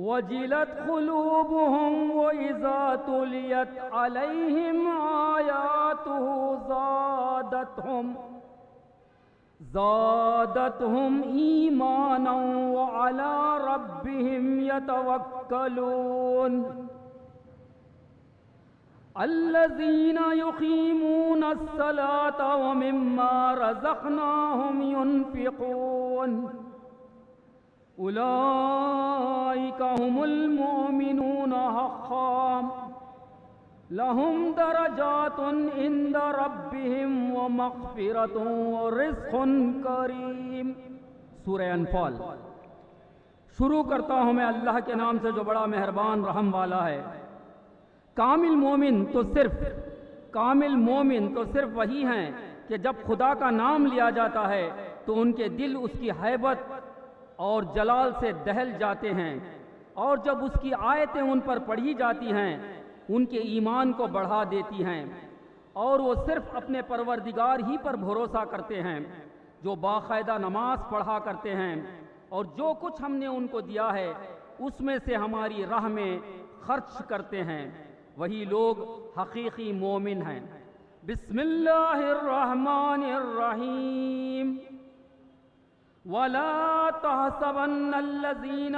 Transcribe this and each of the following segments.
وجلت قلوبهم وإذا تليت عليهم آياته زادتهم إيمانا وعلى ربهم يتوكلون الذين يقيمون الصلاة ومما رزقناهم ينفقون أولئك هم المؤمنون حقا لهم درجات عند ربهم ومغفرة ورزق کریم۔ سورہ انفال۔ شروع کرتا ہوں میں اللہ کے نام سے جو بڑا مہربان رحم والا ہے۔ کامل مومن تو صرف وہی ہیں کہ جب خدا کا نام لیا جاتا ہے تو ان کے دل اس کی ہیبت اور جلال سے دہل جاتے ہیں، اور جب اس کی آیتیں ان پر پڑھی جاتی ہیں ان کے ایمان کو بڑھا دیتی ہیں، اور وہ صرف اپنے پروردگار ہی پر بھروسہ کرتے ہیں، جو باقاعدہ نماز پڑھا کرتے ہیں، اور جو کچھ ہم نے ان کو دیا ہے اس میں سے ہماری راہ میں خرچ کرتے ہیں، وہی لوگ حقیقی مومن ہیں۔ بسم اللہ الرحمن الرحیم۔ وَلَا تَحْسَبَنَّ الَّذِينَ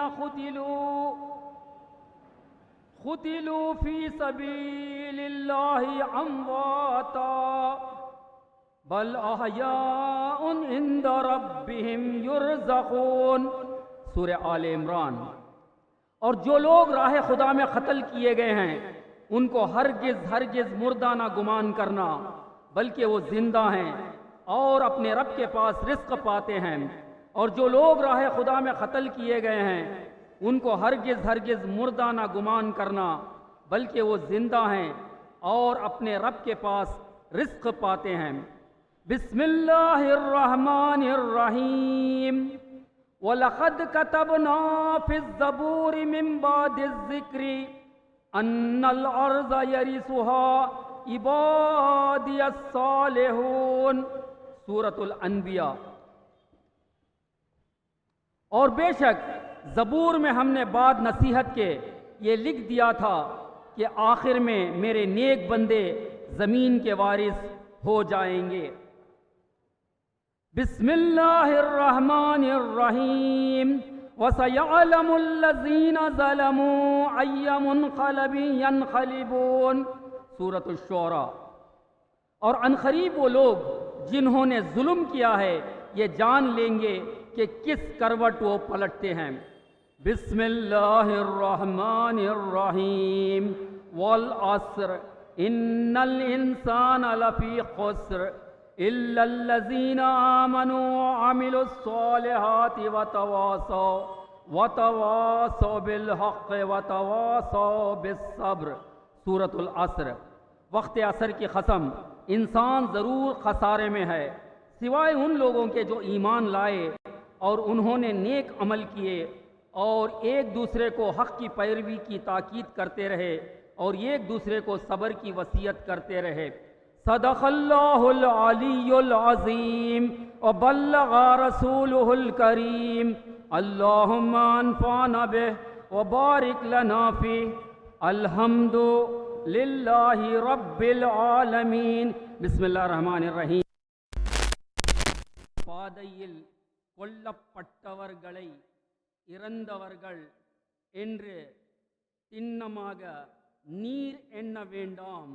قُتِلُوا فِي سَبِيلِ اللَّهِ أَمْوَاتًا بَلْ أَحْيَاءٌ عِندَ رَبِّهِمْ يُرْزَقُونَ۔ سورہ آل عمران۔ اور جو لوگ راہ خدا میں قتل کیے گئے ہیں ان کو ہرگز مردہ نہ گمان کرنا، بلکہ وہ زندہ ہیں اور اپنے رب کے پاس رزق پاتے ہیں۔ اور جو لوگ راہ خدا میں قتل کیے گئے ہیں ان کو ہرگز مردہ نہ گمان کرنا، بلکہ وہ زندہ ہیں اور اپنے رب کے پاس رزق پاتے ہیں۔ بسم اللہ الرحمن الرحیم۔ وَلَقَدْ كَتَبْنَا فِي الزَّبُورِ مِن بَعْدِ الذِّكْرِ أَنَّ الْأَرْضَ يَرِثُهَا عِبَادِيَ الصَّالِحُونَ۔ سورۃ الانبیاء۔ اور بے شک زبور میں ہم نے بعد نصیحت کے یہ لکھ دیا تھا کہ آخر میں میرے نیک بندے زمین کے وارث ہو جائیں گے۔ بسم اللہ الرحمن الرحیم۔ وَسَيَعْلَمُ الَّذِينَ ظَلَمُوا أَيَّ مُنْقَلَبٍ يَنْقَلِبُونَ۔ سورۃ الشعراء۔ اور عنقریب وہ لوگ جنہوں نے ظلم کیا ہے یہ جان لیں گے کہ کس کروٹ وہ پلٹتے ہیں۔ بسم اللہ الرحمن الرحیم۔ والعصر ان الانسان لفی خسر الا الذین آمنوا وعملوا الصالحات وتواصوا بالحق وتواصوا بالصبر۔ سورۃ العصر۔ وقت عصر کی قسم، انسان ضرور خسارے میں ہے سوائے ان لوگوں کے جو ایمان لائے اور انہوں نے نیک عمل کیے اور ایک دوسرے کو حق کی پیروی کی تاکید کرتے رہے اور ایک دوسرے کو صبر کی وصیت کرتے رہے۔ صدق اللہ العلی العظیم وبلغ رسولہ الکریم۔ اللہم انفعنا بہ وبارک لنا فیہ۔ الحمد للہ رب العالمین۔ بسم اللہ الرحمن الرحیم۔ பாதையில் கொல்லப்பட்டவர்களை இறந்தவர்கள் என்று திண்ணமாக நீர் எண்ண வேண்டாம்,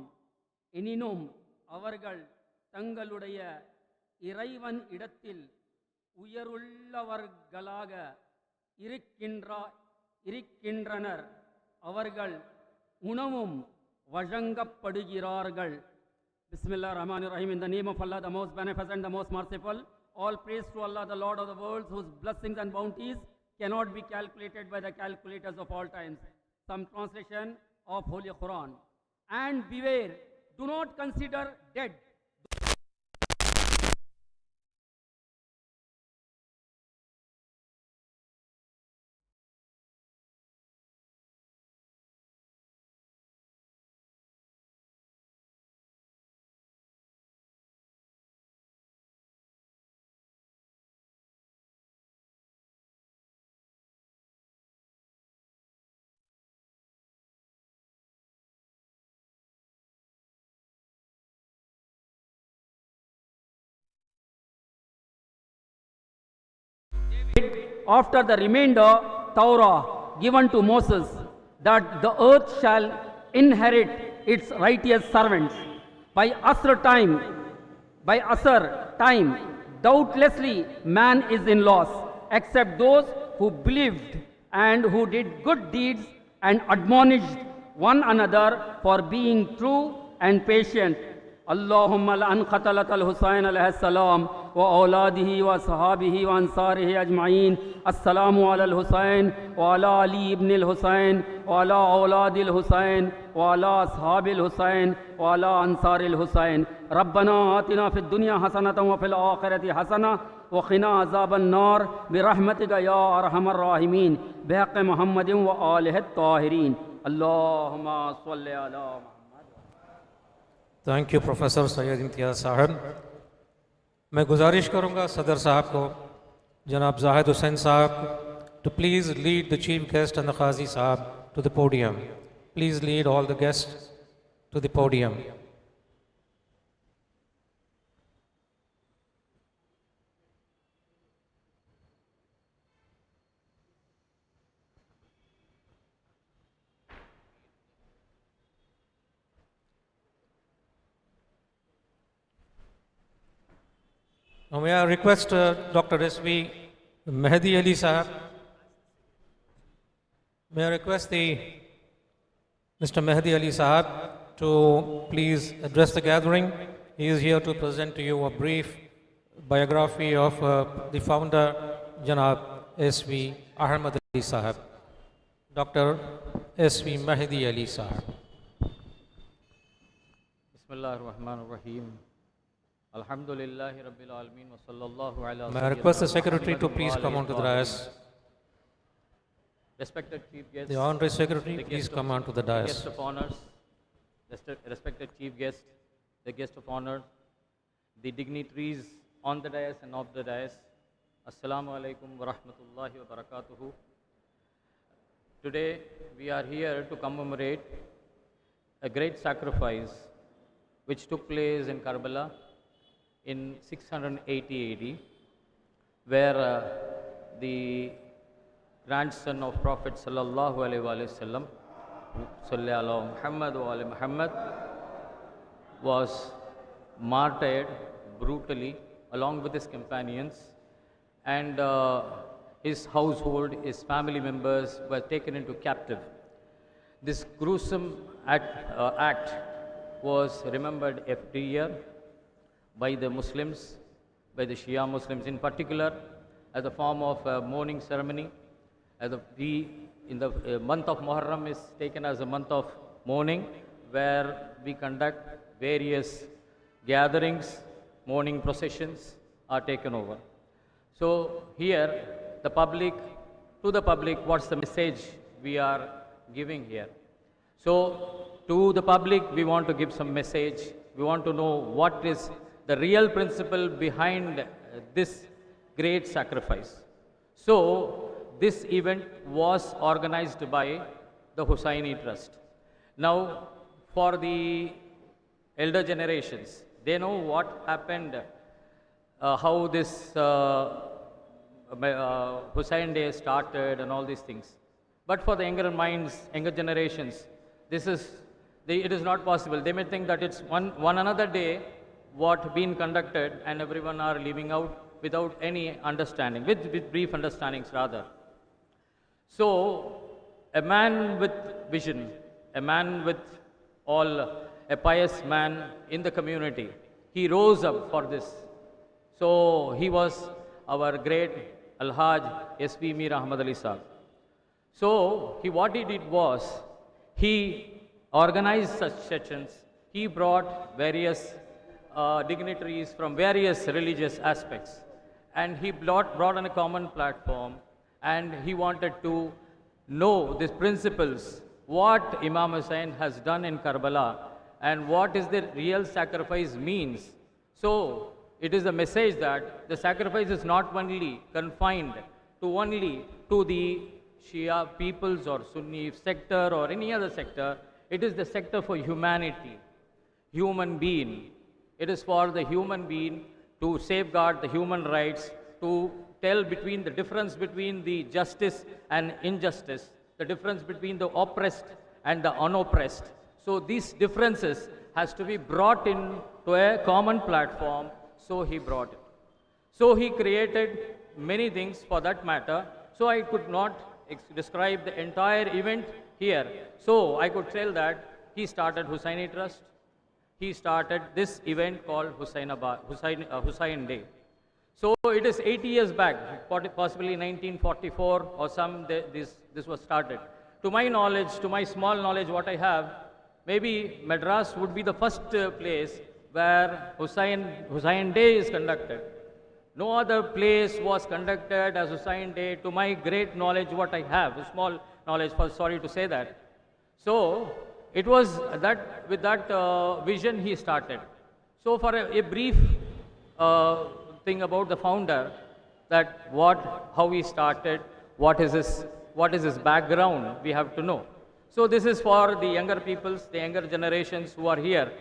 எனினும் அவர்கள் தங்களுடைய இறைவன் இடத்தில் உயருள்ளவர்களாக இருக்கின்றனர், அவர்கள் உணவும் வழங்கப்படுகிறார்கள்। Bismillah ar-Rahman ar-Rahim. In the name of Allah, the most beneficent, the most merciful. All praise to Allah, the Lord of the worlds, whose blessings and bounties cannot be calculated by the calculators of all times. Some translation of Holy Quran. And beware, do not consider dead after the remainder Torah given to Moses, that the earth shall inherit its righteous servants. By Asr time, doubtlessly man is in loss, except those who believed and who did good deeds and admonished one another for being true and patient. Allahumma la'an qatalat al-Husayn alayhi salam wa awladihi wa sahabihi wa ansarihi ajma'in. Assalamu ala al-Husayn wa ala Ali ibn al-Husayn wa ala awladi al-Husayn wa ala ashabi al-Husayn wa ala ansari al-Husayn. Rabbana atina fid dunya hasanatan wa fil akhirati hasanah wa qina azaban nar bi rahmatika ya arhamar rahimin bi haqqi Muhammadin wa alihi at-tahirin. Allahumma salli ala Muhammad. Thank you professor Syed Imtiaz sahab. मैं गुजारिश करूंगा सदर साहब को, जनाब जाहिद हुसैन साहब, to please lead the chief guest and the Qazi Sahab to the podium. Please lead all the guests to the podium. Now may I request Dr. S.V. Mehdi Ali Sahab. May I request Mr. Mehdi Ali Sahab to please address the gathering. He is here to present to you a brief biography of the founder, Janab S.V. Ahmad Ali Sahab. Dr. S.V. Mehdi Ali Sahab. Bismillah ar-Rahman ar-Rahim. Alhamdulillahi Rabbil Alameen wa sallallahu ala. May I request the secretary to please come onto the dais. Respected chief guests, the honorary secretary, please come onto the dais. Guest of honors, respected chief guest, the guest of honor, the dignitaries on the dais and off the dais. Assalamu alaikum wa rahmatullahi wa barakatuhu. Today we are here to commemorate a great sacrifice which took place in Karbala in 680 AD, where the grandson of Prophet sallallahu alaihi wasallam, sallallahu Muhammad wa ali Muhammad, was martyred brutally along with his companions, and his household, his family members were taken into captive. This gruesome act was remembered every year by the Muslims, by the Shia Muslims in particular, as a form of a mourning ceremony. As in the month of Muharram is taken as a month of mourning, where we conduct various gatherings, mourning processions are taken over. So here, to the public, what's the message we are giving here? So to the public, we want to give some message. We want to know what is the real principle behind this great sacrifice. So this event was organized by the Husaini Trust. Now, for the elder generations, they know what happened, how this Husain Day started and all these things. But for the younger minds, younger generations, it is not possible. They may think that it's one another day what been conducted and everyone are leaving out without any understanding, with brief understandings rather. So a man with vision, a man with a pious man in the community, he rose up for this. So he was our great Al-Haj S.V. Mir Ahmad Ali Sahib. So what he did was, he organized such sessions. He brought various dignitaries from various religious aspects, and he brought on a common platform, and he wanted to know these principles, what Imam Hussain has done in Karbala and what is the real sacrifice means. So it is a message that the sacrifice is not only confined to the Shia peoples or Sunni sector or any other sector. It is the sector for humanity, human being. It is for the human being to safeguard the human rights, to tell between the difference between the justice and injustice, the difference between the oppressed and the unoppressed. So these differences has to be brought in to a common platform, so he brought it. So he created many things for that matter, so I could not describe the entire event here. So I could tell that he started Husaini Trust, he started this event called Husain Day. So it is 80 years back, possibly 1944 or some, this was started. To my knowledge, to my small knowledge what I have, maybe Madras would be the first place where Husain Day is conducted. No other place was conducted as Husain Day, to my great knowledge what I have, small knowledge, sorry to say that. So it was that, with that vision he started. So for a brief thing about the founder, that how he started, what is his background, we have to know. So this is for the younger peoples, the younger generations who are here.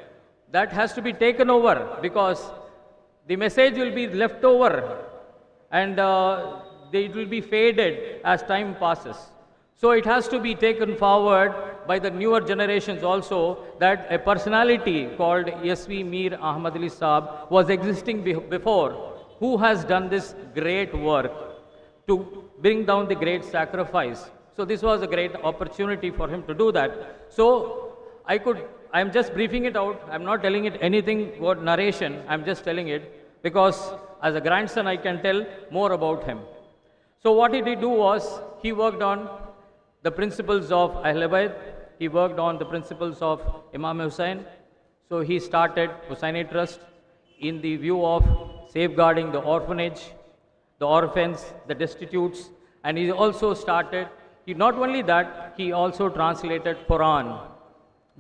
That has to be taken over, because the message will be left over and it will be faded as time passes. So it has to be taken forward by the newer generations also, that a personality called S.V. Mir Ahmad Ali Saab was existing before, who has done this great work to bring down the great sacrifice. So this was a great opportunity for him to do that. So I'm just briefing it out. I'm not telling it anything about narration. I'm just telling it because as a grandson I can tell more about him. So what did he do was, he worked on the principles of Ahl Bayt, he worked on the principles of Imam Hussain. So he started Husaini Trust in the view of safeguarding the orphanage, the orphans, the destitutes, and he also started, not only that, he also translated Quran.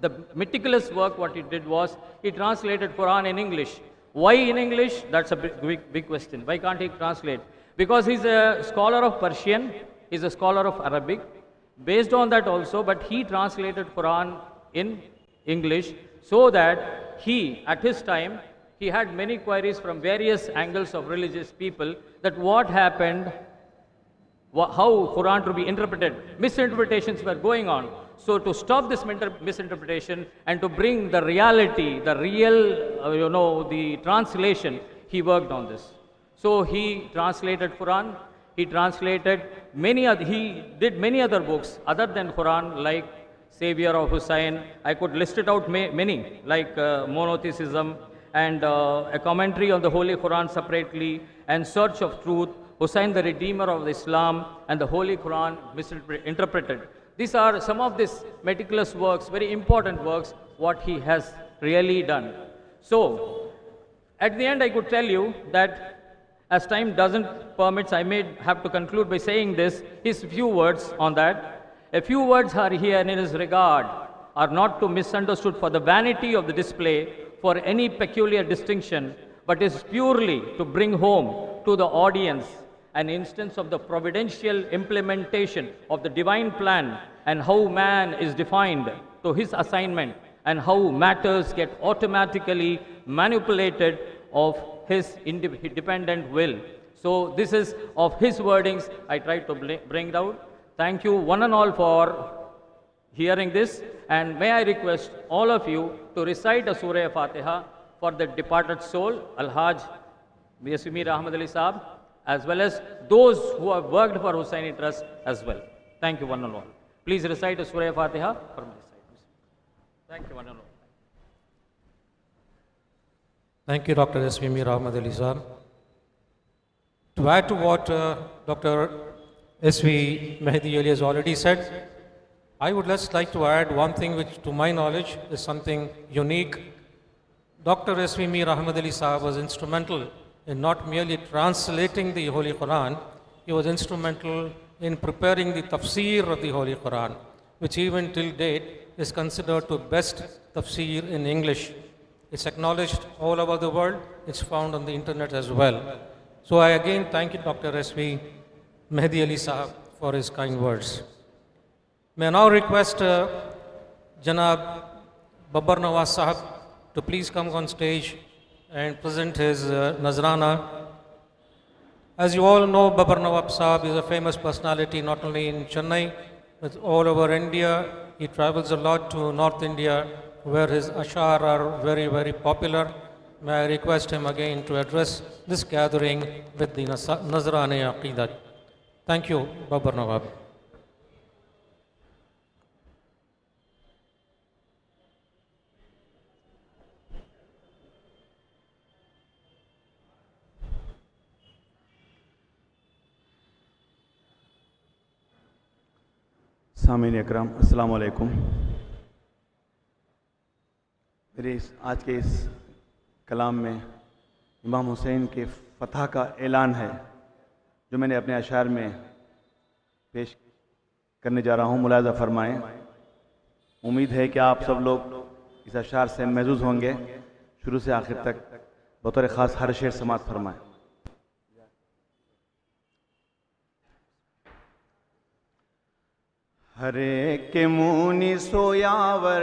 The meticulous work what he did was, he translated Quran in English. Why in English? That's a big question. Why can't he translate? Because he's a scholar of Persian, he's a scholar of Arabic. Based on that also, but he translated Quran in English, so that he, at his time, he had many queries from various angles of religious people, that what happened, how Quran to be interpreted. Misinterpretations were going on. So to stop this misinterpretation and to bring the reality, the real, the translation, he worked on this. So he translated Quran, he translated he did many other books other than Quran, like Savior of Hussain. I could list it out many, like Monotheism, and a commentary on the Holy Quran separately, and Search of Truth, Hussain the Redeemer of Islam, and the Holy Quran misinterpreted. These are some of these meticulous works, very important works, what he has really done. So, at the end I could tell you that as time doesn't permit, I may have to conclude by saying this, his few words on that. A few words are here in his regard, are not to be misunderstood for the vanity of the display, for any peculiar distinction, but is purely to bring home to the audience an instance of the providential implementation of the divine plan, and how man is defined to his assignment, and how matters get automatically manipulated of his independent will. So this is of his wordings I tried to bring out. Thank you one and all for hearing this, and may I request all of you to recite a Surah Fatiha for the departed soul, Al-Hajj S.V. Mir Ahmad Ali Saab, as well as those who have worked for Husaini Trust as well. Thank you one and all. Please recite a Surah Fatiha for my side. Thank you one and all. Thank you, Dr. S.V. Mir Ahmad Ali Saab. To add to what Dr. S.V. Mehdi Ali has already said, I would just like to add one thing which, to my knowledge, is something unique. Dr. S.V. Mir Ahmad Ali Saab was instrumental in not merely translating the Holy Quran, he was instrumental in preparing the tafsir of the Holy Quran, which even till date is considered the best tafsir in English. It's acknowledged all over the world, it's found on the internet as well. So I again thank you, Dr. S.V. Mehdi Ali Sahab, for his kind words. May I now request Janab Babbar Nawaz Sahab to please come on stage and present his Nazrana As you all know, Babar Nawab Saab is a famous personality not only in Chennai, but all over India. He travels a lot to North India, where his ashar are very, very popular. May I request him again to address this gathering with the Nazrane Aqidat. Thank you, Babar Nawab. سامعین اکرام السلام علیکم. میرے آج کے اس کلام میں امام حسین کے فتح کا اعلان ہے جو میں نے اپنے اشعار میں پیش کرنے جا رہا ہوں. ملاحظہ فرمائیں. امید ہے کہ آپ سب لوگ اس اشعار سے محظوظ ہوں گے. شروع سے آخر تک بطور خاص ہر شعر سماعت فرمائیں. ہر ایک کے مونی سویاور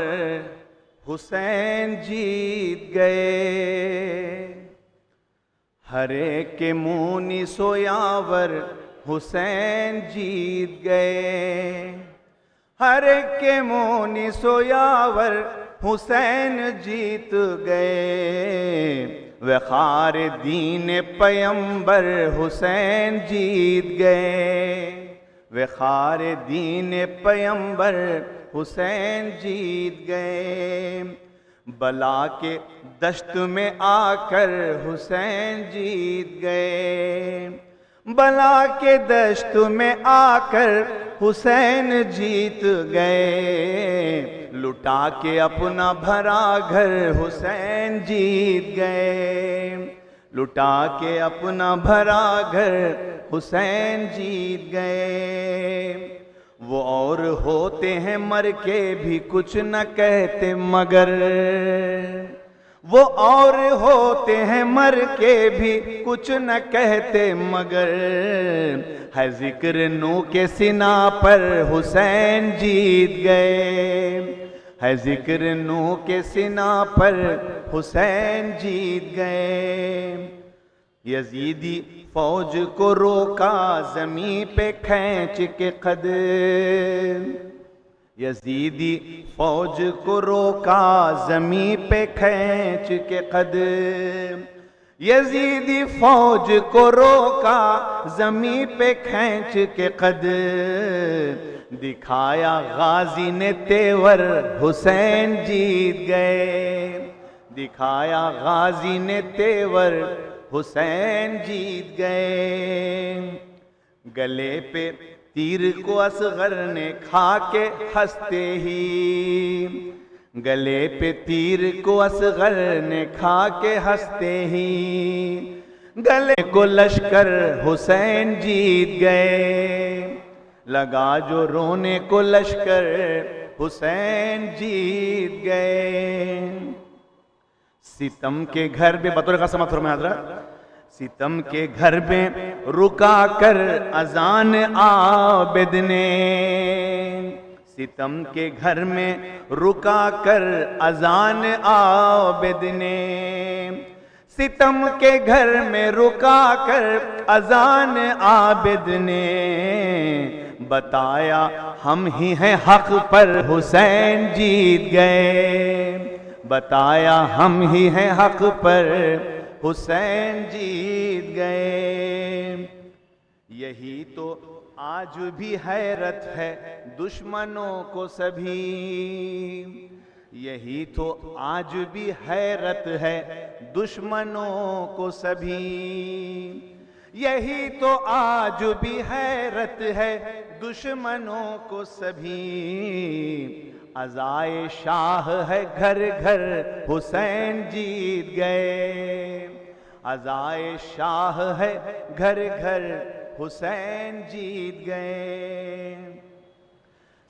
حسین جیت گئے. ہر ایک کے مونی سویاور حسین جیت گئے. ہر ایک کے مونی سویاور حسین جیت گئے. وقار دین پیمبر حسین جیت گئے. وقار دین پیمبر حسین جیت گئے. بلا کے دشت میں آ کر حسین جیت گئے. بلا کے دشت میں آ کر حسین جیت گئے. لٹا کے اپنا بھرا گھر حسین جیت گئے. لٹا کے اپنا بھرا گھر حسین جیت گئے. وہ اور ہوتے ہیں مر کے بھی کچھ نہ کہتے مگر. وہ اور ہوتے ہیں مر کے بھی کچھ نہ کہتے مگر. ہے ذکر نو کے سنا پر حسین جیت گئے. ہے ذکر نو کے سنا پر حسین جیت گئے. یزیدی فوج کو روکا زمین پہ کھینچ کے قد. یزیدی فوج کو روکا زمین پہ کھینچ کے قد. یزیدی فوج کو روکا زمین پہ کھینچ کے قد. دکھایا غازی نے تیور حسین جیت گئے. دکھایا غازی نے تیور حسین جیت گئے. گلے پہ تیر کو اصغر نے کھا کے ہنستے ہی. گلے پہ تیر کو اصغر نے کھا کے ہنستے ہی. گلے کو لشکر حسین جیت گئے. لگا جو رونے کو لشکر حسین جیت گئے. ستم کے گھر میں بطور خاص سماعت فرمائیں حضرات. ستم کے گھر میں رکا کر اذان عابد نے. ستم کے گھر میں رکا کر اذان عابد نے. ستم کے گھر میں رکا کر اذان عابد نے. بتایا ہم ہی ہیں حق پر حسین جیت گئے. بتایا ہم ہی ہیں حق پر حسین جیت گئے. یہی تو آج بھی حیرت ہے دشمنوں کو سبھی. یہی تو آج بھی حیرت ہے دشمنوں کو سبھی. یہی تو آج بھی حیرت ہے دشمنوں کو سبھی. عزائے شاہ ہے گھر گھر حسین جیت گئے. عزائے شاہ ہے گھر گھر حسین جیت گئے.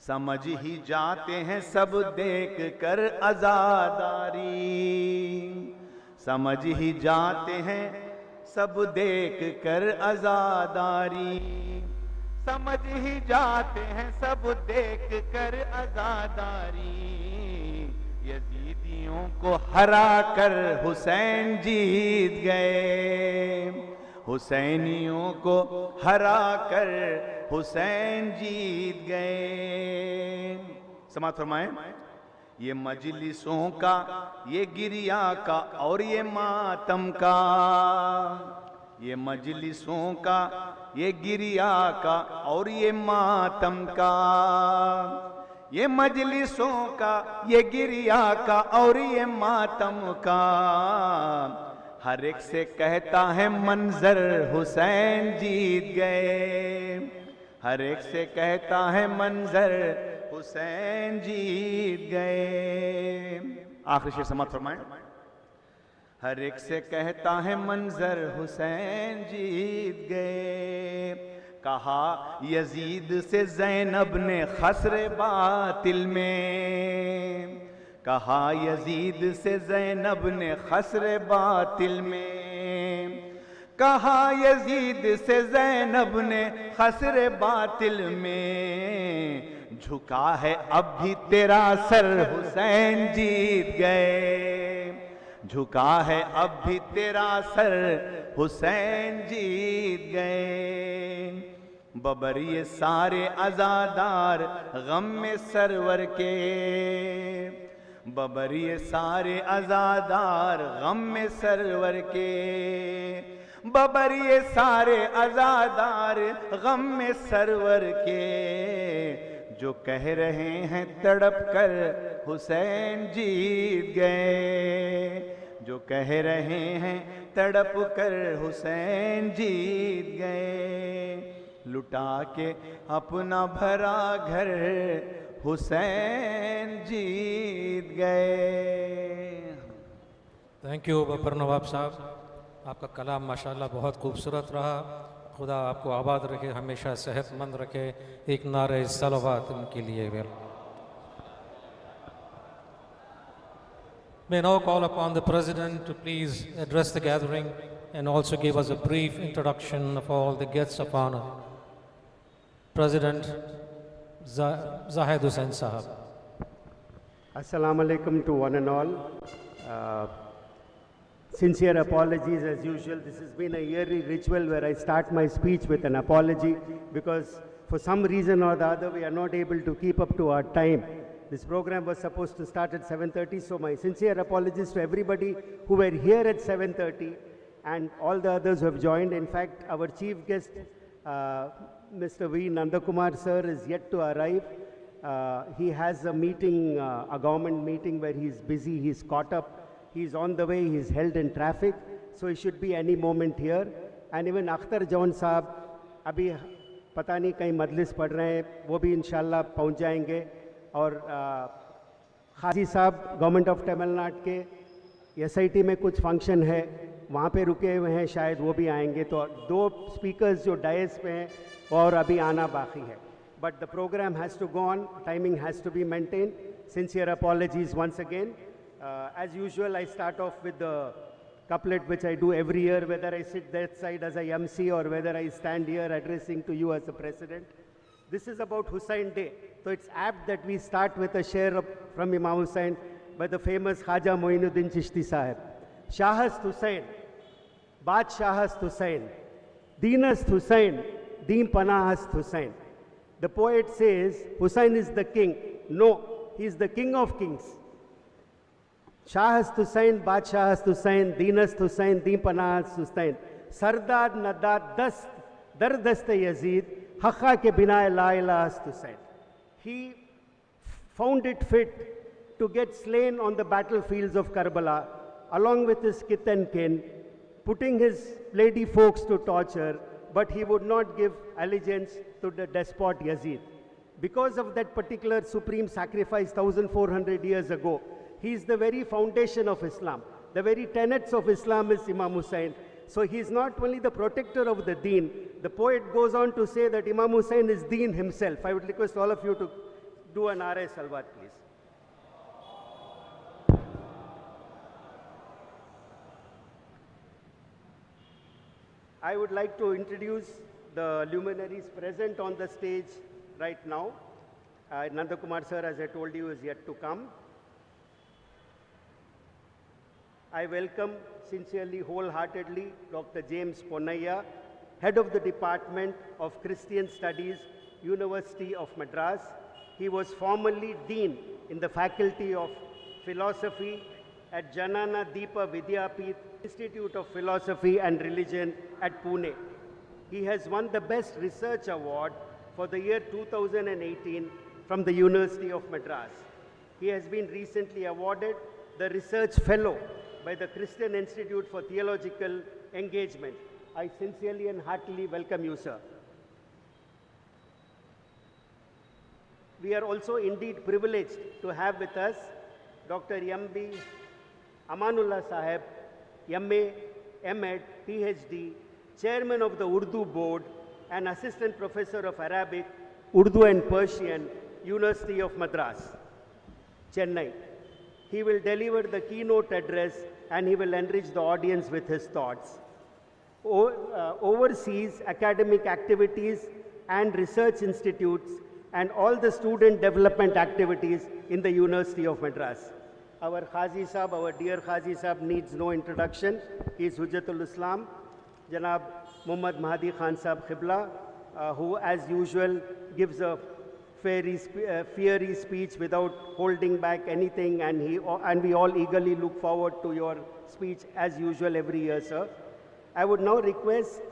سمجھ ہی جاتے ہیں سب دیکھ کر عزاداری. سمجھ ہی جاتے ہیں سب دیکھ کر عزاداری. سمجھ ہی جاتے ہیں سب دیکھ کر عزاداری. یزیدیوں کو ہرا کر حسین جیت گئے. حسینیوں کو ہرا کر حسین جیت گئے. سماعت فرمائیں. یہ مجلسوں کا، یہ گریا کا اور یہ ماتم کا، یہ مجلسوں کا، یہ گریا کا اور یہ ماتم کا، یہ مجلسوں کا، یہ گریا کا اور یہ ماتم کا، ہر ایک سے کہتا ہے منظر حسین جیت گئے، ہر ایک سے کہتا ہے منظر حسین جیت گئے. آخری شعر سماعت فرمائیں. ہر ایک سے کہتا ہے منظر حسین جیت گئے. کہا یزید سے زینب نے خسر باطل میں، کہا یزید سے زینب نے خسر باطل میں، کہا یزید سے زینب نے خسر باطل میں، جھکا ہے اب بھی تیرا سر حسین جیت گئے، جھکا ہے اب بھی تیرا سر حسین جیت گئے. ببر یہ سارے عزادار غم میں سرور کے، ببر یہ سارے عزادار غم میں سرور کے، ببر یہ سارے عزادار غم میں سرور کے، جو کہہ رہے ہیں تڑپ کر حسین جیت گئے، جو کہہ رہے ہیں تڑپ کر حسین جیت گئے. لٹا کے اپنا بھرا گھر حسین جیت گئے. تھینک یو ببر نواب صاحب. آپ کا کلام ماشاءاللہ بہت خوبصورت رہا. خدا آپ کو آباد رکھے، ہمیشہ صحت مند رکھے. ایک نعرہ صلوات ان کے لیے. May now call upon the President to please address the gathering and also give us a brief introduction of all the guests of honor. President Zahid Hussain Sahab. Assalamu alaikum to one and all. Sincere apologies as usual. This has been a yearly ritual where I start my speech with an apology because for some reason or the other we are not able to keep up to our time. This program was supposed to start at 7:30, so my sincere apologies to everybody who were here at 7:30 and all the others who have joined. In fact, our chief guest, Mr. V. Nandakumar sir, is yet to arrive. He has a meeting, a government meeting where he's busy, he's caught up, he's on the way, he's held in traffic, so he should be any moment here. And even Akhtar Jawan Sahab, abhi pata nahi kahin majlis pad rahe hain, wo bhi inshallah pahunch jayenge. اور خاجی صاحب government of Tamil Nadu کے S I T میں کچھ function ہے وہاں پہ رکے ہوئے ہیں، شاید وہ بھی آئیں گے. تو دو سپیکرز جو ڈائس پہ ہیں اور ابھی آنا باقی ہے. But the programme has to go on, timing has to be maintain. Sincere apologies once again. As usual I start off with the couplet which I do every year, whether I sit that side as a MC or whether I stand here addressing to you as a president. This is about Husain Day. So it's apt that we start with a share from Imam Husain by the famous Khaja Moinuddin Chishti Sahib. Shahast Husain, Badshahast Husain, Deenast Husain, Deen Panahast Husain. The poet says Husain is the king. No, he is the king of kings. Shahast Husain, Badshahast Husain, Deenast Husain, Deen Panahast Husain. Sardar Nadad Dast, Dardast Yazid, Hakha ke bina la ilaha Husain. He found it fit to get slain on the battlefields of Karbala along with his kith and kin, putting his lady folks to torture, but he would not give allegiance to the despot Yazid. Because of that particular supreme sacrifice 1400 years ago, he is the very foundation of Islam. The very tenets of Islam is Imam Husain. So he is not only the protector of the deen, the poet goes on to say that Imam Husain is deen himself. I would request all of you to do an R.A. Salawat, please. I would like to introduce the luminaries present on the stage right now. Nandakumar sir, as I told you, is yet to come. I welcome sincerely, wholeheartedly, Dr. James Ponnaiah, Head of the Department of Christian Studies, University of Madras. He was formerly Dean in the Faculty of Philosophy at Janana Deepa Vidyapith Institute of Philosophy and Religion at Pune. He has won the Best Research Award for the year 2018 from the University of Madras. He has been recently awarded the Research Fellow by the Christian Institute for Theological Engagement. I sincerely and heartily welcome you, sir. We are also indeed privileged to have with us Dr. M.B. Amanullah Sahib, M.A., M.Ed., Ph.D., Chairman of the Urdu Board and Assistant Professor of Arabic, Urdu and Persian, University of Madras, Chennai. He will deliver the keynote address and he will enrich the audience with his thoughts. Oversees academic activities and research institutes and all the student development activities in the University of Madras. Our Khazi Sahab, our dear Khazi Sahab needs no introduction. He is Hujjatul Islam, Janab Muhammad Mahdi Khan Sahab Khibla, who as usual gives a fiery speech without holding back anything, and we all eagerly look forward to your speech as usual every year, sir. I would now request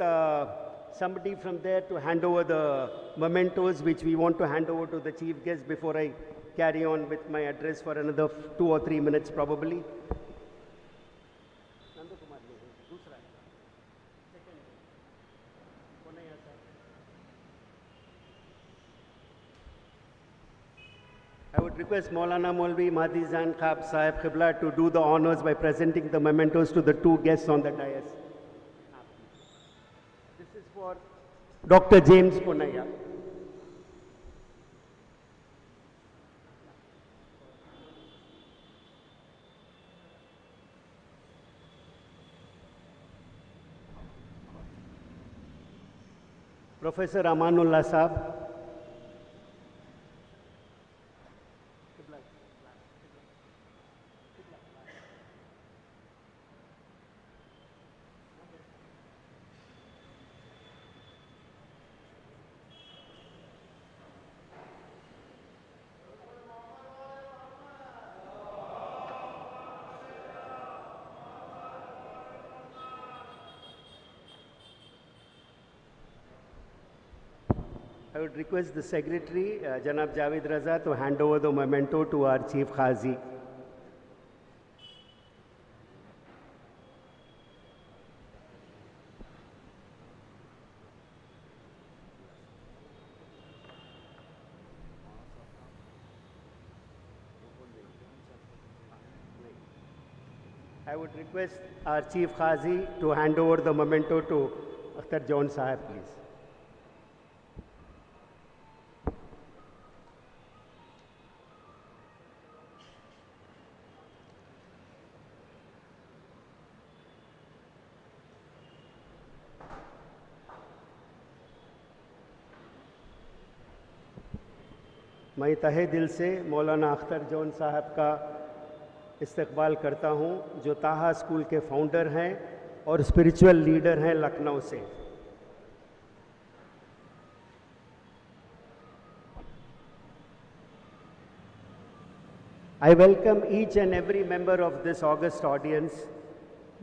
somebody from there to hand over the mementos which we want to hand over to the chief guest before I carry on with my address for another 2 or 3 minutes probably. I would request Maulana Maulvi Mahdi Zan Khab Sahib Khibla to do the honors by presenting the mementos to the 2 guests on the dais. This is for Dr. James Ponnaiah. Professor Amanullah Sahib. I would request the Secretary, Janab Javed Raza, to hand over the memento to our Chief Khazi. I would request our Chief Khazi to hand over the memento to Akhtar John Sahib, please. मैं तहे दिल से मौलाना अख्तर जौन साहब का इस्तकबाल करता हूं, जो ताहा स्कूल के फाउंडर हैं और स्पिरिचुअल लीडर हैं लखनऊ से। I welcome each and every member of this august audience,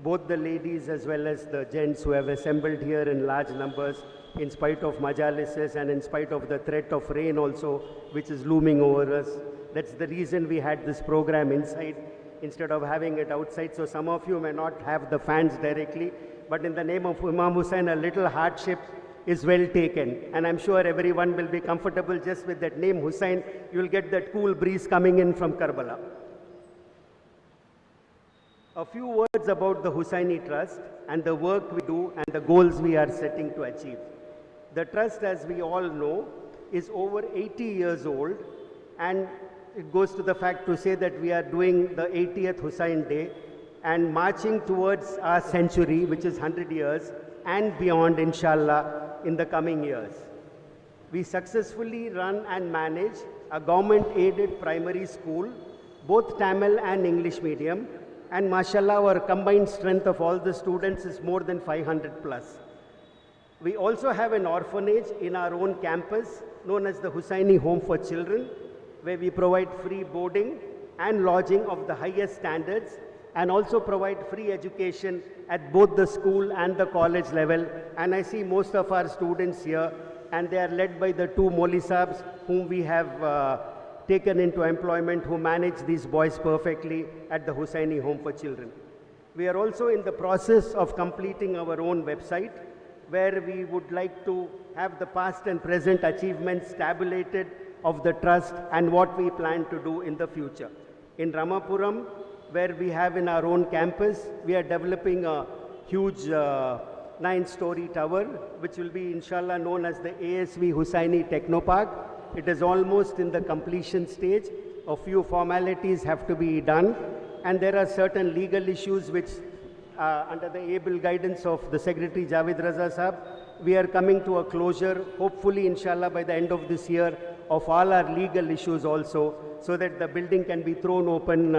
both the ladies as well as the gents who have assembled here in large numbers, in spite of majalises and in spite of the threat of rain also, which is looming over us. That's the reason we had this program inside instead of having it outside. So some of you may not have the fans directly, but in the name of Imam Hussain, a little hardship is well taken. And I'm sure everyone will be comfortable just with that name Hussain. You'll get that cool breeze coming in from Karbala. A few words about the Husaini Trust and the work we do and the goals we are setting to achieve. The trust, as we all know, is over 80 years old, and it goes to the fact to say that we are doing the 80th Husain Day and marching towards our century, which is 100 years, and beyond, inshallah, in the coming years. We successfully run and manage a government-aided primary school, both Tamil and English medium, And mashallah, our combined strength of all the students is more than 500 plus. We also have an orphanage in our own campus known as the Husainy Home for Children, where we provide free boarding and lodging of the highest standards, and also provide free education at both the school and the college level. And I see most of our students here, and they are led by the two Moli Sabs whom we have taken into employment, who manage these boys perfectly at the Husainy Home for Children. We are also in the process of completing our own website, where we would like to have the past and present achievements tabulated of the trust and what we plan to do in the future. In Ramapuram, where we have in our own campus, we are developing a huge 9-story tower, which will be inshallah known as the ASV Husaini Technopark. It is almost in the completion stage. A few formalities have to be done, and there are certain legal issues which, under the able guidance of the Secretary Javed Raza Sahab, we are coming to a closure, hopefully inshallah by the end of this year, of all our legal issues also, so that the building can be thrown open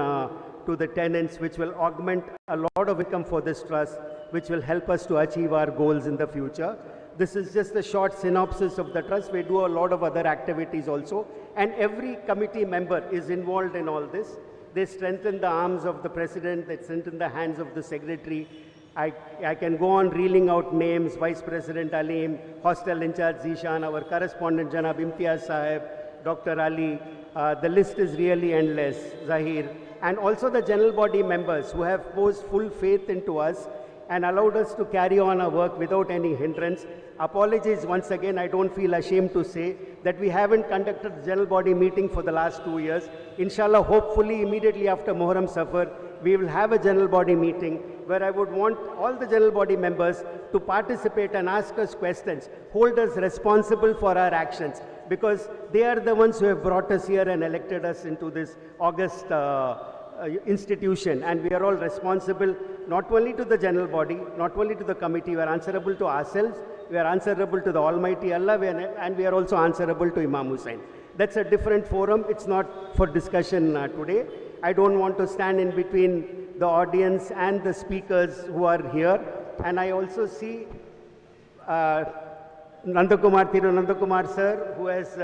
to the tenants, which will augment a lot of income for this trust, which will help us to achieve our goals in the future. This is just a short synopsis of the trust. We do a lot of other activities also, and every committee member is involved in all this. They strengthen the arms of the president, they strengthen the hands of the secretary. I can go on reeling out names: Vice President Aleem, Hostel in charge Zishan, our correspondent Janab Imtiaz Sahib, Dr. Ali. The list is really endless, Zahir. And also the general body members who have posed full faith into us and allowed us to carry on our work without any hindrance. Apologies once again, I don't feel ashamed to say that we haven't conducted the general body meeting for the last 2 years. Inshallah, hopefully immediately after Muharram Safar, we will have a general body meeting where I would want all the general body members to participate and ask us questions, hold us responsible for our actions, because they are the ones who have brought us here and elected us into this august institution, and we are all responsible not only to the general body, not only to the committee, we are answerable to ourselves, we are answerable to the Almighty Allah, and we are also answerable to Imam Hussain. That's a different forum, it's not for discussion today. I don't want to stand in between the audience and the speakers who are here, and I also see Nandakumar, Thiru Nandakumar sir, who has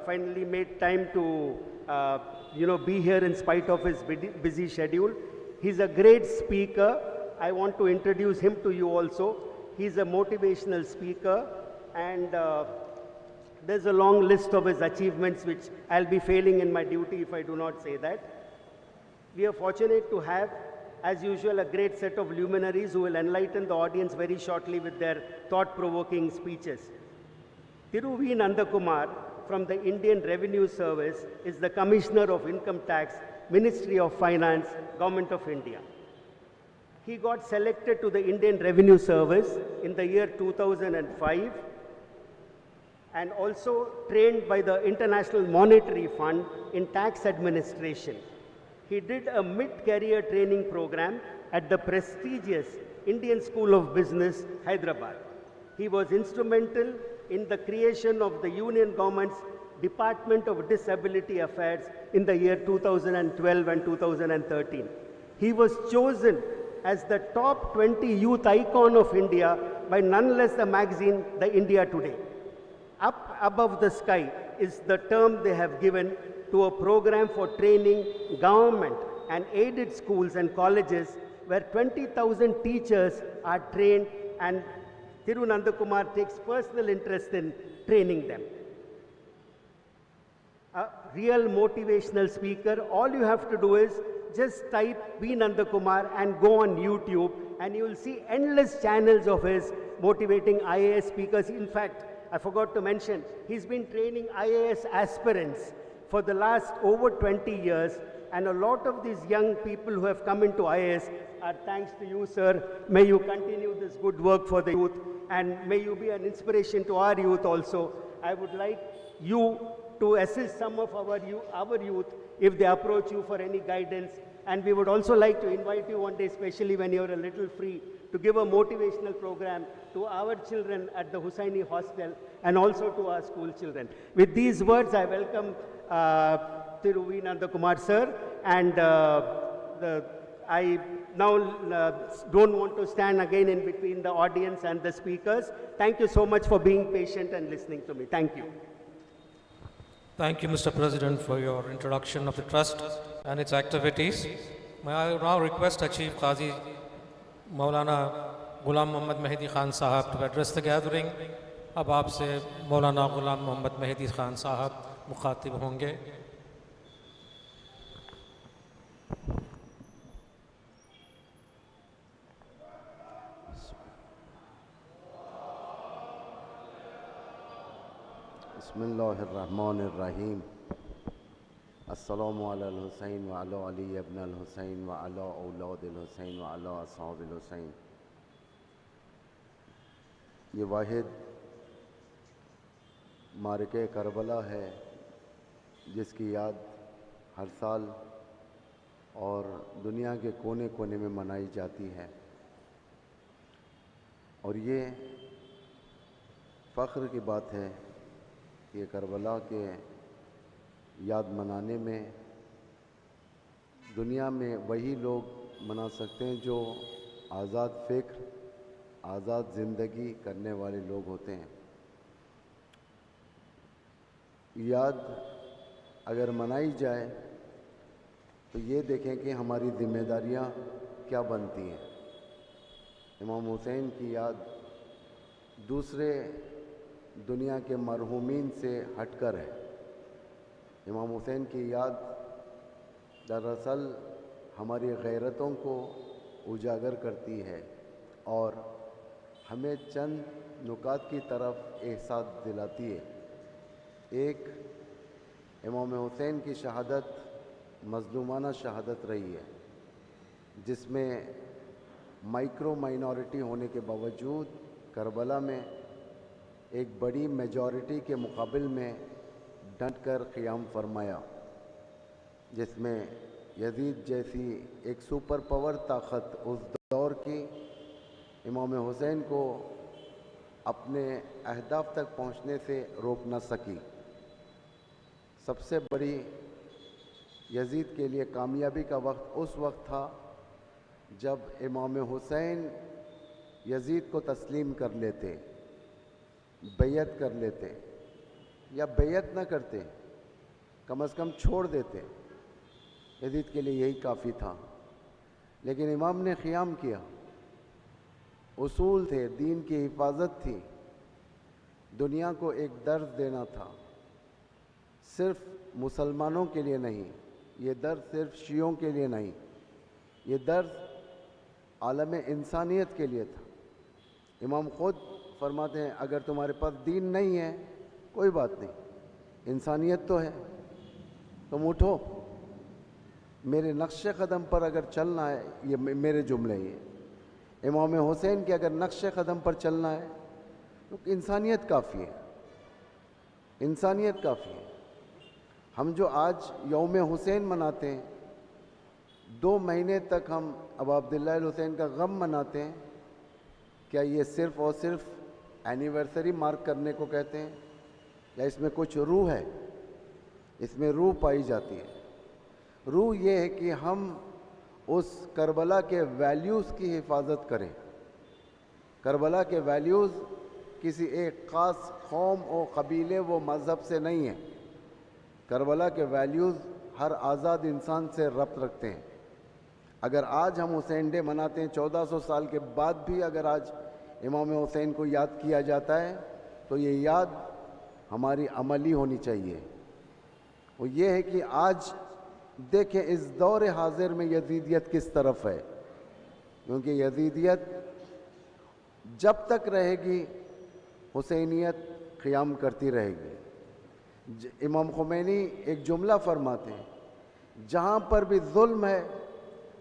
finally made time to be here in spite of his busy schedule. He's a great speaker. I want to introduce him to you also. He's a motivational speaker, and there's a long list of his achievements which I'll be failing in my duty if I do not say that. We are fortunate to have, as usual, a great set of luminaries who will enlighten the audience very shortly with their thought-provoking speeches. Thiru V. Nandakumar from the Indian Revenue Service is the Commissioner of Income Tax, Ministry of Finance, Government of India. He got selected to the Indian Revenue Service in the year 2005 and also trained by the International Monetary Fund in tax administration. He did a mid-career training program at the prestigious Indian School of Business, Hyderabad. He was instrumental in the creation of the Union Government's Department of Disability Affairs in the year 2012 and 2013. He was chosen as the top 20 youth icon of India by none less the magazine, The India Today. Up above the sky is the term they have given to a program for training government and aided schools and colleges where 20,000 teachers are trained, and Thiru Nandakumar takes personal interest in training them. A real motivational speaker. All you have to do is just type V. Nandakumar and go on YouTube, and you will see endless channels of his motivating IAS speakers. In fact, I forgot to mention, he's been training IAS aspirants for the last over 20 years, and a lot of these young people who have come into IAS are thanks to you, sir. May you continue this good work for the youth, and may you be an inspiration to our youth also. I would like you to assist some of our youth if they approach you for any guidance, and we would also like to invite you one day, especially when you're a little free, to give a motivational program to our children at the Husaini hostel and also to our school children. With these words, I welcome Thiru V. Nandakumar sir, and I now don't want to stand again in between the audience and the speakers. Thank you so much for being patient and listening to me. Thank you. Thank you, Mr. President, for your introduction of the Trust and its activities. May I now request our Chief Qazi, Maulana Ghulam Muhammad Mehdi Khan Sahab, to address the gathering. اب آپ سے مولانا غلام محمد مہدی خان صاحب مخاطب ہوں گے. بسم اللہ الرحمن الرحیم. السلام علی الحسین وعلی علی ابن الحسین وعلی اولاد الحسین وعلی اصحاب الحسین. یہ واحد معرکہ کربلا ہے جس کی یاد ہر سال اور دنیا کے کونے کونے میں منائی جاتی ہے، اور یہ فخر کی بات ہے کہ کربلا کے یاد منانے میں دنیا میں وہی لوگ منا سکتے ہیں جو آزاد فکر، آزاد زندگی کرنے والے لوگ ہوتے ہیں. یاد اگر منائی جائے تو یہ دیکھیں کہ ہماری ذمہ داریاں کیا بنتی ہیں. امام حسین کی یاد دوسرے دنیا کے مرحومین سے ہٹ کر ہے. امام حسین کی یاد دراصل ہماری غیرتوں کو اجاگر کرتی ہے اور ہمیں چند نکات کی طرف احساس دلاتی ہے. ایک، امام حسین کی شہادت مظلومانہ شہادت رہی ہے، جس میں مائکرو مائنورٹی ہونے کے باوجود کربلا میں ایک بڑی میجورٹی کے مقابل میں ڈٹ کر قیام فرمایا، جس میں یزید جیسی ایک سپر پاور طاقت اس دور کی امام حسین کو اپنے اہداف تک پہنچنے سے روک نہ سکی. سب سے بڑی یزید کے لیے کامیابی کا وقت اس وقت تھا جب امام حسین یزید کو تسلیم کر لیتے، بیعت کر لیتے، یا بیعت نہ کرتے، کم از کم چھوڑ دیتے. یزید کے لیے یہی کافی تھا، لیکن امام نے قیام کیا. اصول تھے، دین کی حفاظت تھی، دنیا کو ایک درس دینا تھا. صرف مسلمانوں کے لیے نہیں، یہ درس صرف شیعوں کے لیے نہیں، یہ درس عالم انسانیت کے لیے تھا. امام خود فرماتے ہیں اگر تمہارے پاس دین نہیں ہے کوئی بات نہیں، انسانیت تو ہے، تم اٹھو، میرے نقش قدم پر اگر چلنا ہے. یہ میرے جملے ہیں. امام حسین کے اگر نقش قدم پر چلنا ہے تو انسانیت کافی ہے، انسانیت کافی ہے. ہم جو آج یوم حسین مناتے ہیں، 2 مہینے تک ہم ابا عبداللہ الحسین کا غم مناتے ہیں، کیا یہ صرف اور صرف اینیورسری مارک کرنے کو کہتے ہیں، یا اس میں کچھ روح ہے؟ اس میں روح پائی جاتی ہے. روح یہ ہے کہ ہم اس کربلا کے ویلیوز کی حفاظت کریں. کربلا کے ویلیوز کسی ایک خاص قوم و قبیلے و مذہب سے نہیں ہیں. کربلا کے ویلیوز ہر آزاد انسان سے ربط رکھتے ہیں. اگر آج ہم حسین ڈے مناتے ہیں 1400 سال کے بعد بھی اگر آج امام حسین کو یاد کیا جاتا ہے تو یہ یاد ہماری عملی ہونی چاہیے. وہ یہ ہے کہ آج دیکھیں اس دور حاضر میں یزیدیت کس طرف ہے، کیونکہ یزیدیت جب تک رہے گی حسینیت قیام کرتی رہے گی. امام خمینی ایک جملہ فرماتے ہیں، جہاں پر بھی ظلم ہے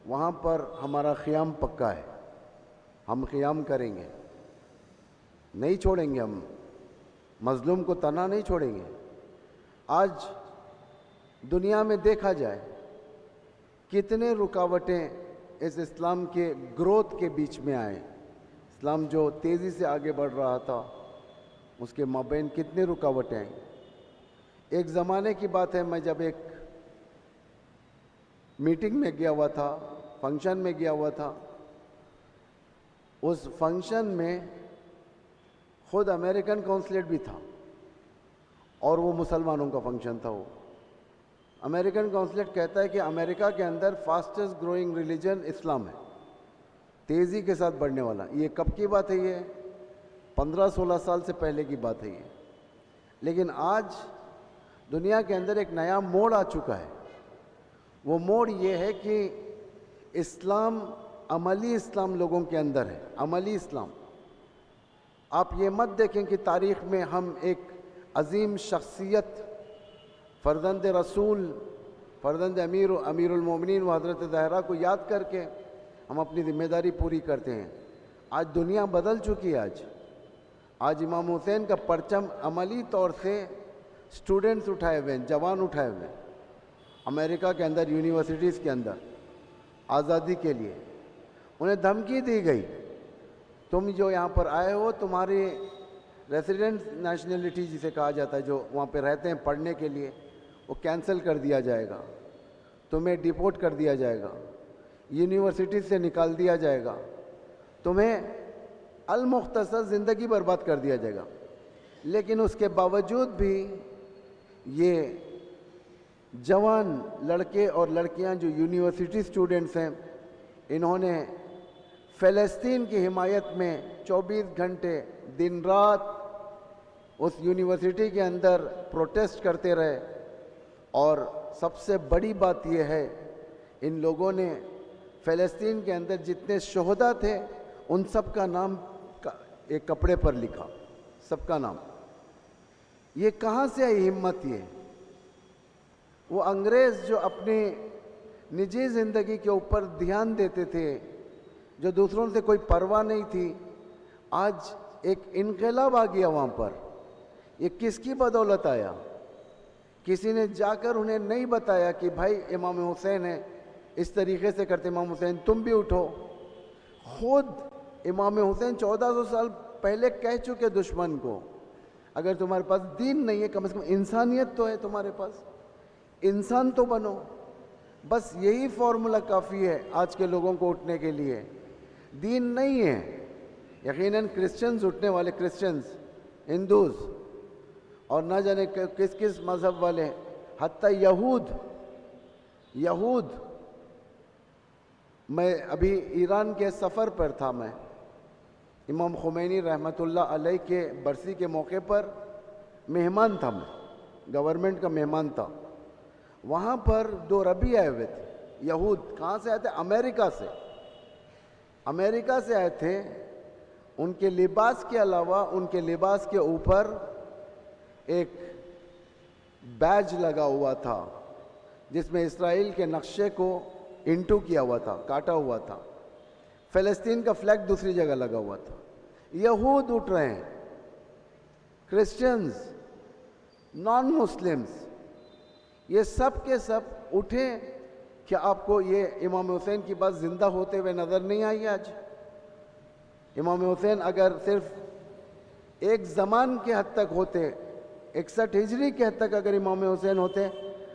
وہاں پر ہمارا قیام پکا ہے، ہم قیام کریں گے، نہیں چھوڑیں گے، ہم مظلوم کو تنہا نہیں چھوڑیں گے. آج دنیا میں دیکھا جائے کتنے رکاوٹیں اس اسلام کے گروتھ کے بیچ میں آئے. اسلام جو تیزی سے آگے بڑھ رہا تھا اس کے مابین کتنے رکاوٹیں آئیں. ایک زمانے کی بات ہے، میں جب ایک میٹنگ میں گیا ہوا تھا फंक्शन में गया हुआ था। उस फंक्शन में खुद अमेरिकन कॉन्सुलेट भी था और वो मुसलमानों का फंक्शन था। वो अमेरिकन कॉन्सुलेट कहता है कि अमेरिका के अंदर फास्टेस्ट ग्रोइंग रिलीजन इस्लाम है, तेज़ी के साथ बढ़ने वाला। ये कब की बात है? ये 15-16 साल से पहले की बात है ये। लेकिन आज दुनिया के अंदर एक नया मोड़ आ चुका है। वो मोड़ ये है कि इस्लाम, अमली इस्लाम लोगों के अंदर है, अमली इस्लाम। आप ये मत देखें कि तारीख़ में हम एक अजीम शख्सियत, फ़र्जंद रसूल, फ़र्जंद अमीरुल मोमिनीन व हज़रत ज़हरा को याद करके हम अपनी ज़िम्मेदारी पूरी करते हैं। आज दुनिया बदल चुकी है। आज इमाम हुसैन का परचम अमली तौर से स्टूडेंट्स उठाए हुए हैं, जवान उठाए हुए हैं। अमेरिका के अंदर यूनिवर्सिटीज़ के अंदर आज़ादी के लिए उन्हें धमकी दी गई, तुम जो यहाँ पर आए हो, तुम्हारी रेसिडेंट नेशनलिटी जिसे कहा जाता है, जो वहाँ पे रहते हैं पढ़ने के लिए, वो कैंसिल कर दिया जाएगा, तुम्हें डिपोर्ट कर दिया जाएगा, यूनिवर्सिटी से निकाल दिया जाएगा, तुम्हें अलमुख्तसर ज़िंदगी बर्बाद कर दिया जाएगा। लेकिन उसके बावजूद भी ये जवान लड़के और लड़कियां जो यूनिवर्सिटी स्टूडेंट्स हैं, इन्होंने फ़लस्तीन की हिमायत में 24 घंटे दिन रात उस यूनिवर्सिटी के अंदर प्रोटेस्ट करते रहे। और सबसे बड़ी बात यह है, इन लोगों ने फ़लस्तीन के अंदर जितने शोहदा थे उन सब का नाम एक कपड़े पर लिखा, सबका नाम। ये कहाँ से आई हिम्मत? ये वो अंग्रेज़ जो अपनी निजी ज़िंदगी के ऊपर ध्यान देते थे, जो दूसरों से कोई परवाह नहीं थी, आज एक इनकलाब आ गया वहाँ पर। ये किसकी बदौलत आया? किसी ने जाकर उन्हें नहीं बताया कि भाई इमाम हुसैन है, इस तरीक़े से करते इमाम हुसैन, तुम भी उठो। खुद इमाम हुसैन 1400 साल पहले कह चुके दुश्मन को, अगर तुम्हारे पास दीन नहीं है, कम से कम इंसानियत तो है तुम्हारे पास, इंसान तो बनो। बस यही फॉर्मूला काफ़ी है आज के लोगों को उठने के लिए। दीन नहीं है। यकीनन क्रिश्चियंस उठने वाले, क्रिश्चियंस, हिंदूज़ और ना जाने किस किस मज़हब वाले, हत्ता यहूद। मैं अभी ईरान के सफ़र पर था, मैं इमाम खुमैनी रहमतुल्लाह अलैह के बरसी के मौके पर मेहमान था, मैं गवर्नमेंट का मेहमान था। वहाँ पर 2 रबी आए हुए थे, यहूद। कहाँ से आए थे? अमेरिका से आए थे। उनके लिबास के अलावा उनके लिबास के ऊपर एक बैज लगा हुआ था जिसमें इसराइल के नक्शे को इंटू किया हुआ था, काटा हुआ था। फ़लस्तीन का फ्लैग दूसरी जगह लगा हुआ था। यहूद उठ रहे हैं, क्रिश्चियंस, नॉन मुस्लिम्स, ये सब के सब उठे। क्या आपको ये इमाम हुसैन की बात ज़िंदा होते हुए नज़र नहीं आई आज? इमाम हुसैन अगर सिर्फ एक ज़मान के हद तक होते, 61 हिजरी के हद तक अगर इमाम हुसैन होते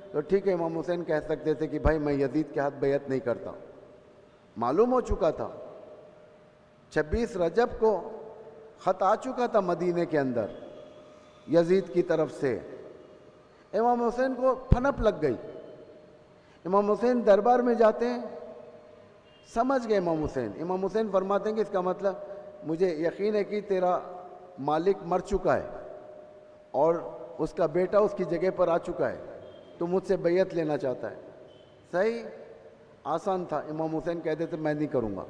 तो ठीक है, इमाम हुसैन कह सकते थे कि भाई मैं यजीद के हाथ बैत नहीं करता। मालूम हो चुका था, 26 रजब को ख़त आ चुका था मदीने के अंदर यजीद की तरफ से। इमाम हुसैन को फनप लग गई। इमाम हुसैन दरबार में जाते हैं, समझ गए इमाम हुसैन फरमाते हैं कि इसका मतलब मुझे यकीन है कि तेरा मालिक मर चुका है और उसका बेटा उसकी जगह पर आ चुका है, तो मुझसे बैयत लेना चाहता है। सही, आसान था। इमाम हुसैन कह देते मैं नहीं करूँगा,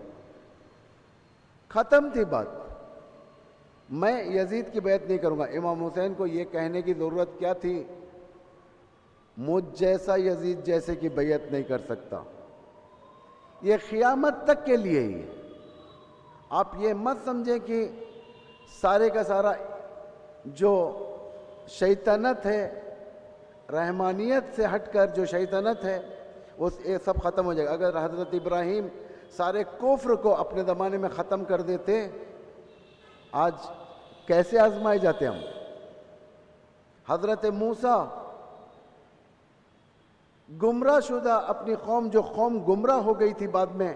ख़त्म थी बात, मैं यजीद की बैयत नहीं करूँगा। इमाम हुसैन को ये कहने की ज़रूरत क्या थी, मुझ जैसा यजीद जैसे की बैयत नहीं कर सकता। ये क़यामत तक के लिए ही है। आप ये मत समझें कि सारे का सारा जो शैतानत है, रहमानियत से हटकर जो शैतानत है, वो सब ख़त्म हो जाएगा। अगर हज़रत इब्राहीम सारे कुफ्र को अपने ज़माने में ख़त्म कर देते, आज कैसे आजमाए जाते हम। हज़रत मूसा گمراہ شدہ اپنی قوم، جو قوم گمراہ ہو گئی تھی بعد میں،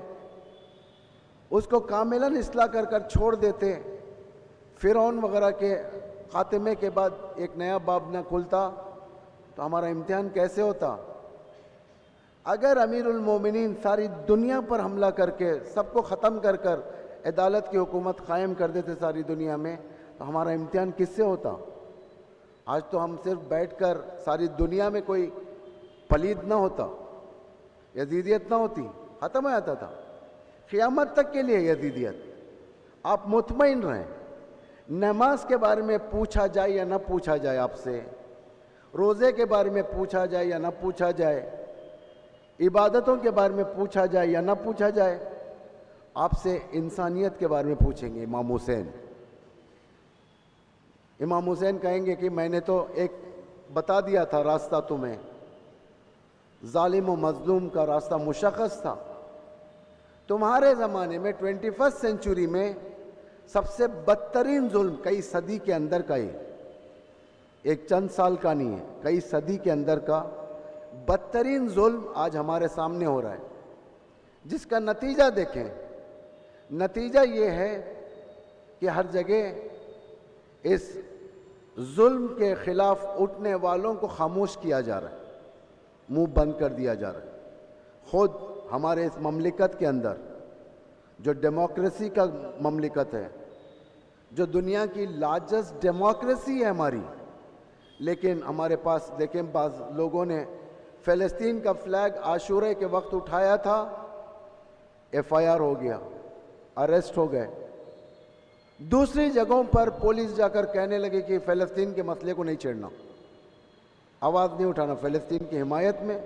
اس کو کاملاً اصلاح کر کر چھوڑ دیتے، فرعون وغیرہ کے خاتمے کے بعد ایک نیا باب نہ کھلتا، تو ہمارا امتحان کیسے ہوتا؟ اگر امیر المومنین ساری دنیا پر حملہ کر کے سب کو ختم کر کر عدالت کی حکومت قائم کر دیتے ساری دنیا میں، تو ہمارا امتحان کس سے ہوتا؟ آج تو ہم صرف بیٹھ کر ساری دنیا میں کوئی پلید نہ ہوتا، یزیدیت نہ ہوتی، ختم ہو جاتا تھا قیامت تک کے لیے یزیدیت۔ آپ مطمئن رہیں، نماز کے بارے میں پوچھا جائے یا نہ پوچھا جائے، آپ سے روزے کے بارے میں پوچھا جائے یا نہ پوچھا جائے، عبادتوں کے بارے میں پوچھا جائے یا نہ پوچھا جائے، آپ سے انسانیت کے بارے میں پوچھیں گے امام حسین۔ امام حسین کہیں گے کہ میں نے تو ایک بتا دیا تھا راستہ تمہیں، ظالم و مظلوم کا راستہ مشخص تھا۔ تمہارے زمانے میں 21 سینچری میں سب سے بدترین ظلم کئی صدی کے اندر کا ہی، ایک چند سال کا نہیں ہے، کئی صدی کے اندر کا بدترین ظلم آج ہمارے سامنے ہو رہا ہے، جس کا نتیجہ دیکھیں۔ نتیجہ یہ ہے کہ ہر جگہ اس ظلم کے خلاف اٹھنے والوں کو خاموش کیا جا رہا ہے، منہ بند کر دیا جا رہا ہے۔ خود ہمارے اس مملکت کے اندر جو ڈیموکریسی کا مملکت ہے، جو دنیا کی لارجسٹ ڈیموکریسی ہے ہماری، لیکن ہمارے پاس دیکھیں بعض لوگوں نے فلسطین کا فلیگ عاشورے کے وقت اٹھایا تھا، FIR ہو گیا، اریسٹ ہو گئے۔ دوسری جگہوں پر پولیس جا کر کہنے لگے کہ فلسطین کے مسئلے کو نہیں چھیڑنا، آواز نہیں اٹھانا، فلسطین کی حمایت میں،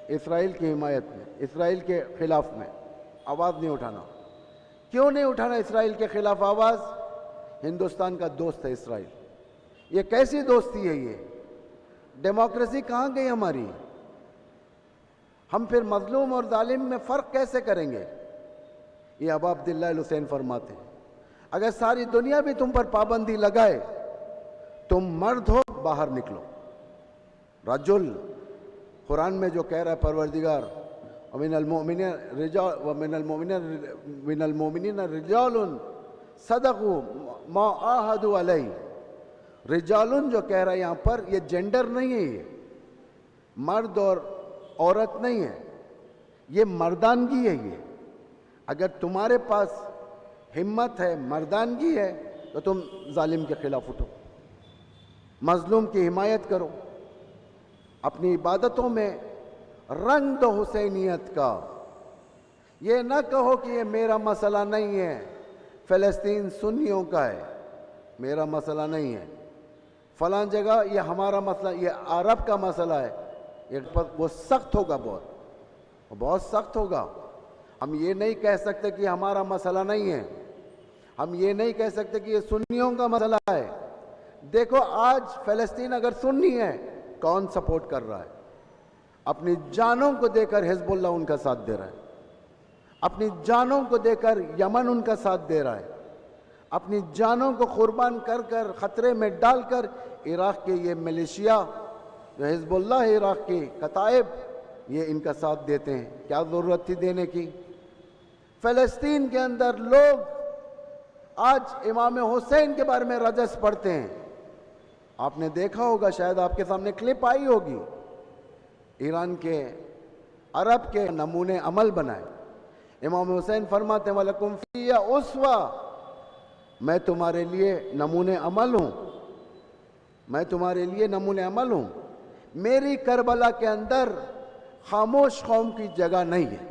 اسرائیل کی حمایت میں، اسرائیل کے خلاف میں آواز نہیں اٹھانا۔ کیوں نہیں اٹھانا اسرائیل کے خلاف آواز؟ ہندوستان کا دوست ہے اسرائیل۔ یہ کیسی دوستی ہے؟ یہ ڈیموکریسی کہاں گئی ہماری؟ ہم پھر مظلوم اور ظالم میں فرق کیسے کریں گے؟ یہ ابا عبداللہ الحسین فرماتے ہیں، اگر ساری دنیا بھی تم پر پابندی لگائے، تم مرد ہو باہر نکلو۔ رجل قرآن میں جو کہہ رہا ہے پروردگار، ومن المؤمنین رجال صدقوا ما عاہدوا علیہ۔ رجالن جو کہہ رہا ہے یہاں پر، یہ جینڈر نہیں ہے، یہ مرد اور عورت نہیں ہے، یہ مردانگی ہے۔ یہ اگر تمہارے پاس ہمت ہے، مردانگی ہے، تو تم ظالم کے خلاف اٹھو، مظلوم کی حمایت کرو، اپنی عبادتوں میں رنگ دو حسینیت کا۔ یہ نہ کہو کہ یہ میرا مسئلہ نہیں ہے، فلسطین سنیوں کا ہے، میرا مسئلہ نہیں ہے، فلاں جگہ یہ ہمارا مسئلہ، یہ عرب کا مسئلہ ہے۔ وہ سخت ہوگا، بہت سخت ہوگا۔ ہم یہ نہیں کہہ سکتے کہ ہمارا مسئلہ نہیں ہے، ہم یہ نہیں کہہ سکتے کہ یہ سنیوں کا مسئلہ ہے۔ دیکھو آج فلسطین اگر سنی ہے، کون سپورٹ کر رہا ہے؟ اپنی جانوں کو دے کر حزب اللہ ان کا ساتھ دے رہا ہے، اپنی جانوں کو دے کر یمن ان کا ساتھ دے رہا ہے، اپنی جانوں کو قربان کر کر خطرے میں ڈال کر عراق کے یہ ملیشیا جو حزب اللہ ہے، عراق کی کتائب، یہ ان کا ساتھ دیتے ہیں۔ کیا ضرورت تھی دینے کی؟ فلسطین کے اندر لوگ آج امام حسین کے بارے میں رجس پڑھتے ہیں۔ آپ نے دیکھا ہوگا، شاید آپ کے سامنے کلپ آئی ہوگی، ایران کے عرب کے نمونے عمل بنائے۔ امام حسین فرماتے ہیں وَلَكُمْ فِيَّ أُسْوَةٌ، میں تمہارے لیے نمونے عمل ہوں، میں تمہارے لیے نمونے عمل ہوں۔ میری کربلا کے اندر خاموش قوم کی جگہ نہیں ہے،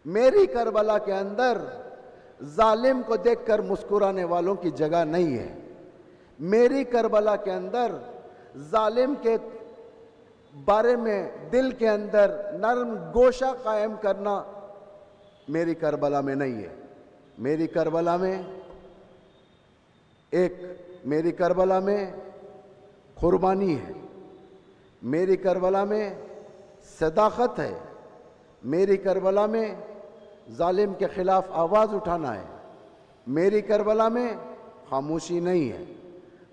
میری کربلا کے اندر ظالم کو دیکھ کر مسکرانے والوں کی جگہ نہیں ہے، میری کربلا کے اندر ظالم کے بارے میں دل کے اندر نرم گوشہ قائم کرنا میری کربلا میں نہیں ہے۔ میری کربلا میں میری کربلا میں قربانی ہے، میری کربلا میں صداقت ہے، میری کربلا میں ظالم کے خلاف آواز اٹھانا ہے، میری کربلا میں خاموشی نہیں ہے۔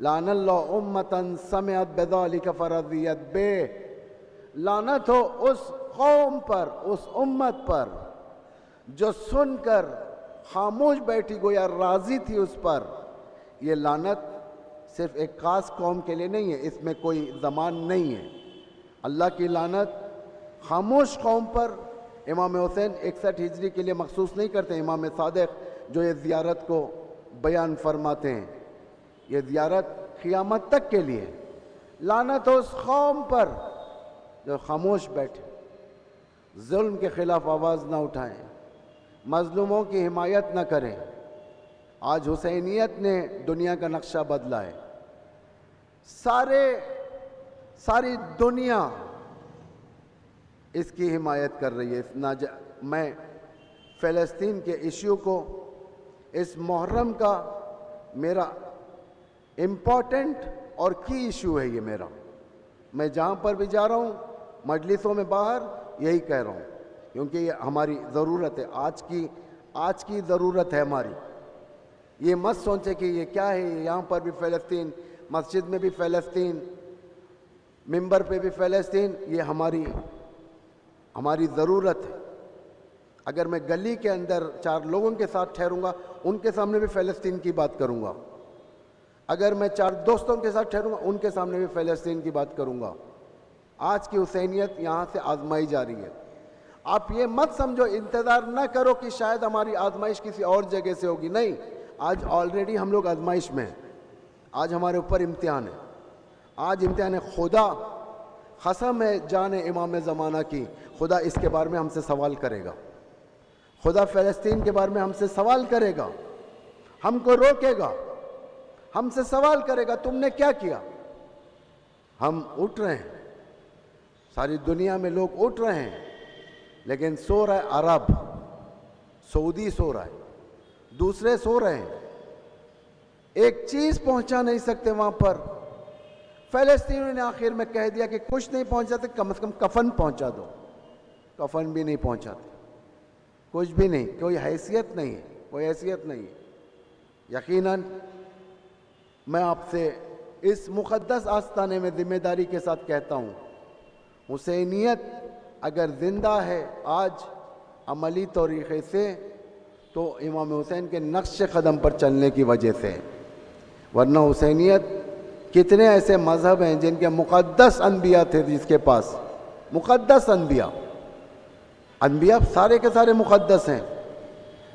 لعن اللہ امتا سمعت بذلک فرضیت بہ، लानत हो उस कौम पर, उस उम्मत पर जो सुनकर खामोश बैठी गोया राजी थी उस पर। ये लानत सिर्फ एक खास कौम के लिए नहीं है, इसमें कोई ज़मान नहीं है। अल्लाह की लानत खामोश कौम पर इमाम हुसैन 61 हिजरी के लिए मखसूस नहीं करते। इमाम सादिक जो ये ज़ियारत को बयान फरमाते हैं, ये ज़ियारत क़ियामत तक के लिए। लानत हो उस कौम पर जो खामोश बैठे, जुल्म के ख़िलाफ़ आवाज़ ना उठाएं, मज़लूमों की हिमायत ना करें। आज हुसैनियत ने दुनिया का नक्शा बदला है। सारी दुनिया इसकी हिमायत कर रही है। मैं फ़लस्तीन के इश्यू को, इस मुहर्रम का मेरा इम्पॉर्टेंट और की इशू है ये मेरा। मैं जहाँ पर भी जा रहा हूँ, मजलिसों में बाहर, यही कह रहा हूँ, क्योंकि ये हमारी ज़रूरत है, आज की ज़रूरत है हमारी। ये मत सोचें कि ये क्या है, यहाँ पर भी फ़लस्तीन, मस्जिद में भी फ़लस्तीन, मिंबर पे भी फ़लस्तीन। ये हमारी ज़रूरत है। अगर मैं गली के अंदर 4 लोगों के साथ ठहरूंगा, उनके सामने भी फ़लस्तीन की बात करूंगा। अगर मैं 4 दोस्तों के साथ ठहरूंगा, उनके सामने भी फ़लस्तीन की बात करूंगा। आज की हुसैनियत यहाँ से आजमाई जा रही है। आप ये मत समझो, इंतज़ार ना करो कि शायद हमारी आजमाइश किसी और जगह से होगी। नहीं, आज ऑलरेडी हम लोग आजमाइश में हैं। आज हमारे ऊपर इम्तिहान है। आज इम्तिहान है। खुदा कसम है जाने इमाम ज़माना की, खुदा इसके बारे में हमसे सवाल करेगा। खुदा फ़लस्तीन के बारे में हमसे सवाल करेगा, हमको रोकेगा, हमसे सवाल करेगा तुमने क्या किया। हम उठ रहे हैं, सारी दुनिया में लोग उठ रहे हैं, लेकिन सो रहा है अरब, सऊदी सो रहा है, दूसरे सो रहे हैं। एक चीज़ पहुंचा नहीं सकते वहाँ पर। फ़लस्तीनियों ने आखिर में कह दिया कि कुछ नहीं पहुंचाते, कम से कम कफन पहुंचा दो। कफन भी नहीं पहुंचाते, कुछ भी नहीं, कोई हैसियत नहीं है, कोई हैसियत नहीं है। यकीनन मैं आपसे इस मुक़द्दस आस्ताने में ज़िम्मेदारी के साथ कहता हूँ, हुसैनियत अगर ज़िंदा है आज अमली तरीक़े से, तो इमाम हुसैन के नक्श क़दम पर चलने की वजह से। वरना हुसैनियत, कितने ऐसे मज़हब हैं जिनके मुक़द्दस अनबिया थे, जिसके पास मुक़द्दस अनबिया सारे के सारे मुक़द्दस हैं,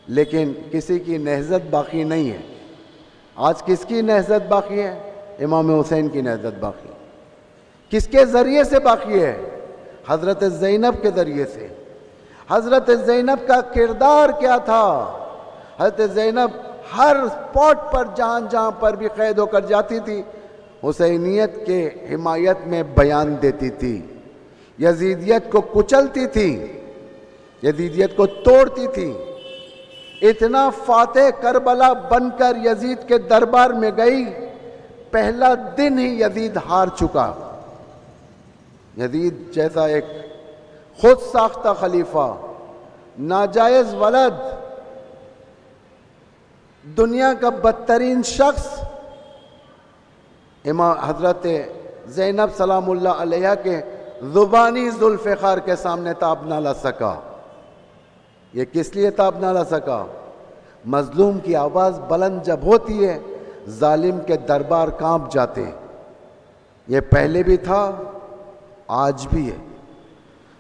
लेकिन किसी की नहज़त बाकी नहीं है। आज किसकी नहज़त बाकी है? इमाम हुसैन की नहज़त बाकी। किसके ज़रिए से बाकी है? हज़रत ज़ैनब के ज़रिए से। हज़रत ज़ैनब का किरदार क्या था? हज़रत ज़ैनब हर स्पॉट पर जहाँ जहाँ पर भी क़ैद होकर जाती थी, हुसैनियत के हिमायत में बयान देती थी, यजीदियत को कुचलती थी, यजीदियत को तोड़ती थी। इतना फातेह करबला बनकर यजीद के दरबार में गई, पहला दिन ही यजीद हार चुका। यजीद जैसा एक खुद साख्ता खलीफा, नाजायज वलद, दुनिया का बदतरीन शख्स, इमाम हजरत ज़ैनब सलामुल्लाह अलैहा के ज़ुबानी ज़ुल्फ़िकार के सामने ताब ना ला सका। ये किस लिए ताब ना ला सका? मज़लूम की आवाज़ बुलंद जब होती है, जालिम के दरबार कांप जाते हैं। ये पहले भी था, आज भी है।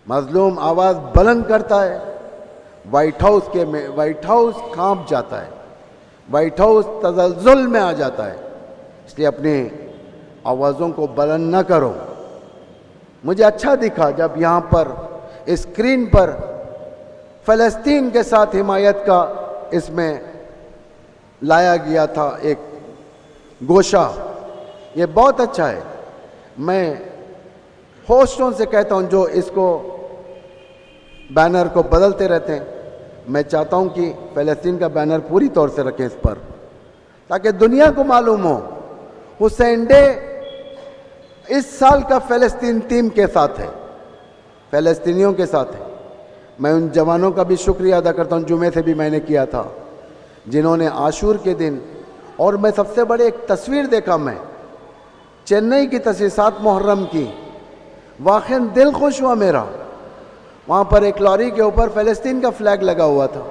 मज़लूम आवाज़ बुलंद करता है, वाइट हाउस कांप जाता है, वाइट हाउस तज़ल्ज़ुल में आ जाता है। इसलिए अपनी आवाज़ों को बुलंद न करो। मुझे अच्छा दिखा जब यहाँ पर स्क्रीन पर फ़लस्तीन के साथ हिमायत का इसमें लाया गया था एक गोशा। ये बहुत अच्छा है। मैं होस्टों से कहता हूँ जो इसको बैनर को बदलते रहते हैं, मैं चाहता हूँ कि फ़लस्तीन का बैनर पूरी तौर से रखें इस पर, ताकि दुनिया को मालूम हो हुसैन डे इस साल का फ़लस्तीन टीम के साथ है, फ़लस्तीनियों के साथ है। मैं उन जवानों का भी शुक्रिया अदा करता हूँ, जुमे से भी मैंने किया था, जिन्होंने आशूर के दिन, और मैं सबसे बड़े एक तस्वीर देखा, मैं चेन्नई की तस्वीर 7 मुहर्रम की, واقعاً دل خوش ہوا میرا. وہاں پر ایک لاری کے اوپر فلسطین کا فلیگ لگا ہوا تھا.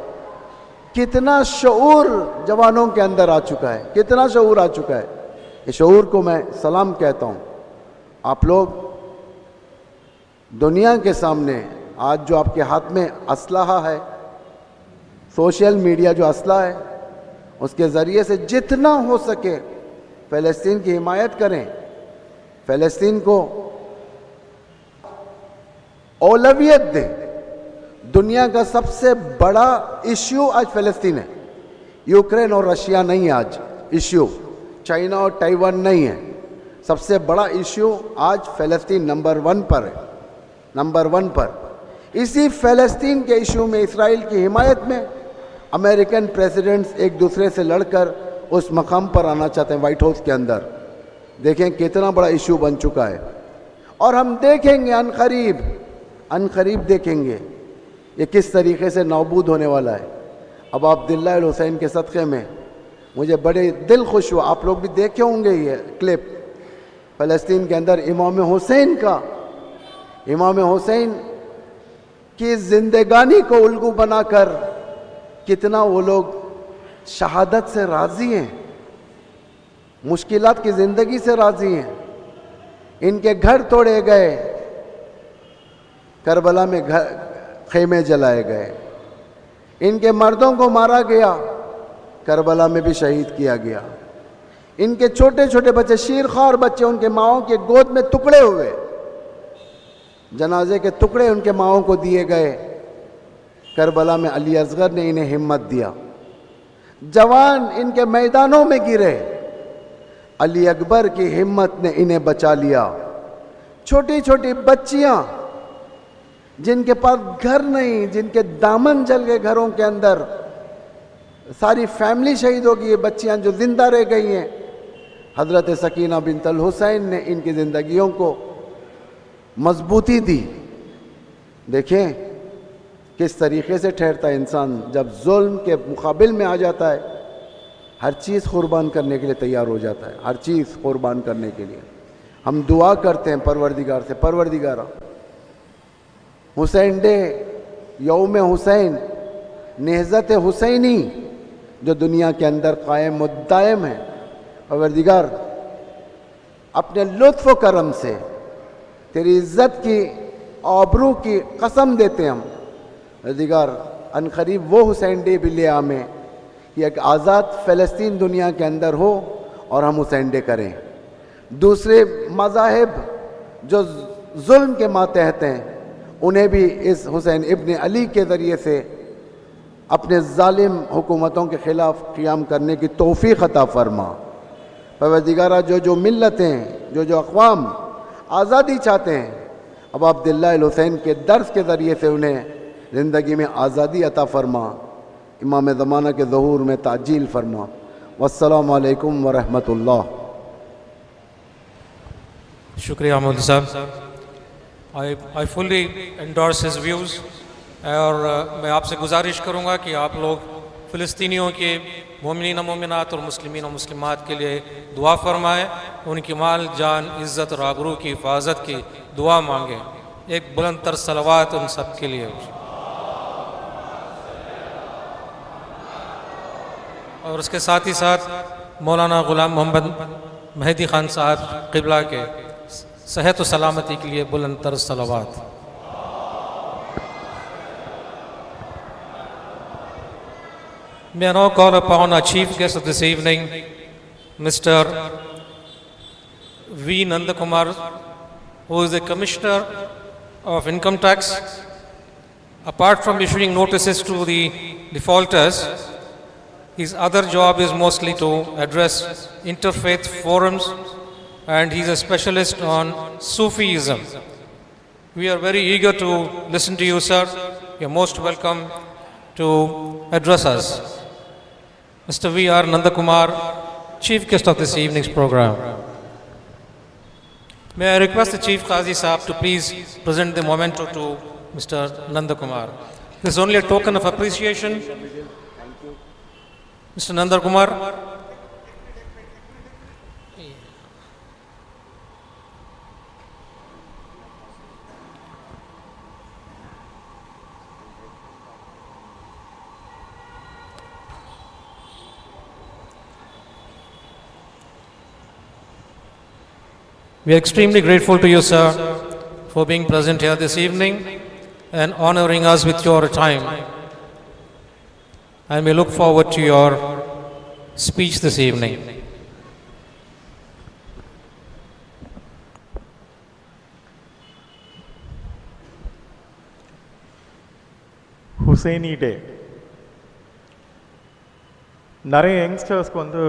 کتنا شعور جوانوں کے اندر آ چکا ہے, کتنا شعور آ چکا ہے. اس شعور کو میں سلام کہتا ہوں. آپ لوگ دنیا کے سامنے آج جو آپ کے ہاتھ میں اسلحہ ہے, سوشل میڈیا جو اسلحہ ہے, اس کے ذریعے سے جتنا ہو سکے فلسطین کی حمایت کریں. فلسطین کو اولویت دیں. دنیا کا سب سے بڑا ایشو آج فلسطین ہے. یوکرین اور رشیا نہیں ہے آج ایشو, چائنا اور تائیوان نہیں ہے. سب سے بڑا ایشو آج فلسطین نمبر 1 پر ہے, نمبر 1 پر. اسی فلسطین کے ایشو میں, اسرائیل کی حمایت میں, امریکن پریزیڈنٹس ایک دوسرے سے لڑ کر اس مقام پر آنا چاہتے ہیں وائٹ ہاؤس کے اندر. دیکھیں کتنا بڑا ایشو بن چکا ہے. اور ہم دیکھیں گے ان قریب دیکھیں گے یہ کس طریقے سے نابود ہونے والا ہے. اب عبداللہ الحسین کے صدقے میں مجھے بڑے دل خوش ہوا. آپ لوگ بھی دیکھے ہوں گے یہ کلپ. فلسطین کے اندر امام حسین کی زندگانی کو الگو بنا کر کتنا وہ لوگ شہادت سے راضی ہیں, مشکلات کی زندگی سے راضی ہیں. ان کے گھر توڑے گئے, کربلا میں خیمے جلائے گئے, ان کے مردوں کو مارا گیا, کربلا میں بھی شہید کیا گیا. ان کے چھوٹے چھوٹے بچے, شیرخوار بچے, ان کے ماؤں کے گود میں ٹکڑے ہوئے, جنازے کے ٹکڑے ان کے ماؤں کو دیے گئے. کربلا میں علی اصغر نے انہیں ہمت دیا. جوان ان کے میدانوں میں گرے, علی اکبر کی ہمت نے انہیں بچا لیا. چھوٹی چھوٹی بچیاں جن کے پاس گھر نہیں, جن کے دامن جل گئے گھروں کے اندر, ساری فیملی شہید ہو گئی. یہ بچیاں جو زندہ رہ گئی ہیں, حضرت سکینہ بنت الحسین نے ان کی زندگیوں کو مضبوطی دی. دیکھیں کس طریقے سے ٹھہرتا ہے انسان جب ظلم کے مقابل میں آ جاتا ہے. ہر چیز قربان کرنے کے لیے تیار ہو جاتا ہے, ہر چیز قربان کرنے کے لیے. ہم دعا کرتے ہیں پروردگار سے, پروردگارہ حسین ڈے, یوم حسین, نہضت حسینی جو دنیا کے اندر قائم و دائم ہے, پروردگار اپنے لطف و کرم سے تیری عزت کی, آبرو کی قسم دیتے ہیں ہم. پروردگار ان قریب وہ حسین ڈے بھی لے آمیں کہ ایک آزاد فلسطین دنیا کے اندر ہو اور ہم حسین ڈے کریں. دوسرے مذاہب جو ظلم کے ماتحت ہیں انہیں بھی اس حسین ابن علی کے ذریعے سے اپنے ظالم حکومتوں کے خلاف قیام کرنے کی توفیق عطا فرما. پروردگارہ جو ملتیں, جو اقوام آزادی چاہتے ہیں, اب عبداللہ الحسین کے درس کے ذریعے سے انہیں زندگی میں آزادی عطا فرما. امام زمانہ کے ظہور میں تعجیل فرما. والسلام علیکم ورحمۃ اللہ. شکریہ مودی صاحب. I fully endorse his views. اور میں آپ سے گزارش کروں گا کہ آپ لوگ فلسطینیوں کے مومنین و مومنات اور مسلمین و مسلمات کے لیے دعا فرمائیں, ان کی مال, جان, عزت اور آبرو کی حفاظت کی دعا مانگیں. ایک بلند تر صلوات ان سب کے لیے. اور اس کے ساتھ ہی ساتھ مولانا غلام محمد مہدی خان صاحب قبلہ کے صحت و سلامتی کے لیے بلند تر صلوات. May I now call upon our chief guest of this evening, Mr. V. Nandakumar, who is the Commissioner of Income Tax. Apart from issuing notices to the defaulters, his other job is mostly to address interfaith forums, and he's a specialist on Sufism. We are very eager to listen to you, sir. You're most welcome to address us. Mr. V. R. Nandakumar, chief guest of this evening's program. May I request the Chief Qazi Sahab to please present the memento to Mr. Nandakumar. This is only a token of appreciation. Mr. Nandakumar. We are extremely grateful to you, sir, for being present here this evening and honoring us with your time. And we look forward to your speech this evening. Husainy Day. நிறைய யங்ஸ்டர்ஸ்க்கு வந்து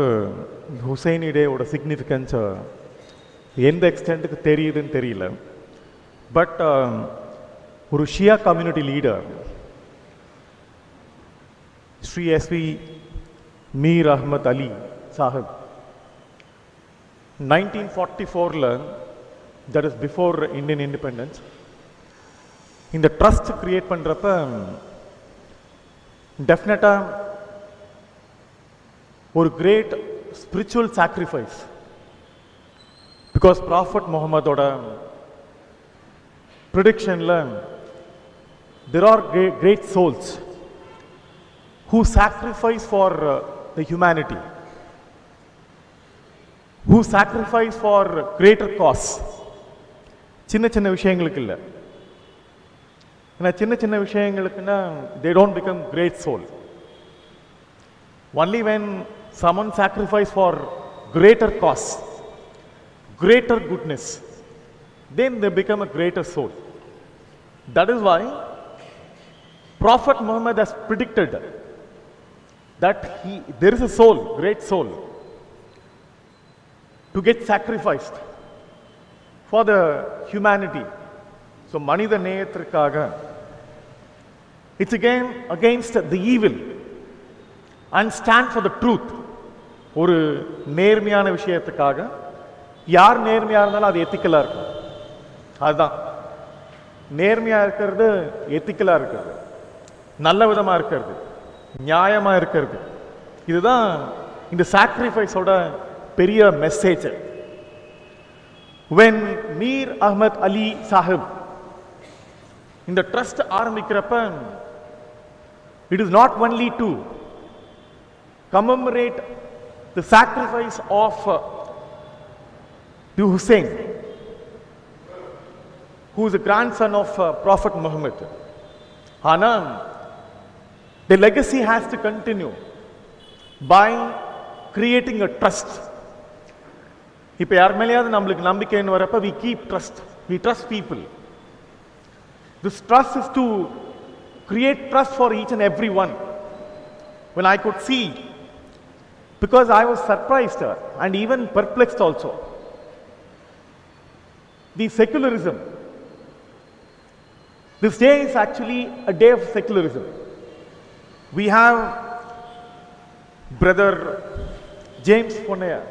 ஹுசைனி டேவோட சிக்னிஃபிகன்ஸை எந்த எக்ஸ்டென்ட்டுக்கு தெரியுதுன்னு தெரியல. But ஒரு Shia community leader Shri S V Mir Ahmad Ali Sahib 1944, that is before Indian independence, இந்த trust create பண்ணுறப்ப டெஃபினட்டாக ஒரு great spiritual sacrifice. Because prophet முகமதோட ப்ரிடிக்ஷனில் there are great souls who sacrifice for the humanity, who sacrifice for greater cause. சின்ன சின்ன விஷயங்களுக்கு இல்லை. ஏன்னா சின்ன சின்ன விஷயங்களுக்குன்னா they don't become great soul. Only when someone sacrifice for greater cause, greater goodness, then they become a greater soul. That is why Prophet Muhammad has predicted that there is a soul, great soul, to get sacrificed for the humanity. So Manida Neyatrikaga, it's again against the evil and stand for the truth. ஒரு நேர்மையான விஷயத்துக்காக யார் நேர்மையாக இருந்தாலும் அது எத்திக்கலாக இருக்கும். அதுதான் நேர்மையாக இருக்கிறது, எத்திக்கலாக இருக்கிறது, நல்ல விதமாக இருக்கிறது, நியாயமாக இருக்கிறது. இதுதான் இந்த சாக்ரிஃபைஸோட பெரிய மெசேஜ். when மீர் அஹ்மத் அலி சாஹிப் இந்த trust ஆரம்பிக்கிறப்ப it is not only to commemorate the sacrifice of the Husain, who is a grandson of Prophet Muhammad. Anam, the legacy has to continue by creating a trust. இப்போ யார் மேலேயாவது நம்மளுக்கு நம்பிக்கைன்னு வரப்ப we keep trust, we trust people. This trust is to create trust for each and every one. When I could see, because I was surprised and even perplexed also, the secularism. This day is actually a day of secularism. We have Brother James Ponaya.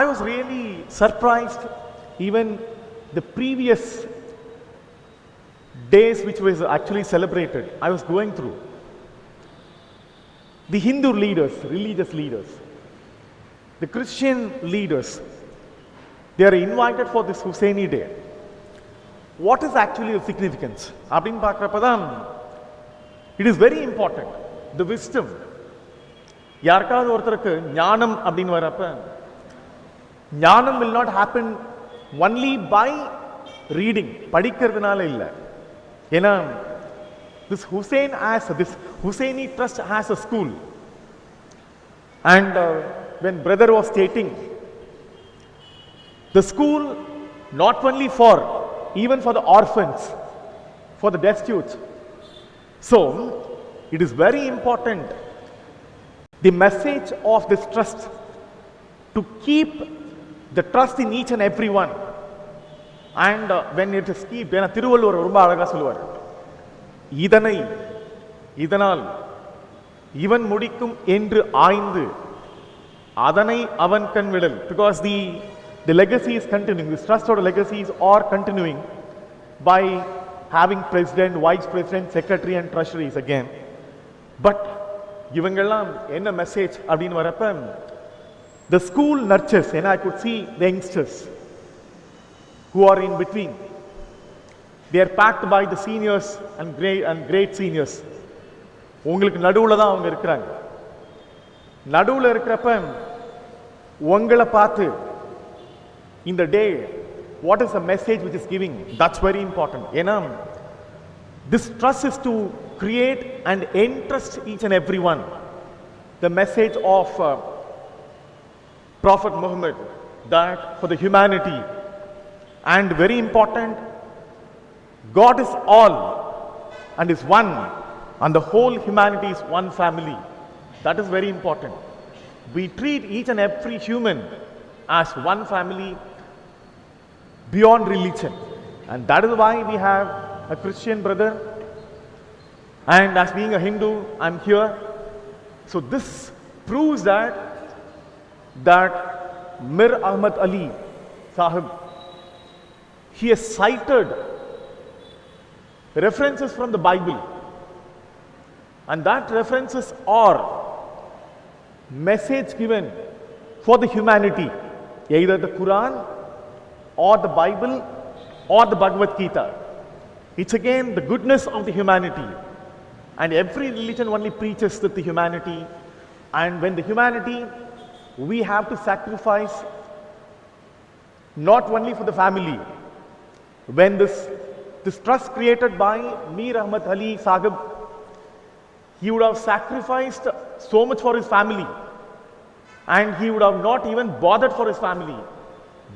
I was really surprised, even the previous days which was actually celebrated, I was going through. The Hindu leaders, religious leaders, the Christian leaders, they are invited for this Husaini Day. What is actually the significance? Abin Pakrapadam, it is very important. The wisdom. Yarkad ortharku ஞானம் அப்படின்னு வரப்ப ஞானம் will not happen only by reading, படிக்கிறதுனால இல்ல. ஏன்னா this Husaini trust has a school. And when brother was stating, the school not only for, even for the orphans, for the destitute. So, it is very important, the message of this trust, to keep the trust in each and every one. And when it is kept, ஏன்னா திருவள்ளுவர் ரொம்ப அழகா சொல்லுவார், இதனால் இவன் முடிக்கும் என்று ஆய்ந்து அதனை அவன் கண் விடல். Because the legacy is continuing, this trust or legacies are continuing by having president, vice president, secretary and treasuries again. But இவங்கெல்லாம் என்ன மெசேஜ் அப்படின்னு வரப்ப, the school nurtures, and I could see the youngsters who are in between. They are packed by the seniors and great seniors. உங்களுக்கு நடுவுல தான் அவங்க இருக்கிறாங்க. நடுவுல இருக்கிறப்ப உங்களை பார்த்து in the day, what is the message which is giving? That's very important. This trust is to create and entrust each and every one. The message of Prophet Muhammad, that for the humanity, and very important, God is all and is one, and the whole humanity is one family. That is very important. We treat each and every human as one family beyond religion, and that is why we have a Christian brother, and as being a Hindu, I'm here. So this proves that Mir Ahmad Ali Sahib, he has cited references from the Bible, and that references are message given for the humanity, either the Quran or the Bible or the Bhagavad Gita. It's again the goodness of the humanity, and every religion only preaches that the humanity, and when the humanity, we have to sacrifice not only for the family. When this trust created by Mir Ahmad Ali Sahib, he would have sacrificed so much for his family, and he would have not even bothered for his family.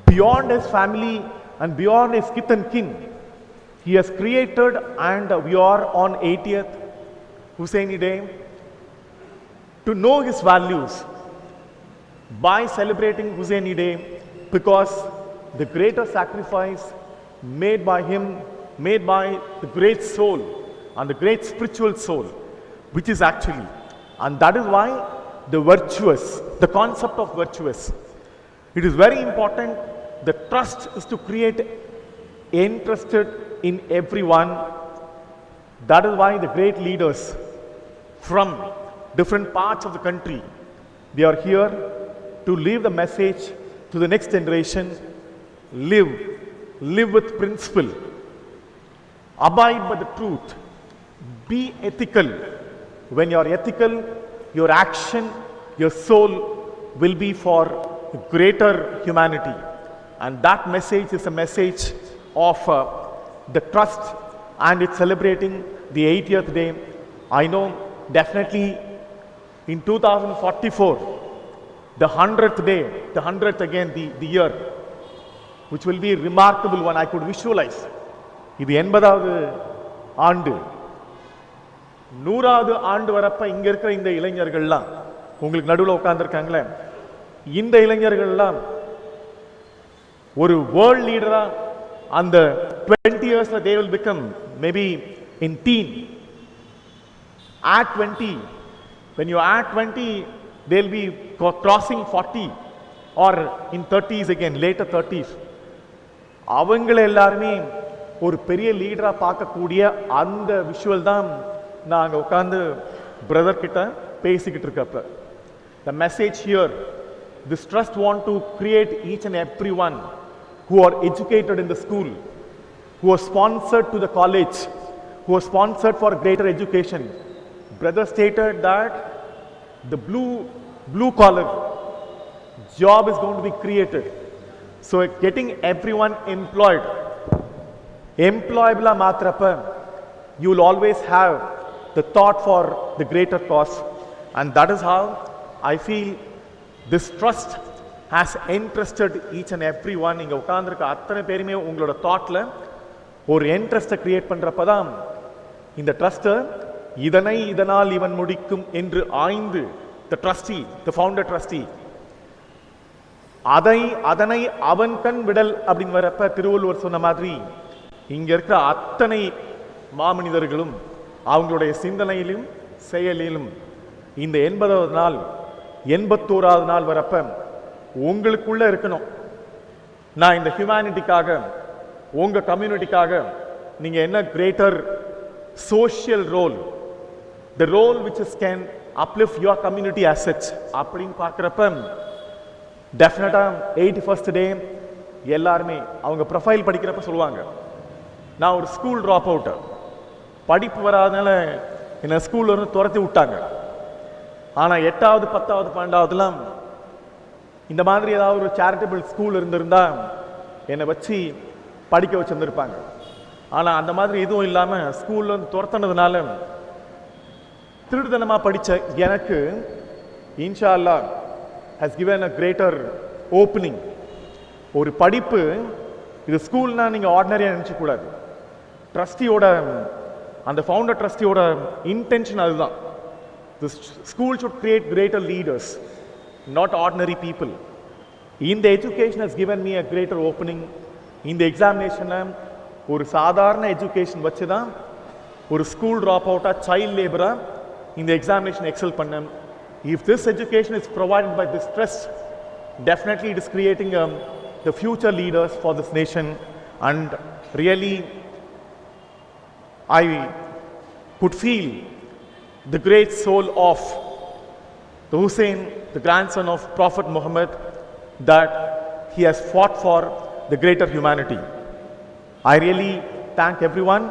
Beyond his family and beyond his kith and kin, he has created, and we are on 80th Husaini Day to know his values by celebrating Husaini Day, because the greater sacrifice made by him, made by the great soul and the great spiritual soul, which is actually, and that is why the virtuous, the concept of virtuous, it is very important. The trust is to create interested in everyone. That is why the great leaders from different parts of the country, they are here to leave the message to the next generation. Live with principle, abide by the truth, be ethical. When you are ethical, your action, your soul will be for greater humanity, and that message is a message of the trust, and it's celebrating the 80th day. I know definitely in 2044, the 100th day, the 100th again, the year, which will be a remarkable one. I could visualize. இது 80வது ஆண்டு, 100வது ஆண்டு வரப்ப இங்க இருக்கிற இந்த இளைஞர்கள்லாம் உங்களுக்கு நடுவில் உட்கார்ந்துருக்காங்களே, இந்த இளைஞர்கள்லாம் ஒரு வேர்ல்ட் லீடரா அந்த 20 yearsல they will become maybe in teen. At 20, when you are at 20, they'll be crossing 40 or in 30s again, later 30s. அவங்கள எல்லாருமே ஒரு பெரிய லீடரா பார்க்கக்கூடிய அந்த விஷுவல் தான் நாங்க உட்கார்ந்து பிரதர் கிட்ட பேசிக்கிட்டு இருக்கப்ப. The message here, this trust want to create each and everyone who are educated in the school, who are sponsored to the college, who are sponsored for greater education. Brother stated that the blue collar job is going to be created. So getting everyone employable matrappa, you will always have the thought for the greater cause, and that is how I feel this trust has entrusted each and every one. இங்க உட்கார்ந்திருக்க அத்தனை பேருமே உங்களோட தாட்ல ஒரு interest create பண்றப்பதான் இந்த trust இதனால் இவன் முடிக்கும் என்று ஆய்ந்து the trustee, the founder trustee, அதனை அவன் கண் விடல் அப்படின்னு வரப்ப திருவள்ளுவர் சொன்ன மாதிரி இங்க இருக்கிற அத்தனை மாமனிதர்களும் அவங்களுடைய சிந்தனையிலும் செயலிலும் இந்த 80வது நாள் 81வது நாள் வரப்ப உங்களுக்குள்ள இருக்கணும். நான் இந்த ஹியூமனிட்டிக்காக, உங்க கம்யூனிட்டிக்காக நீங்க என்ன greater social role, the role which is can uplift your community assets அப்படின்னு பார்க்குறப்ப டெஃபினட்டா 81st டே எல்லாருமே அவங்க ப்ரொஃபைல் படிக்கிறப்ப சொல்லுவாங்க, நான் ஒரு ஸ்கூல் ட்ராப் அவுட், படிப்பு வராதனால என்ன ஸ்கூல்ல இருந்து துரத்தி விட்டாங்க. ஆனால் 8வது 10வது 12வதுலாம் இந்த மாதிரி ஏதாவது ஒரு சேரிட்டபிள் ஸ்கூல் இருந்திருந்தா என்னை வச்சு படிக்க வச்சுருந்துருப்பாங்க. ஆனால் அந்த மாதிரி எதுவும் இல்லாமல் ஸ்கூலில் வந்து துரத்துனதுனால திருடுதனமாக படித்த எனக்கு இன்ஷா அல்லாஹ் has given a greater opening. ஒரு படிப்பு இது ஸ்கூல்னா நீங்கள் ஆர்டினரியாக நினச்சக்கூடாது. ட்ரஸ்டியோட அந்த ஃபவுண்டர் ட்ரஸ்டியோட இன்டென்ஷன் அதுதான். This school should create greater leaders, not ordinary people. In the education has given me a greater opening. In the examination, ஒரு சாதாரண எஜுகேஷன் வச்சு தான் ஒரு ஸ்கூல் ட்ராப் அவுட்டாக சைல்ட் லேபராக இந்த எக்ஸாமினேஷன் எக்ஸல் பண்ணேன். If this education is provided by this trust, definitely it is creating the future leaders for this nation. And really I could feel the great soul of the Hussein, the grandson of Prophet Muhammad, that he has fought for the greater humanity. I really thank everyone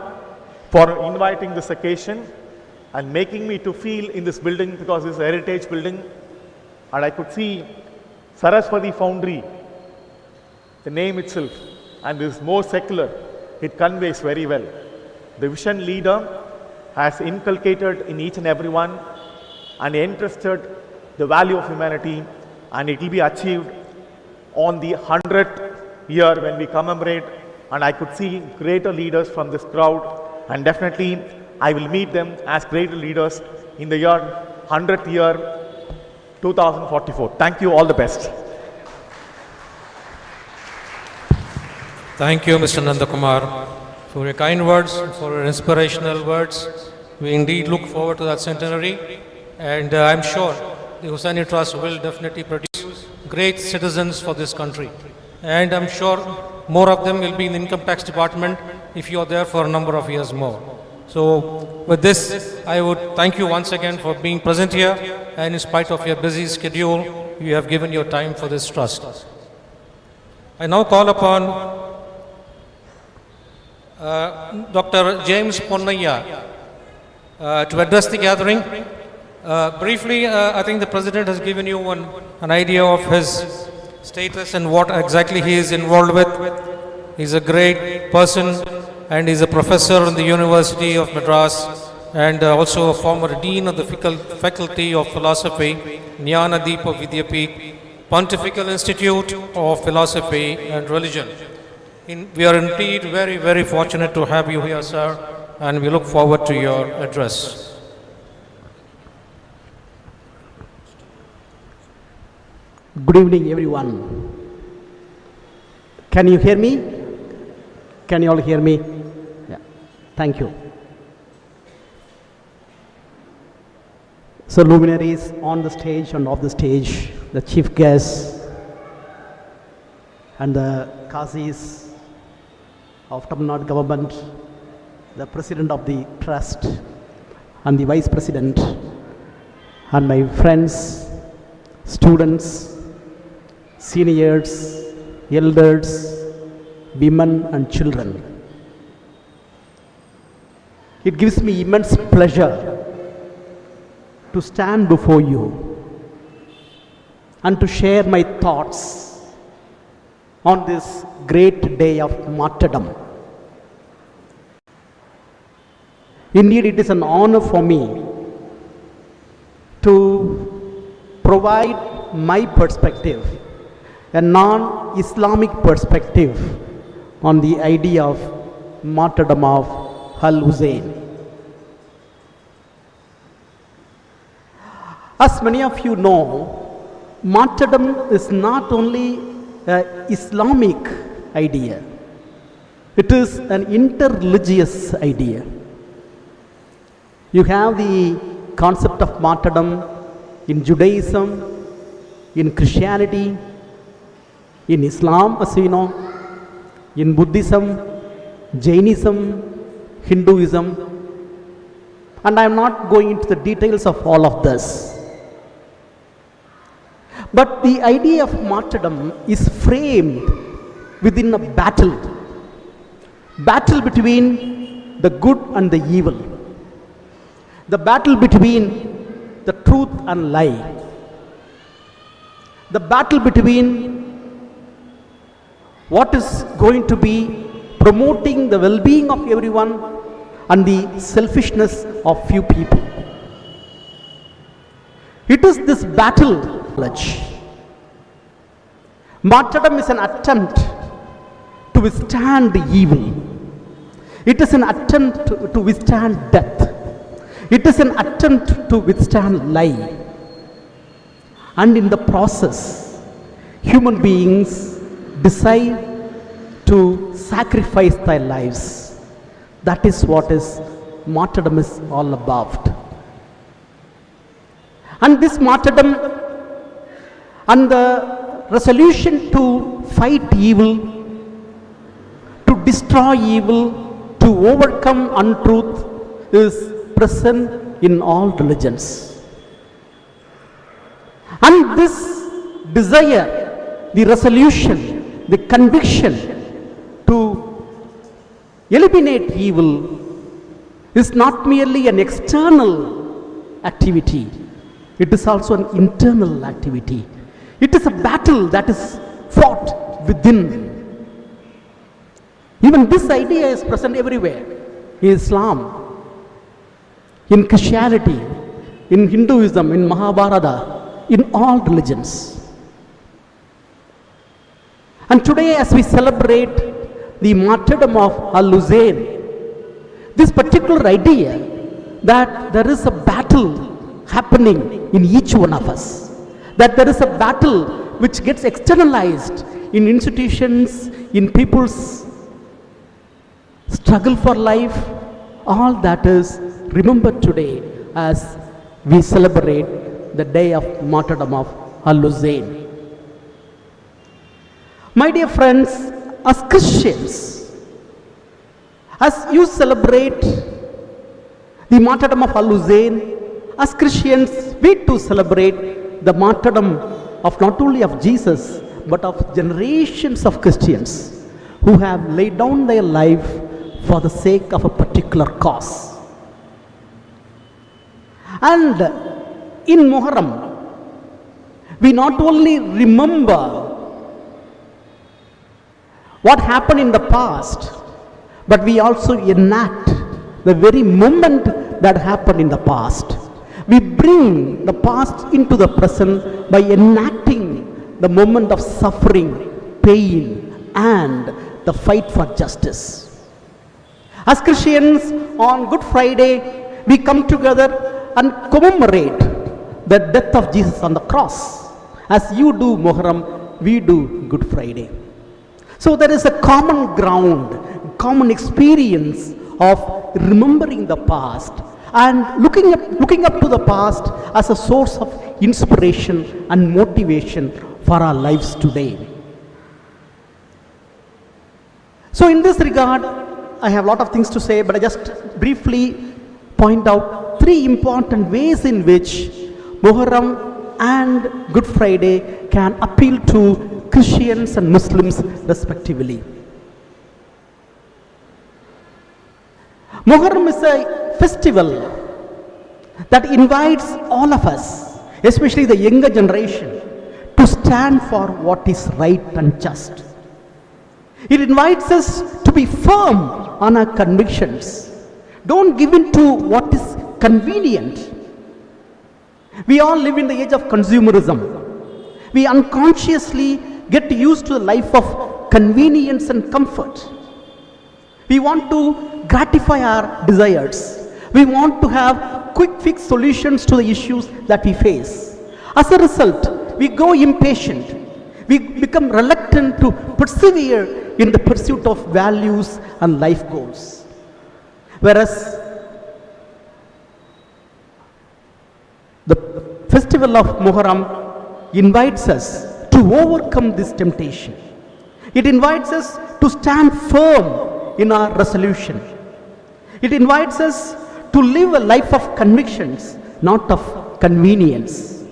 for inviting this occasion and making me to feel in this building, because it's a heritage building, and I could see Saraswati Foundry, the name itself, and is more secular. It conveys very well. The vision leader has inculcated in each and everyone and entrusted the value of humanity, and it will be achieved on the 100th year when we commemorate. And I could see greater leaders from this crowd, and definitely I will meet them as greater leaders in the year 100th year 2044. Thank you, all the best. Thank you, Mr. Nandakumar, for your kind words, for your inspirational words. We indeed look forward to that centenary, and I'm sure the Husaini Trust will definitely produce great citizens for this country. And I'm sure more of them will be in the income tax department if you are there for a number of years more. So with this, I would thank you once again for being present here, and in spite of your busy schedule, you have given your time for this trust. I now call upon Dr. James Ponnaya to address the gathering. Briefly, I think the President has given you an idea of his status and what exactly he is involved with. He's a great person, and he's a professor in the University of Madras, and also a former dean of the Faculty of Philosophy, Jnanadeepa Vidyapeeth, Pontifical Institute of Philosophy and Religion. We are indeed very, very fortunate to have you here, sir, and we look forward to your address. Good evening, everyone. Can you hear me? Can you all hear me? Yeah. Thank you. So, luminaries on the stage and off the stage, the chief guests and the Qazis of Tamil Nadu government, the president of the trust and the vice president, and my friends, students, seniors, elders, women and children. It gives me immense pleasure to stand before you and to share my thoughts on this great day of martyrdom. Indeed, it is an honor for me to provide my perspective, a non-Islamic perspective on the idea of martyrdom of Husain. As many of you know, martyrdom is not only an Islamic idea, it is an interreligious idea. You have the concept of martyrdom in Judaism, in Christianity, in Islam, as you know, in Buddhism, Jainism, Hinduism, and I am not going into the details of all of this. But the idea of martyrdom is framed within a battle between the good and the evil, the battle between the truth and lie, the battle between what is going to be promoting the well-being of everyone and the selfishness of few people. It is this battle. Martyrdom is an attempt to withstand evil. It is an attempt to withstand death. It is an attempt to withstand lie. And in the process, human beings decide to sacrifice their lives. That is what martyrdom is all about. And this martyrdom and the resolution to fight evil, to destroy evil, to overcome untruth is present in all religions. And this desire, the resolution, the conviction to eliminate evil is not merely an external activity, it is also an internal activity. It is a battle that is fought within. Even this idea is present everywhere. In Islam, in Christianity, in Hinduism, in Mahabharata, in all religions. And today, as we celebrate the martyrdom of Husain, this particular idea that there is a battle happening in each one of us, that there is a battle which gets externalized in institutions, in people's struggle for life, all that is remembered today as we celebrate the day of martyrdom of Husain. My dear friends, as Christians, as you celebrate the martyrdom of Husain, as Christians, we too celebrate the martyrdom of not only of Jesus, but of generations of Christians who have laid down their life for the sake of a particular cause. And in Muharram, we not only remember what happened in the past, but we also enact the very moment that happened in the past. We bring the past into the present by enacting the moment of suffering, pain, and the fight for justice. As Christians, on Good Friday, we come together and commemorate the death of Jesus on the cross. As you do Muharram, we do Good Friday. So there is a common ground, common experience of remembering the past and looking up to the past as a source of inspiration and motivation for our lives today. So in this regard, I have a lot of things to say, but I just briefly point out three important ways in which Muharram and Good Friday can appeal to Christians and Muslims respectively. Muharram is a festival that invites all of us, especially the younger generation, to stand for what is right and just. It invites us to be firm on our convictions. Don't give in to what is convenient. We all live in the age of consumerism. We unconsciously get used to a life of convenience and comfort. We want to gratify our desires. We want to have quick fix solutions to the issues that we face. As a result, we grow impatient. We become reluctant to persevere in the pursuit of values and life goals. Whereas the festival of Muharram invites us to overcome this temptation. It invites us to stand firm in our resolution. It invites us to live a life of convictions, not of convenience.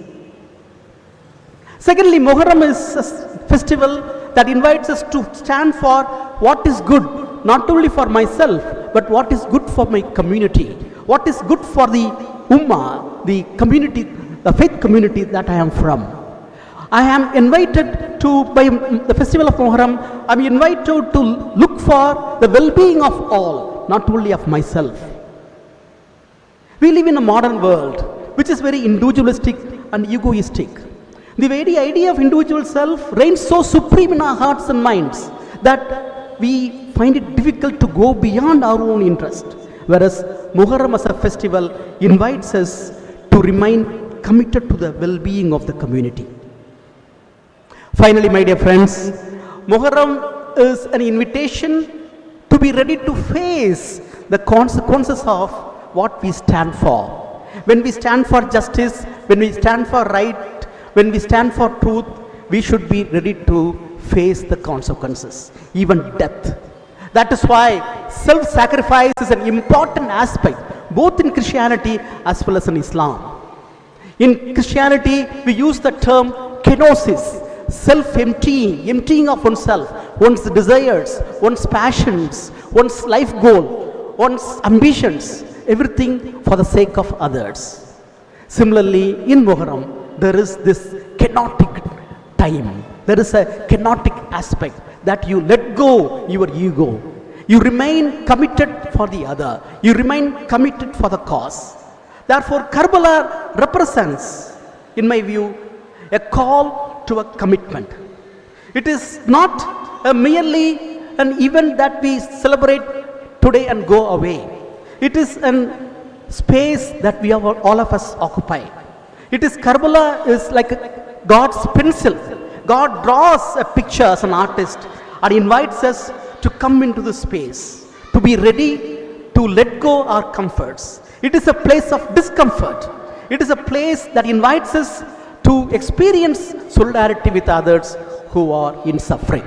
Secondly, Muharram is a festival that invites us to stand for what is good, not only for myself, but what is good for my community, what is good for the Ummah, the community, the faith community that I am from. I am invited to, by the festival of Muharram, I am invited to look for the well-being of all, not only of myself. We live in a modern world which is very individualistic and egoistic. The very idea of individual self reigns so supreme in our hearts and minds that we find it difficult to go beyond our own interest. Whereas Muharram as a festival invites us to remain committed to the well-being of the community. Finally, my dear friends, Muharram is an invitation to be ready to face the consequences of what we stand for. When we stand for justice, when we stand for right, when we stand for truth, we should be ready to face the consequences, even death. That is why self-sacrifice is an important aspect, both in Christianity as well as in Islam. In Christianity, we use the term kenosis, self-emptying, emptying of oneself, one's desires, one's passions, one's life goal, one's ambitions, everything for the sake of others. Similarly, in Muharram, there is this kenotic time. There is a kenotic aspect that you let go your ego. You remain committed for the other. You remain committed for the cause. Therefore, Karbala represents, in my view, a call to a commitment. It is not merely an event that we celebrate today and go away. It is a space that we are, all of us occupy. It is, Karbala is like God's pencil. God draws a picture as an artist and invites us to come into the space, to be ready to let go our comforts. It is a place of discomfort. It is a place that invites us to experience solidarity with others who are in suffering.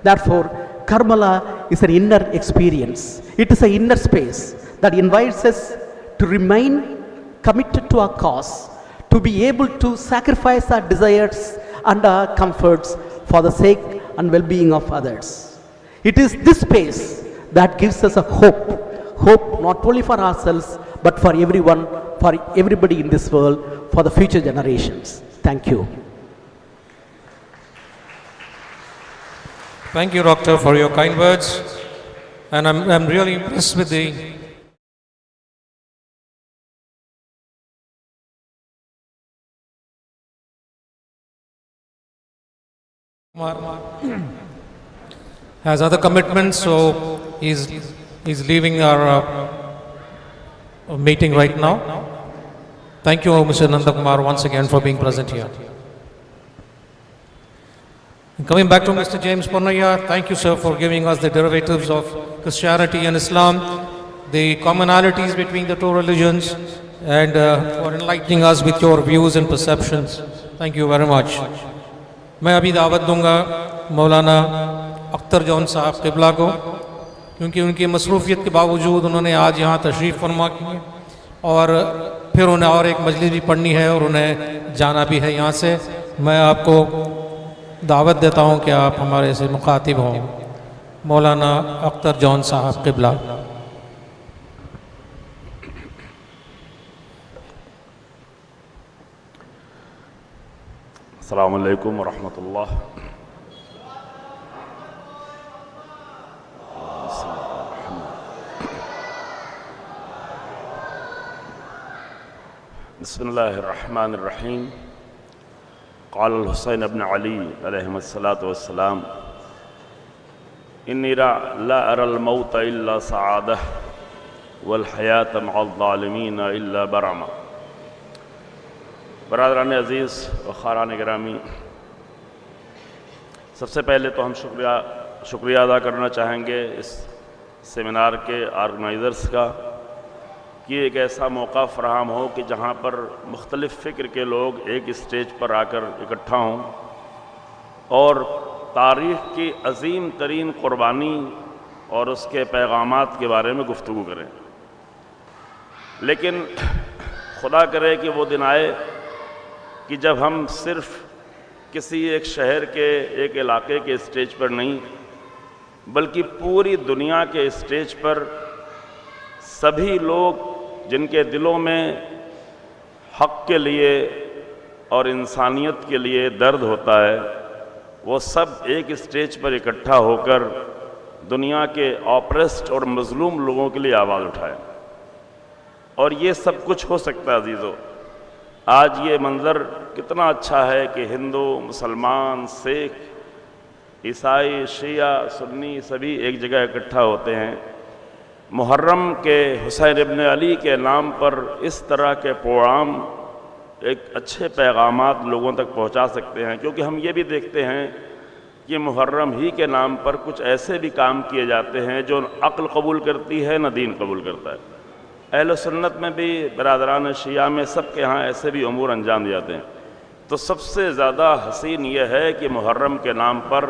Therefore, Karbala is an inner experience. It is an inner space that invites us to remain committed to our cause, to be able to sacrifice our desires and our comforts for the sake and well-being of others. It is this space that gives us a hope not only for ourselves, but for everyone, for everybody in this world, for the future generations. Thank you. Thank you, Doctor, for your kind words. And I'm really impressed with the has other commitments, so he's leaving our meeting right now. Thank you, Mr. Nandakumar, once again for being present here. And coming back to Mr. James Ponnaya, thank you, sir, for giving us the derivatives of Christianity and Islam, the commonalities between the two religions, and for enlightening us with your views and perceptions. Thank you very much. मैं अभी दावत दूंगा मौलाना अख्तर जौन साहब क़िबला को, क्योंकि उनकी मसरूफ़ियत के बावजूद उन्होंने आज यहाँ तशरीफ़ फरमा की और फिर उन्हें और एक मजलिस भी पढ़नी है और उन्हें जाना भी है यहाँ से। मैं आपको दावत देता हूँ कि आप हमारे से मुखातिब हों। मौलाना अख्तर जौन साहब क़िबला। अस्सलामु अलैकुम वरहमतुल्लाह। बिस्मिल्लाहिर्रहमानिर्रहीम। क़ाल हुसैन इब्न अली अलैहिस्सलातु वस्सलाम इन्नी ला अरल मौत इल्ला सआदह वल हयात मअल ज़ालिमीन इल्ला बरमा। बरादरान अज़ीज़ व ख़ारान गिरामी, सबसे पहले तो हम शुक्रिया अदा करना चाहेंगे इस सेमिनार के ऑर्गेनाइज़र्स का कि एक ऐसा मौका फ़राहम हो कि जहाँ पर मुख्तलिफ़ फ़िक्र के लोग एक स्टेज पर आकर इकट्ठा हों और तारीख़ की अज़ीम तरीन क़ुरबानी और उसके पैगामात के बारे में गुफ्तगू करें। लेकिन खुदा करे कि वो दिन आए कि जब हम सिर्फ़ किसी एक शहर के एक इलाके के स्टेज पर नहीं, बल्कि पूरी दुनिया के स्टेज पर सभी लोग जिनके दिलों में हक़ के लिए اور انسانیت کے لیے درد ہوتا ہے، وہ سب ایک اسٹیج پر اکٹھا ہو کر دنیا کے آپریسڈ اور مظلوم لوگوں کے لیے آواز اٹھائے. اور یہ سب کچھ ہو سکتا ہے عزیزو. آج یہ منظر کتنا اچھا ہے کہ ہندو، مسلمان، سکھ، عیسائی، شیعہ، سنی سبھی ایک جگہ اکٹھا ہوتے ہیں. محرم کے حسین ابن علی کے نام پر اس طرح کے پروگرام ایک اچھے پیغامات لوگوں تک پہنچا سکتے ہیں، کیونکہ ہم یہ بھی دیکھتے ہیں کہ محرم ہی کے نام پر کچھ ایسے بھی کام کیے جاتے ہیں جو عقل قبول کرتی ہے نہ دین قبول کرتا ہے. اہل سنت میں بھی، برادران شیعہ میں، سب کے ہاں ایسے بھی امور انجام جاتے ہیں. تو سب سے زیادہ حسین یہ ہے کہ محرم کے نام پر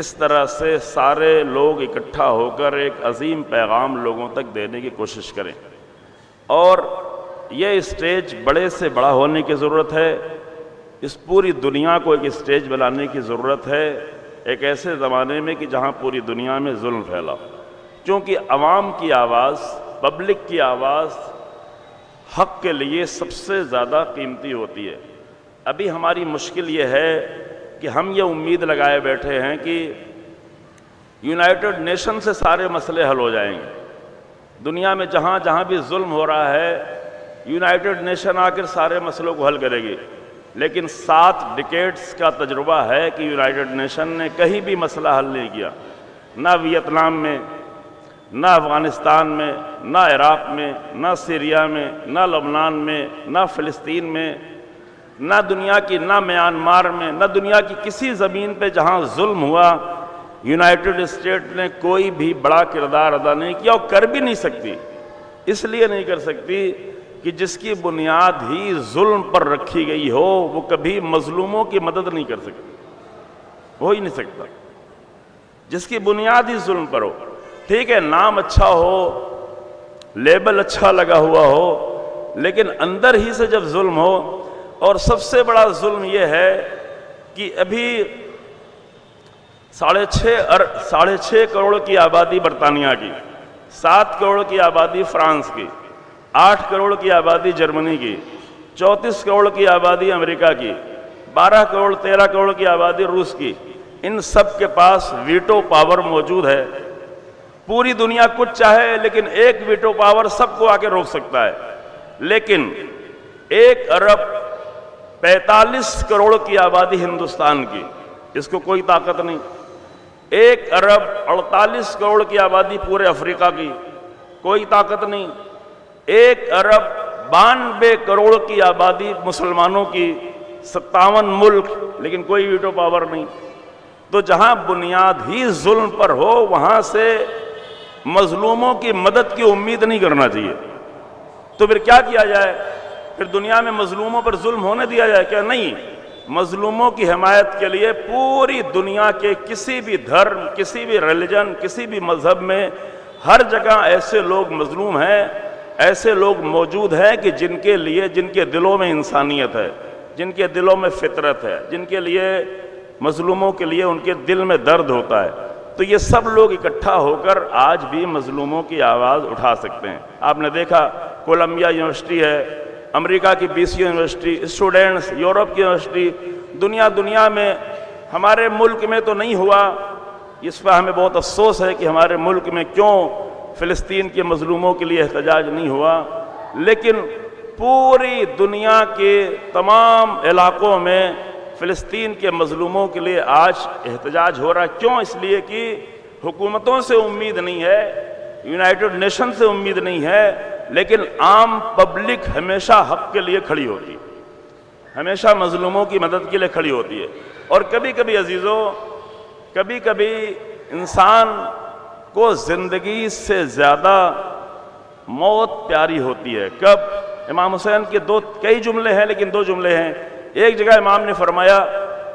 اس طرح سے سارے لوگ اکٹھا ہو کر ایک عظیم پیغام لوگوں تک دینے کی کوشش کریں. اور یہ اسٹیج بڑے سے بڑا ہونے کی ضرورت ہے. اس پوری دنیا کو ایک اسٹیج بنانے کی ضرورت ہے، ایک ایسے زمانے میں کہ جہاں پوری دنیا میں ظلم پھیلا. کیونکہ عوام کی آواز، پبلک کی آواز حق کے لیے سب سے زیادہ قیمتی ہوتی ہے. ابھی ہماری مشکل یہ ہے کہ ہم یہ امید لگائے بیٹھے ہیں کہ یونائٹڈ نیشن سے سارے مسئلے حل ہو جائیں گے. دنیا میں جہاں جہاں بھی ظلم ہو رہا ہے یونائٹڈ نیشن آ کر سارے مسئلوں کو حل کرے گی. لیکن 7 ڈیکیڈز کا تجربہ ہے کہ یونائٹڈ نیشن نے کہیں بھی مسئلہ حل نہیں کیا. نہ ویتنام میں، نہ افغانستان میں، نہ عراق میں، نہ سیریا میں، نہ لبنان میں، نہ فلسطین میں، نہ دنیا کی، نہ میانمار میں، نہ دنیا کی کسی زمین پہ جہاں ظلم ہوا یونائٹڈ اسٹیٹ نے کوئی بھی بڑا کردار ادا نہیں کیا، اور کر بھی نہیں سکتی. اس لیے نہیں کر سکتی کہ جس کی بنیاد ہی ظلم پر رکھی گئی ہو وہ کبھی مظلوموں کی مدد نہیں کر سکتی. ہو ہی نہیں سکتا جس کی بنیاد ہی ظلم پر ہو. ٹھیک ہے، نام اچھا ہو، لیبل اچھا لگا ہوا ہو، لیکن اندر ہی سے جب ظلم ہو. اور سب سے بڑا ظلم یہ ہے کہ ابھی 6.5 کروڑ کی آبادی برطانیہ کی، 7 کروڑ کی آبادی فرانس کی، 8 کروڑ کی آبادی جرمنی کی، 34 کروڑ کی آبادی امریکہ کی، 12 کروڑ 13 کروڑ کی آبادی روس کی. ان سب کے پاس ویٹو پاور موجود ہے. پوری دنیا کچھ چاہے لیکن ایک ویٹو پاور سب کو آ کے روک سکتا ہے. لیکن 1 ارب 45 کروڑ کی آبادی ہندوستان کی، اس کو کوئی طاقت نہیں. 1 ارب 48 کروڑ کی آبادی پورے افریقہ کی، کوئی طاقت نہیں. 1 ارب 92 کروڑ کی آبادی مسلمانوں کی، 57 ملک، لیکن کوئی ویٹو پاور نہیں. تو جہاں بنیاد ہی ظلم پر ہو وہاں سے مظلوموں کی مدد کی امید نہیں کرنا چاہیے. تو پھر کیا کیا جائے؟ پھر دنیا میں مظلوموں پر ظلم ہونے دیا جائے کیا؟ نہیں. مظلوموں کی حمایت کے لیے پوری دنیا کے کسی بھی دھرم، کسی بھی ریلیجن، کسی بھی مذہب میں ہر جگہ ایسے لوگ مظلوم ہیں، ایسے لوگ موجود ہیں کہ جن کے لیے، جن کے دلوں میں انسانیت ہے، جن کے دلوں میں فطرت ہے، جن کے لیے مظلوموں کے لیے ان کے دل میں درد ہوتا ہے. تو یہ سب لوگ اکٹھا ہو کر آج بھی مظلوموں کی آواز اٹھا سکتے ہیں. آپ نے دیکھا کولمبیا یونیورسٹی ہے، امریکہ کی BC یونیورسٹی، اسٹوڈنٹس، یورپ کی یونیورسٹی، دنیا میں. ہمارے ملک میں تو نہیں ہوا، اس پہ ہمیں بہت افسوس ہے کہ ہمارے ملک میں کیوں فلسطین کے مظلوموں کے لیے احتجاج نہیں ہوا. لیکن پوری دنیا کے تمام علاقوں میں فلسطین کے مظلوموں کے لیے آج احتجاج ہو رہا ہے. کیوں؟ اس لیے کہ حکومتوں سے امید نہیں ہے، یونائٹڈ نیشن سے امید نہیں ہے، لیکن عام پبلک ہمیشہ حق کے لیے کھڑی ہوتی ہے، ہمیشہ مظلوموں کی مدد کے لیے کھڑی ہوتی ہے. اور کبھی کبھی عزیزو، کبھی کبھی انسان کو زندگی سے زیادہ موت پیاری ہوتی ہے. کب؟ امام حسین کے کئی جملے ہیں لیکن 2 جملے ہیں. ایک جگہ امام نے فرمایا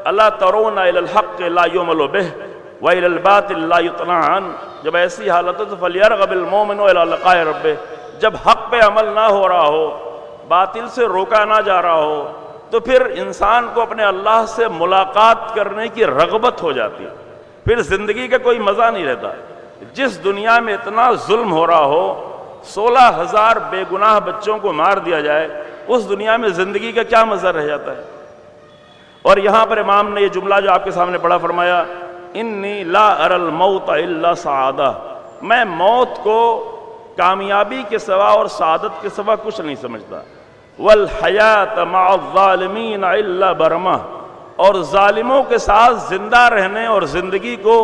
الا ترون الی الحق لا یعمل بہ والی الباطل لا یطلع عنہ. جب ایسی حالت ہو تو فلیرغب المؤمن الی لقاء ربہ. جب حق پہ عمل نہ ہو رہا ہو، باطل سے روکا نہ جا رہا ہو، تو پھر انسان کو اپنے اللہ سے ملاقات کرنے کی رغبت ہو جاتی ہے. پھر زندگی کا کوئی مزہ نہیں رہتا. جس دنیا میں اتنا ظلم ہو رہا ہو، 16,000 بے گناہ بچوں کو مار دیا جائے، اس دنیا میں زندگی کا کیا مزہ رہ جاتا ہے؟ اور یہاں پر امام نے یہ جملہ جو آپ کے سامنے پڑھا فرمایا، انی لا اری الموت الا سعادہ، میں موت کو کامیابی کے سوا اور سعادت کے سوا کچھ نہیں سمجھتا، والحیات مع الظالمین الا برمہ، اور ظالموں کے ساتھ زندہ رہنے اور زندگی کو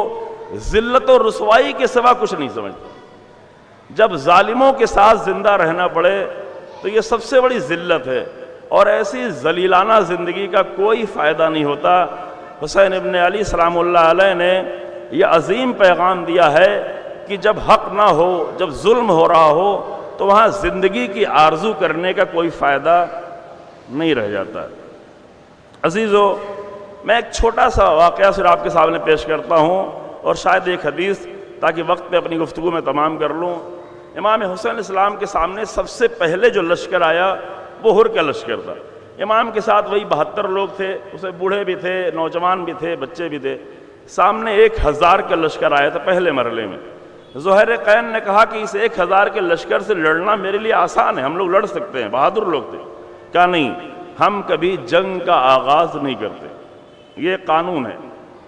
ذلت و رسوائی کے سوا کچھ نہیں سمجھتا۔ جب ظالموں کے ساتھ زندہ رہنا پڑے تو یہ سب سے بڑی ذلت ہے، اور ایسی ذلیلانہ زندگی کا کوئی فائدہ نہیں ہوتا۔ حسین ابن علی سلام اللہ علیہ نے یہ عظیم پیغام دیا ہے کہ جب حق نہ ہو، جب ظلم ہو رہا ہو، تو وہاں زندگی کی آرزو کرنے کا کوئی فائدہ نہیں رہ جاتا۔ عزیزو، میں ایک چھوٹا سا واقعہ صرف آپ کے سامنے پیش کرتا ہوں، اور شاید ایک حدیث، تاکہ وقت پہ اپنی گفتگو میں تمام کر لوں۔ امام حسین علیہ السلام کے سامنے سب سے پہلے جو لشکر آیا وہ ہر کا لشکر تھا۔ امام کے ساتھ وہی 72 لوگ تھے، اسے بوڑھے بھی تھے، نوجوان بھی تھے، بچے بھی تھے۔ سامنے 1000 کا لشکر آیا تھا پہلے مرحلے میں۔ زہیر قین نے کہا کہ اس 1000 کے لشکر سے لڑنا میرے لیے آسان ہے، ہم لوگ لڑ سکتے ہیں، بہادر لوگ تھے۔ کہا نہیں، ہم کبھی جنگ کا آغاز نہیں کرتے، یہ قانون ہے،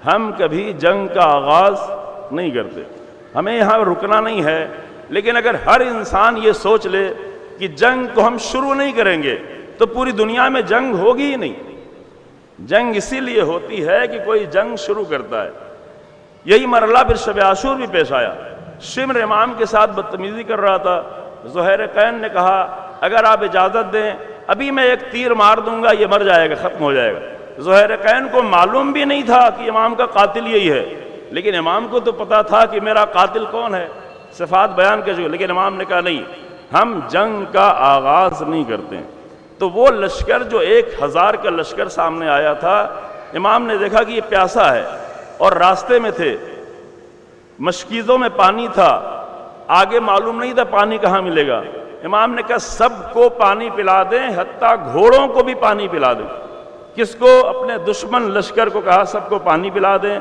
ہم کبھی جنگ کا آغاز نہیں کرتے، ہمیں یہاں رکنا نہیں ہے۔ لیکن اگر ہر انسان یہ سوچ لے کہ جنگ کو ہم شروع نہیں کریں گے تو پوری دنیا میں جنگ ہوگی ہی نہیں۔ جنگ اسی لیے ہوتی ہے کہ کوئی جنگ شروع کرتا ہے۔ یہی مرحلہ پھر شب عاشور بھی پیش آیا۔ شمر امام کے ساتھ بدتمیزی کر رہا تھا۔ زہیر قین نے کہا اگر آپ اجازت دیں ابھی میں ایک تیر مار دوں گا، یہ مر جائے گا، ختم ہو جائے گا۔ زہیر قین کو معلوم بھی نہیں تھا کہ امام کا قاتل یہی ہے، لیکن امام کو تو پتا تھا کہ میرا قاتل کون ہے، صفات بیان کے جو، لیکن امام نے کہا نہیں، ہم جنگ کا آغاز نہیں کرتے۔ تو وہ لشکر جو 1000 کا لشکر سامنے آیا تھا، امام نے دیکھا کہ یہ پیاسا ہے، اور راستے میں تھے، مشکیزوں میں پانی تھا، آگے معلوم نہیں تھا پانی کہاں ملے گا۔ امام نے کہا سب کو پانی پلا دیں، حتیٰ گھوڑوں کو بھی پانی پلا دیں۔ کس کو؟ اپنے دشمن لشکر کو کہا سب کو پانی پلا دیں،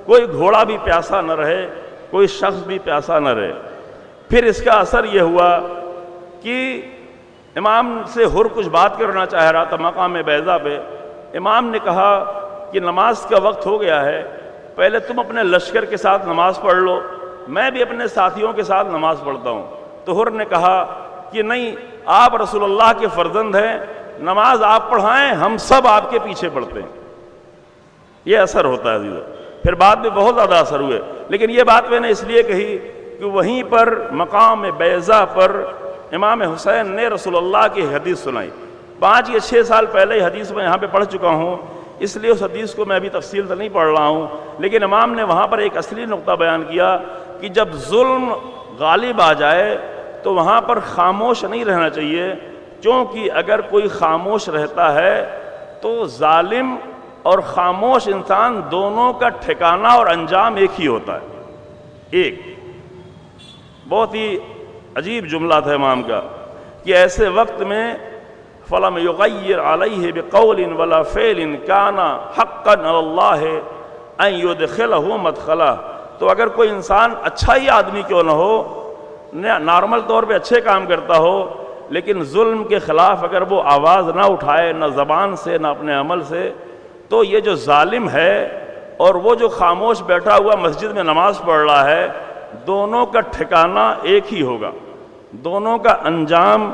کوئی گھوڑا بھی پیاسا نہ رہے، کوئی شخص بھی پیاسا نہ رہے۔ پھر اس کا اثر یہ ہوا کہ امام سے ہر کچھ بات کرنا چاہ رہا تھا مقام بیضا پہ۔ امام نے کہا کہ نماز کا وقت ہو گیا ہے، پہلے تم اپنے لشکر کے ساتھ نماز پڑھ لو، میں بھی اپنے ساتھیوں کے ساتھ نماز پڑھتا ہوں۔ تو ہر نے کہا کہ نہیں، آپ رسول اللہ کے فرزند ہیں، نماز آپ پڑھائیں، ہم سب آپ کے پیچھے پڑھتے ہیں۔ یہ اثر ہوتا ہے عزیزو۔ پھر بعد میں بہت زیادہ اثر ہوئے، لیکن یہ بات میں نے اس لیے کہی کہ وہیں پر مقام بیضا پر امام حسین نے رسول اللہ کی حدیث سنائی۔ 5 یا 6 سال پہلے حدیث میں یہاں پہ پڑھ چکا ہوں، اس لیے اس حدیث کو میں ابھی تفصیل سے نہیں پڑھ رہا ہوں، لیکن امام نے وہاں پر ایک اصلی نقطہ بیان کیا کہ جب ظلم غالب آ جائے تو وہاں پر خاموش نہیں رہنا چاہیے، کیونکہ اگر کوئی خاموش رہتا ہے تو ظالم اور خاموش انسان دونوں کا ٹھکانہ اور انجام ایک ہی ہوتا ہے۔ ایک بہت ہی عجیب جملہ تھا امام کا کہ ایسے وقت میں فَلَمْ يُغَيِّرْ عَلَيْهِ بِقَوْلٍ وَلَا فِعْلٍ كَانَ حَقًّا عَلَى اللَّهِ أَن يُدْخِلَهُ مَدْخَلَهُ۔ تو اگر کوئی انسان اچھا ہی آدمی کیوں نہ ہو، نارمل طور پہ اچھے کام کرتا ہو، لیکن ظلم کے خلاف اگر وہ آواز نہ اٹھائے، نہ زبان سے نہ اپنے عمل سے، تو یہ جو ظالم ہے اور وہ جو خاموش بیٹھا ہوا مسجد میں نماز پڑھ رہا ہے، دونوں کا ٹھکانہ ایک ہی ہوگا، دونوں کا انجام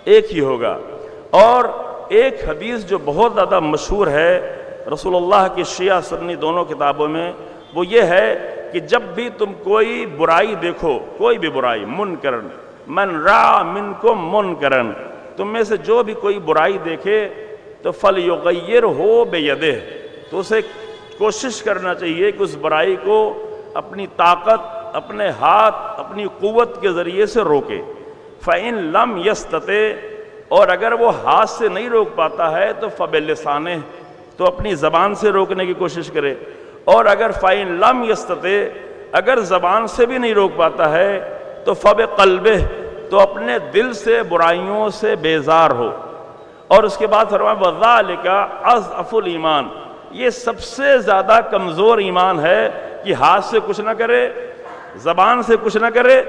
ایک ہی ہوگا۔ اور ایک حدیث جو بہت زیادہ مشہور ہے رسول اللہ کی شیعہ سنی دونوں کتابوں میں، وہ یہ ہے کہ جب بھی تم کوئی برائی دیکھو، کوئی بھی برائی، منکرن من را منکم منکرن، تم میں سے جو بھی کوئی برائی دیکھے تو فَلْيُغَيِّرْهُ بِيَدِهِ، تو اسے کوشش کرنا چاہیے کہ اس برائی کو اپنی طاقت، اپنے ہاتھ، اپنی قوت کے ذریعے سے روکے۔ فَإِن لَمْ يَسْتَطِعْ، اور اگر وہ ہاتھ سے نہیں روک پاتا ہے تو فَبِلِسَانِهِ، تو اپنی زبان سے روکنے کی کوشش کرے۔ اور اگر فَإِن لَمْ يَسْتَطِعْ، اگر زبان سے بھی نہیں روک پاتا ہے تو فَبِقَلْبِهِ، تو اپنے دل سے برائیوں سے بیزار ہو۔ اور اس کے بعد فرمایا وَذَلِكَ أَضْعَفُ الْإِيمَانِ، یہ سب سے زیادہ کمزور ایمان ہے کہ ہاتھ سے کچھ نہ کرے، زبان سے کچھ نہ کرے،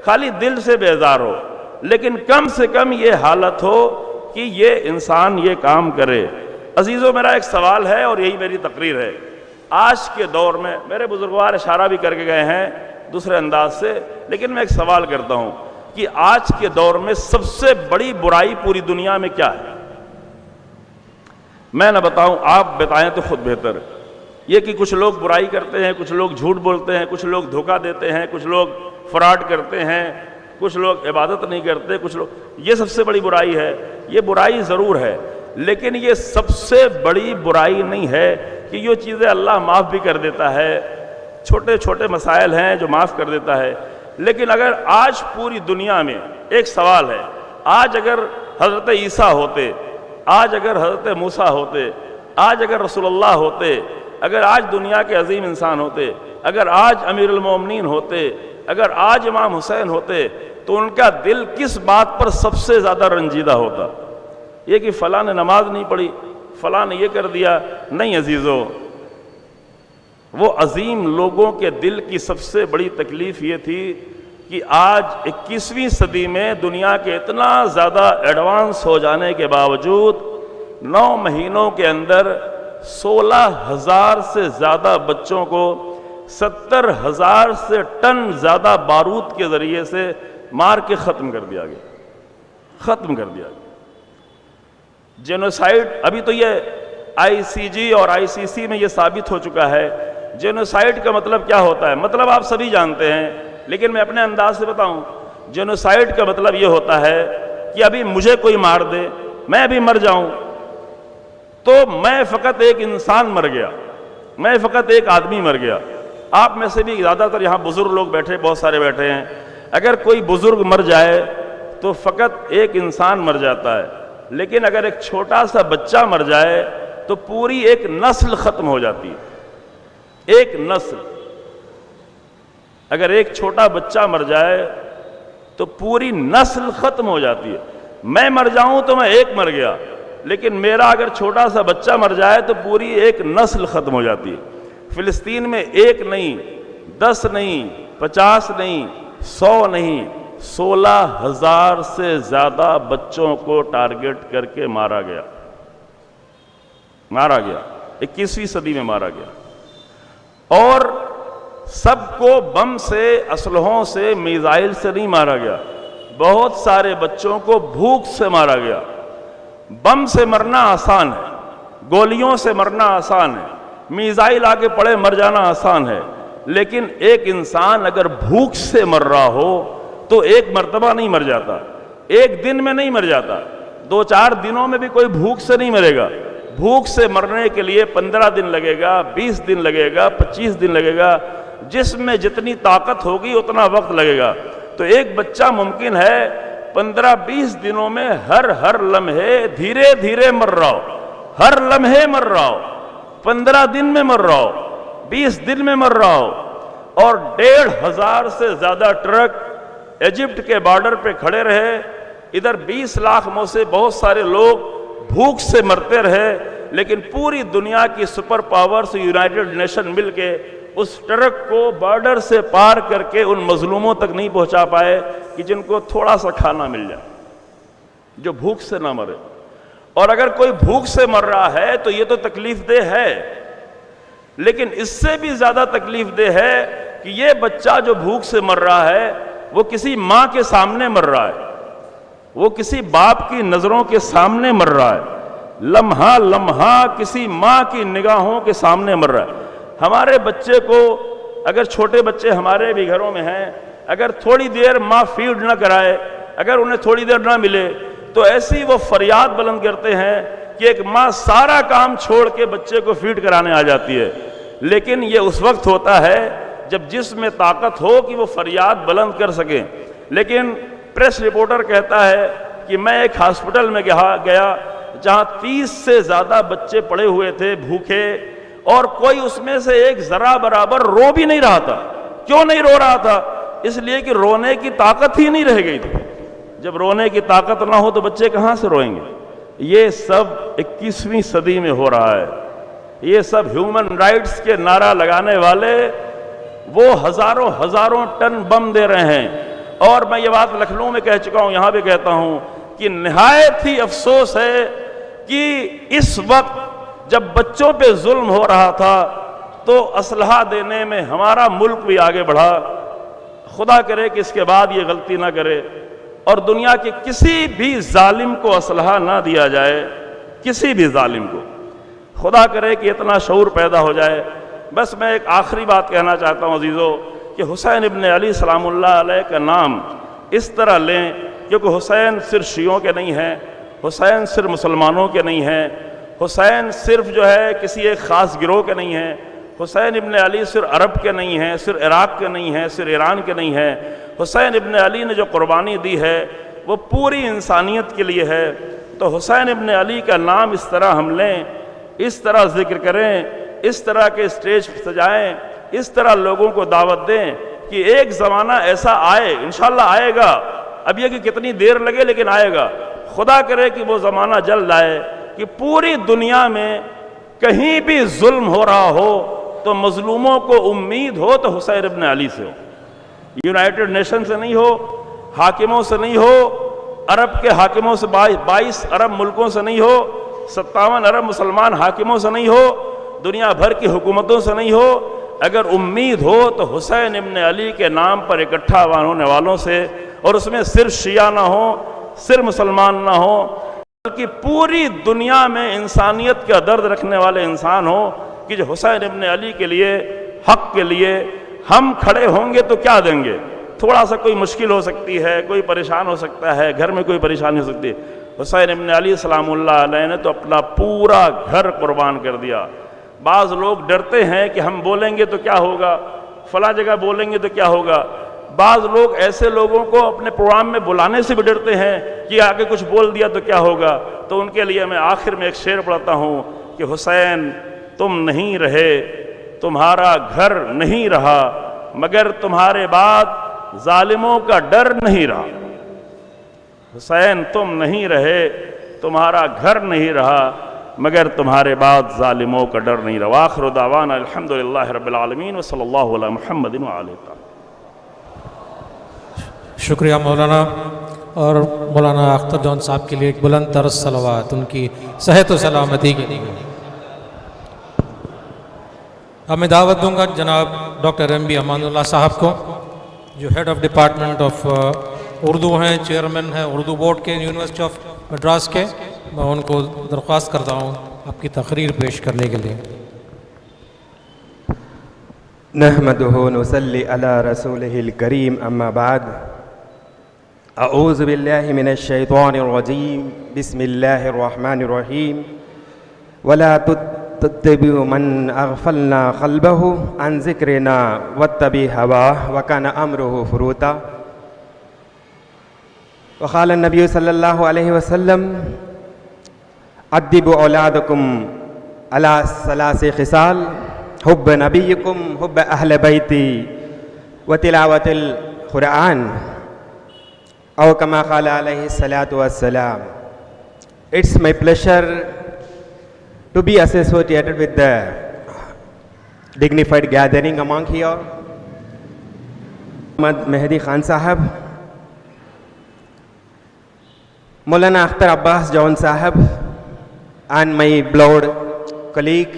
خالی دل سے بیزار ہو، لیکن کم سے کم یہ حالت ہو کہ یہ انسان یہ کام کرے۔ عزیزوں، میرا ایک سوال ہے اور یہی میری تقریر ہے۔ آج کے دور میں میرے بزرگوار اشارہ بھی کر کے گئے ہیں دوسرے انداز سے، لیکن میں ایک سوال کرتا ہوں کہ آج کے دور میں سب سے بڑی برائی پوری دنیا میں کیا ہے؟ میں نہ بتاؤں، آپ بتائیں تو خود بہتر۔ یہ کہ کچھ لوگ برائی کرتے ہیں، کچھ لوگ جھوٹ بولتے ہیں، کچھ لوگ دھوکہ دیتے ہیں، کچھ لوگ فراڈ کرتے ہیں، کچھ لوگ عبادت نہیں کرتے، کچھ لوگ، یہ سب سے بڑی برائی ہے۔ یہ برائی ضرور ہے، لیکن یہ سب سے بڑی برائی نہیں ہے کہ یہ چیزیں اللہ معاف بھی کر دیتا ہے۔ چھوٹے چھوٹے مسائل ہیں جو معاف کر دیتا ہے، لیکن اگر آج پوری دنیا میں ایک سوال ہے، آج اگر حضرت عیسیٰ ہوتے، آج اگر حضرت موسیٰ ہوتے، آج اگر رسول اللہ ہوتے، اگر آج دنیا کے عظیم انسان ہوتے، اگر آج امیر المومنین ہوتے، اگر آج امام حسین ہوتے، تو ان کا دل کس بات پر سب سے زیادہ رنجیدہ ہوتا؟ یہ کہ فلاں نے نماز نہیں پڑھی، فلاں نے یہ کر دیا؟ نہیں عزیزو، وہ عظیم لوگوں کے دل کی سب سے بڑی تکلیف یہ تھی کہ آج 21ویں صدی میں دنیا کے اتنا زیادہ ایڈوانس ہو جانے کے باوجود 9 مہینوں کے اندر 16,000 سے زیادہ بچوں کو 70,000 سے ٹن زیادہ بارود کے ذریعے سے مار کے ختم کر دیا گیا، ختم کر دیا گیا۔ جینوسائیڈ، ابھی تو یہ ICG اور ICC میں یہ ثابت ہو چکا ہے۔ جینوسائیڈ کا مطلب کیا ہوتا ہے؟ مطلب آپ سبھی جانتے ہیں، لیکن میں اپنے انداز سے بتاؤں۔ جینوسائیڈ کا مطلب یہ ہوتا ہے کہ ابھی مجھے کوئی مار دے، میں ابھی مر جاؤں، تو میں فقط ایک انسان مر گیا، میں فقط ایک آدمی مر گیا۔ آپ میں سے بھی زیادہ تر یہاں بزرگ لوگ بیٹھے، بہت سارے بیٹھے ہیں، اگر کوئی بزرگ مر جائے تو فقط ایک انسان مر جاتا ہے، لیکن اگر ایک چھوٹا سا بچہ مر جائے تو پوری ایک نسل ختم ہو جاتی ہے۔ ایک نسل، اگر ایک چھوٹا بچہ مر جائے تو پوری نسل ختم ہو جاتی ہے۔ میں مر جاؤں تو میں ایک مر گیا، لیکن میرا اگر چھوٹا سا بچہ مر جائے تو پوری ایک نسل ختم ہو جاتی ہے۔ فلسطین میں 1 نہیں، 10 نہیں، 50 نہیں، 100 نہیں، 16,000 سے زیادہ بچوں کو ٹارگٹ کر کے مارا گیا، مارا گیا، 21ویں صدی میں مارا گیا۔ اور سب کو بم سے، اسلحوں سے، میزائل سے نہیں مارا گیا، بہت سارے بچوں کو بھوک سے مارا گیا۔ بم سے مرنا آسان ہے، گولیوں سے مرنا آسان ہے، میزائل آگے پڑے مر جانا آسان ہے، لیکن ایک انسان اگر بھوک سے مر رہا ہو تو ایک مرتبہ نہیں مر جاتا، ایک دن میں نہیں مر جاتا، 2-4 دنوں میں بھی کوئی بھوک سے نہیں مرے گا۔ بھوک سے مرنے کے لیے 15 دن لگے گا، 20 دن لگے گا، 25 دن لگے گا، جسم میں جتنی طاقت ہوگی اتنا وقت لگے گا۔ تو ایک بچہ ممکن ہے 15-20 دنوں میں ہر لمحے دھیرے دھیرے مر رہا ہو، ہر لمحے مر رہا ہو، 15 دن میں مر رہا ہو، 20 دن میں مر رہا ہو، اور 1,500 سے زیادہ ٹرک ایجپٹ کے بارڈر پہ کھڑے رہے، ادھر 20 لاکھ مو سے بہت سارے لوگ بھوک سے مرتے رہے، لیکن پوری دنیا کی سپر پاورز یونائٹڈ نیشن مل کے اس ٹرک کو بارڈر سے پار کر کے ان مظلوموں تک نہیں پہنچا پائے کہ جن کو تھوڑا سا کھانا مل جائے، جو بھوک سے نہ مرے۔ اور اگر کوئی بھوک سے مر رہا ہے تو یہ تو تکلیف دہ ہے، لیکن اس سے بھی زیادہ تکلیف دہ ہے کہ یہ بچہ جو بھوک سے مر رہا ہے وہ کسی ماں کے سامنے مر رہا ہے، وہ کسی باپ کی نظروں کے سامنے مر رہا ہے، لمحہ لمحہ کسی ماں کی نگاہوں کے سامنے مر رہا ہے۔ ہمارے بچے کو، اگر چھوٹے بچے ہمارے بھی گھروں میں ہیں، اگر تھوڑی دیر ماں فیڈ نہ کرائے، اگر انہیں تھوڑی دیر نہ ملے تو ایسی وہ فریاد بلند کرتے ہیں کہ ایک ماں سارا کام چھوڑ کے بچے کو فیڈ کرانے آ جاتی ہے۔ لیکن یہ اس وقت ہوتا ہے جب جسم میں طاقت ہو کہ وہ فریاد بلند کر سکیں۔ لیکن پریس رپورٹر کہتا ہے کہ میں ایک ہاسپٹل میں گیا جہاں 30 سے زیادہ بچے پڑے ہوئے تھے بھوکے، اور کوئی اس میں سے ایک ذرا برابر رو بھی نہیں رہا تھا۔ کیوں نہیں رو رہا تھا؟ اس لیے کہ رونے کی طاقت ہی نہیں رہ گئی تھی۔ جب رونے کی طاقت نہ ہو تو بچے کہاں سے روئیں گے؟ یہ سب 21ویں صدی میں ہو رہا ہے۔ یہ سب ہیومن رائٹس کے نعرہ لگانے والے وہ ہزاروں ٹن بم دے رہے ہیں۔ اور میں یہ بات لکھنؤ میں کہہ چکا ہوں، یہاں بھی کہتا ہوں کہ نہایت ہی افسوس ہے کہ اس وقت جب بچوں پہ ظلم ہو رہا تھا تو اسلحہ دینے میں ہمارا ملک بھی آگے بڑھا. خدا کرے کہ اس کے بعد یہ غلطی نہ کرے اور دنیا کے کسی بھی ظالم کو اسلحہ نہ دیا جائے, کسی بھی ظالم کو. خدا کرے کہ اتنا شعور پیدا ہو جائے. بس میں ایک آخری بات کہنا چاہتا ہوں عزیزو, کہ حسین ابن علی سلام اللہ علیہ کا نام اس طرح لیں, کیونکہ حسین صرف شیعوں کے نہیں ہیں, حسین صرف مسلمانوں کے نہیں ہیں, حسین صرف جو ہے کسی ایک خاص گروہ کے نہیں ہیں, حسین ابن علی صرف عرب کے نہیں ہیں, صرف عراق کے نہیں ہیں, صرف ایران کے نہیں ہیں. حسین ابن علی نے جو قربانی دی ہے وہ پوری انسانیت کے لیے ہے. تو حسین ابن علی کا نام اس طرح ہم لیں, اس طرح ذکر کریں, اس طرح کے اسٹیج سجائیں, اس طرح لوگوں کو دعوت دیں کہ ایک زمانہ ایسا آئے, انشاءاللہ آئے گا. اب یہ کہ کتنی دیر لگے لیکن آئے گا. خدا کرے کہ وہ زمانہ جلد آئے کہ پوری دنیا میں کہیں بھی ظلم ہو رہا ہو تو مظلوموں کو امید ہو تو حسین ابن علی سے ہو. یونائٹڈ نیشن سے نہیں ہو, حاکموں سے نہیں ہو, عرب کے حاکموں سے 22 عرب ملکوں سے نہیں ہو, 57 عرب مسلمان حاکموں سے نہیں ہو, دنیا بھر کی حکومتوں سے نہیں ہو. اگر امید ہو تو حسین ابن علی کے نام پر اکٹھا ہونے والوں سے, اور اس میں صرف شیعہ نہ ہوں, صرف مسلمان نہ ہوں, بلکہ پوری دنیا میں انسانیت کا درد رکھنے والے انسان ہوں کہ جو حسین ابن علی کے لیے, حق کے لیے ہم کھڑے ہوں گے تو کیا دیں گے. تھوڑا سا کوئی مشکل ہو سکتی ہے, کوئی پریشان ہو سکتا ہے, گھر میں کوئی پریشانی ہو سکتی ہے. حسین ابن علی سلام اللہ علیہ نے تو اپنا پورا گھر قربان کر دیا. بعض لوگ ڈرتے ہیں کہ ہم بولیں گے تو کیا ہوگا, فلاں جگہ بولیں گے تو کیا ہوگا. بعض لوگ ایسے لوگوں کو اپنے پروگرام میں بلانے سے بھی ڈرتے ہیں کہ آگے کچھ بول دیا تو کیا ہوگا. تو ان کے لیے میں آخر میں ایک شعر پڑھتا ہوں کہ حسین تم نہیں رہے, تمہارا گھر نہیں رہا, مگر تمہارے بعد ظالموں کا ڈر نہیں رہا. حسین تم نہیں رہے, تمہارا گھر نہیں رہا, مگر تمہارے بعد ظالموں کا ڈر نہیں رہا. وآخر دعوانا الحمدللہ رب العالمین وصلی اللہ علی محمد وعلیہ. شکریہ مولانا. اور مولانا اختر جون صاحب کے لیے ایک بلند ترس صلوات ان کی صحت و سلامتی کے لیے. اب میں دعوت دوں گا جناب doctor M B Aman Ullah صاحب کو, جو head of department of Urdu ہیں, چیئرمین ہیں اردو بورڈ کے یونیورسٹی آف مڈراس کے. میں ان کو درخواست کرتا ہوں آپ کی تقریر پیش کرنے کے لیے. نحمدہ نصلی علی رسولہ الکریم, اما بعد. اعوذ باللہ من الشیطان الرجیم, بسم اللہ الرحمن الرحیم. ولا تتبع من اغفلنا قلبہ عن ذکرنا واتبع ہواہ وکان امرہ فروتا. وقال النبی صلی اللہ علیہ وسلم ادبوا اولادکم علی ثلاث خصال, حب نبیکم, حب اہل بیتی, وتلاوت القرآن, او کما قال علیہ الصلاۃ والسلام. It's my pleasure to be associated with the dignified gathering among here. Muhammad Mehdi Khan Sahab, Maulana Akhtar Abbas Jawan Sahab, and my beloved colleague,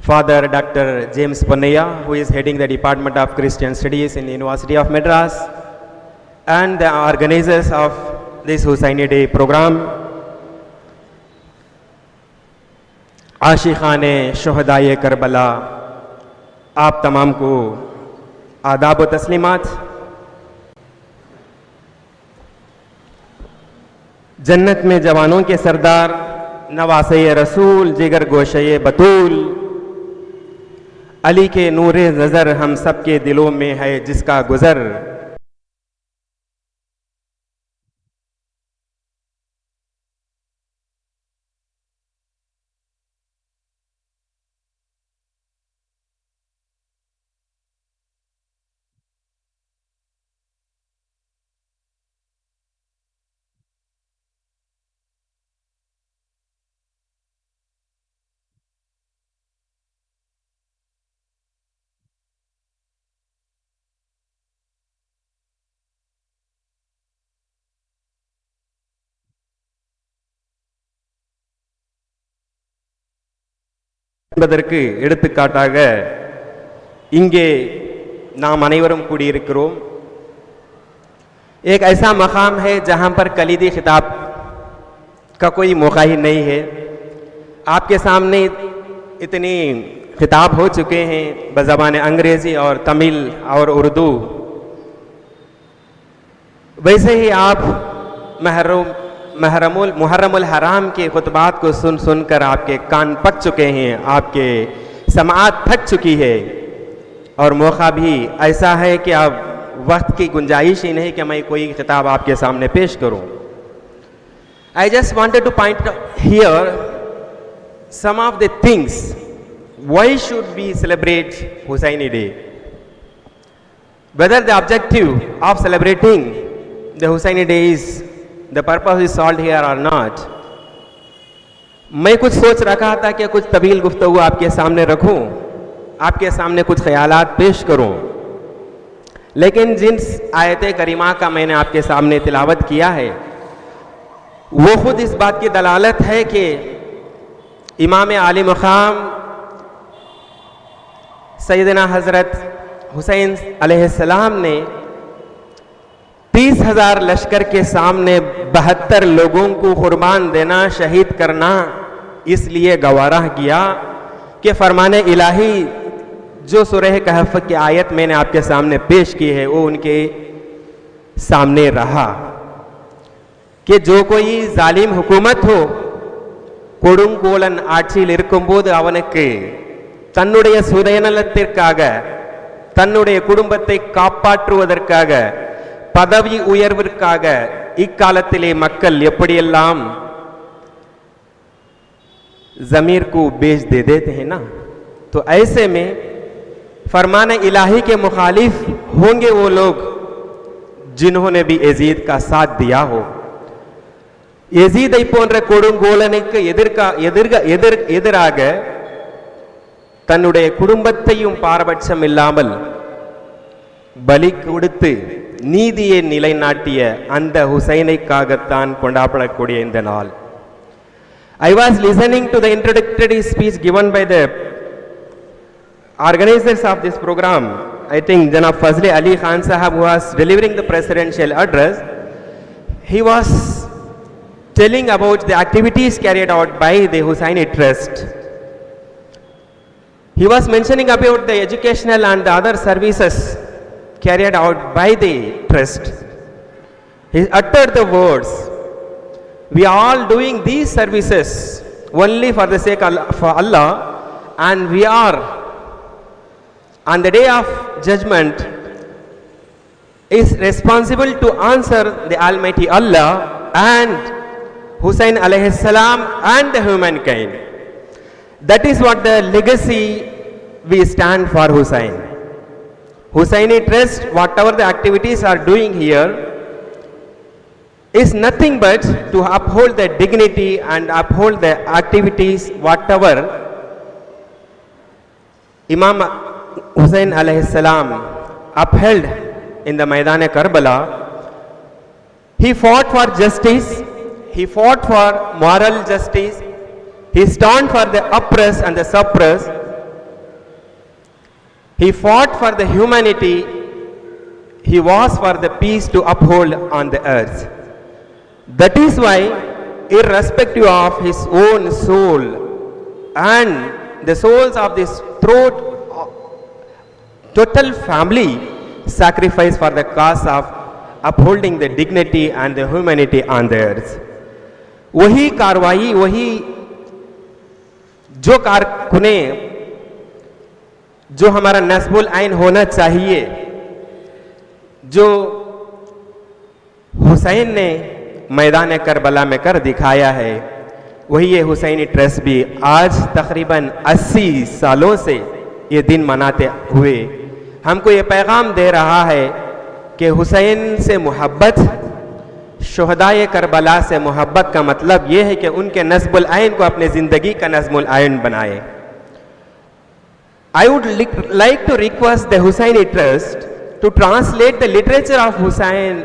Father Dr. James Ponnaya, who is heading the Department of Christian Studies in the University of Madras, and the organizers of this Husaini Day program, عاشقان شہدائے کربلا, آپ تمام کو آداب و تسلیمات. جنت میں جوانوں کے سردار, نواسے رسول, جگر گوشے بطول, علی کے نور نظر ہم سب کے دلوں میں ہے جس کا گزر. என்பதற்கு எடுத்துக்காட்டாக இங்கே நாம் அனைவரும் கூடியிருக்கிறோம். एक ऐसा मकाम है जहाँ पर कलीदी खिताब का कोई मौका ही नहीं है. आपके सामने इतनी खिताब हो चुके हैं बज़बान अंग्रेज़ी और तमिल और उर्दू. वैसे ही आप मुहर्रमुल हराम के खुतबात को सुन सुनकर आपके कान पक चुके हैं, आपके समाअत थक चुकी है और मौका भी ऐसा है कि अब वक्त की गुंजाइश ही नहीं कि मैं कोई खिताब आपके सामने पेश करूं. I just wanted to point out here some of the things why should we celebrate Husaini Day. Whether the objective of celebrating the Husaini Day is the purpose is solved here or not. मैं कुछ सोच रखा था कि कुछ तवील गुफ्तगू आपके सामने रखूं, आपके सामने कुछ ख्यालात पेश करूं, लेकिन जिन आयत करीमा का मैंने आपके सामने तिलावत किया है वो खुद इस बात की दलालत है कि इमाम आली मकाम सैयदना हज़रत हुसैन अलैहिस्सलाम ने 30,000 लश्कर के सामने 72 लोगों को कुर्बान देना, शहीद करना इसलिए गवारा किया कि फरमाने इलाही जो सूरह कहफ की आयत मैंने आपके सामने पेश की है वो उनके सामने रहा कि जो कोई जालिम हुकूमत हो கொடுங்கோலன் ஆட்சியில் இருக்கும்போது அவனுக்கு தன்னுடைய சுயநலத்திற்காக தன்னுடைய குடும்பத்தை காப்பாற்றுவதற்காக பதவி உயர்விற்காக இக்காலத்திலே மக்கள் எப்படியெல்லாம் ज़मीर को बेच दे देते हैं ना, तो ऐसे में फरमान इलाही के मुखालिफ होंगे वो लोग जिन्होंने भी यजीद का साथ दिया हो. यजीदै போன்ற கொடுங்கோலனுக்கு எதிராக தன்னுடைய குடும்பத்தையும் பாரபட்சம் இல்லாமல் பலி கொடுத்து நீதியை நிலைநாட்டிய அந்த ஹுசைனைக்காகத்தான் கொண்டாடப்படக்கூடிய இந்த நாள். I was listening to the introductory speech given by the organizers of this program. I think Janab Fazli Ali Khan Sahab was delivering the presidential address. He was telling about the activities carried out by the Husaini Trust. He was mentioning about the educational and the other services carried out by the trust. He uttered the words, we are all doing these services only for the sake of Allah, and we are on the day of judgment is responsible to answer the Almighty Allah and Husain alayhi salam and the humankind. That is what the legacy we stand for Husain. Husaini Trust, whatever the activities are doing here, is nothing but to uphold the dignity and uphold the activities whatever Imam Husain alayhi salam upheld in the Maidan Karbala. He fought for justice, he fought for moral justice, he stood for the oppressed and the suppressed, he fought for the humanity, he was for the peace to uphold on the earth. That is why, irrespective of his own soul and the souls of this total family sacrifice for the cause of upholding the dignity and the humanity on the earth. वही कार्रवाई, वही जो कारकुने जो हमारा नस्बुल आइन होना चाहिए, जो हुसैन ने मैदान करबला में कर दिखाया है, वही ये हुसैनी ट्रस्ट भी आज तकरीबन 80 सालों से ये दिन मनाते हुए हमको ये पैगाम दे रहा है कि हुसैन से मोहब्बत, शुहदाए करबला से मोहब्बत का मतलब ये है कि उनके नस्बुल आइन को अपने ज़िंदगी का नस्बुल आइन बनाए. I would like to request the Husaini Trust to translate the literature of Husain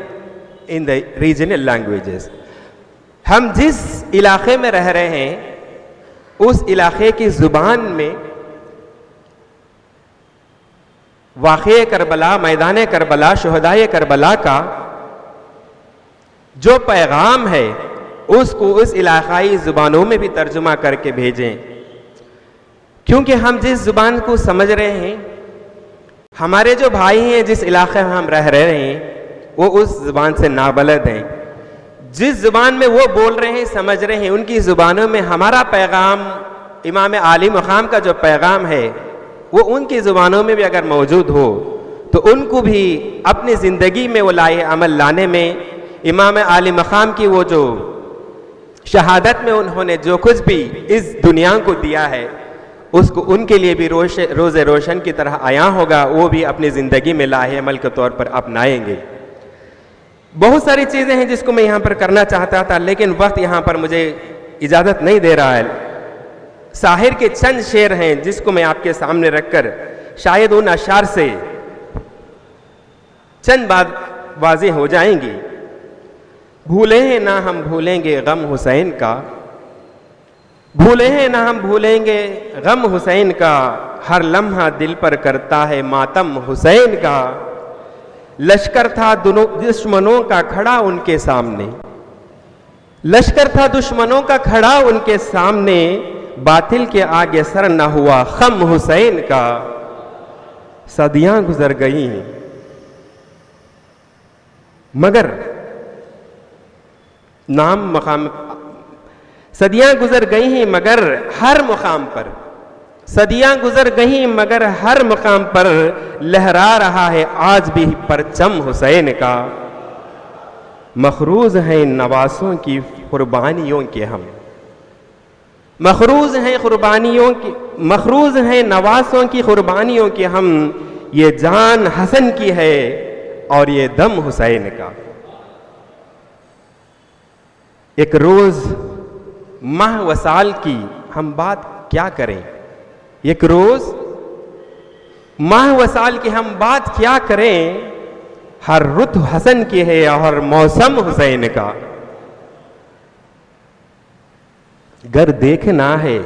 in the regional languages. हम जिस इलाके में रह रहे हैं اس علاقے کی زبان میں واقعہ کربلا، میدان کربلا، شہدائے کربلا کا جو پیغام ہے اس کو اس علاقائی زبانوں میں بھی ترجمہ کر کے بھیجیں، کیونکہ ہم جس زبان کو سمجھ رہے ہیں، ہمارے جو بھائی ہیں جس علاقے میں ہم رہ رہے ہیں وہ اس زبان سے نابلد ہیں. جس زبان میں وہ بول رہے ہیں، سمجھ رہے ہیں، ان کی زبانوں میں ہمارا پیغام، امام عالی مقام کا جو پیغام ہے وہ ان کی زبانوں میں بھی اگر موجود ہو تو ان کو بھی اپنی زندگی میں وہ لائے عمل لانے میں، امام عالی مقام کی وہ جو شہادت میں انہوں نے جو کچھ بھی اس دنیا کو دیا ہے اس کو ان کے لیے بھی روز روشن کی طرح آیا ہوگا، وہ بھی اپنی زندگی میں لاہے عمل کے طور پر اپنائیں گے. بہت ساری چیزیں ہیں جس کو میں یہاں پر کرنا چاہتا تھا لیکن وقت یہاں پر مجھے اجازت نہیں دے رہا ہے. شاعر کے چند شعر ہیں جس کو میں آپ کے سامنے رکھ کر شاید ان اشعار سے چند بات واضح ہو جائیں گی. بھولے ہیں نہ ہم بھولیں گے غم حسین کا، بھولے ہیں نہ ہم بھولیں گے غم حسین کا، ہر لمحہ دل پر کرتا ہے ماتم حسین کا. لشکر تھا دشمنوں کا کھڑا ان کے سامنے، لشکر تھا دشمنوں کا کھڑا ان کے سامنے، باطل کے آگے سر نہ ہوا خم حسین کا. صدیاں گزر گئی ہیں مگر نام مقام، صدیاں گزر گئی ہیں مگر ہر مقام پر، صدیاں گزر گئی مگر ہر مقام پر لہرا رہا ہے آج بھی پرچم حسین کا. مخروز ہیں نواسوں کی قربانیوں کے ہم، مخروز ہیں قربانیوں کی، مخروز ہیں نواسوں کی قربانیوں کے ہم، یہ جان حسن کی ہے اور یہ دم حسین کا. ایک روز ماہ و سال کی ہم بات کیا کریں، ایک روز ماہ و سال کی ہم بات کیا کریں، ہر رت حسن کی ہے اور موسم حسین کا. گر دیکھنا ہے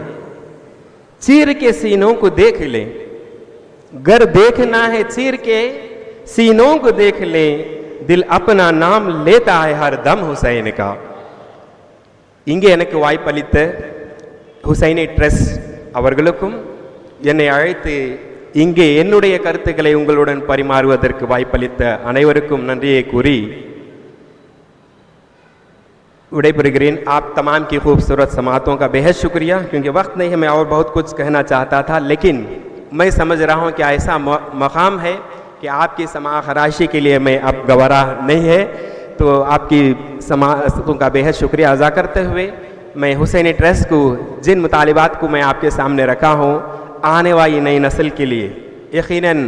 چیر کے سینوں کو دیکھ لیں، گر دیکھنا ہے چیر کے سینوں کو دیکھ لیں، دل اپنا نام لیتا ہے ہر دم حسین کا. இங்கே எனக்கு வாய்ப்பளித்த ஹுசைனி ட்ரஸ்ட் அவர்களுக்கும் என்னை அழைத்து இங்கே என்னுடைய கருத்துக்களை உங்களுடன் பரிமாறுவதற்கு வாய்ப்பளித்த அனைவருக்கும் நன்றியை கூறி विடைபெறுகிறேன். आप तमाम की खूबसूरत समातों का बेहद शुक्रिया. क्योंकि वक्त नहीं है, मैं और बहुत कुछ कहना चाहता था लेकिन मैं समझ रहा हूँ कि ऐसा मकाम है कि आपकी समा खराशी के लिए मैं अब गवारा नहीं है. तो आपकी समातों का बेहद शुक्रिया अदा करते हुए मैं हुसैनी ट्रस्ट को जिन मुतालिबात को मैं आपके सामने रखा हूँ आने वाली नई नस्ल के लिए यकीनन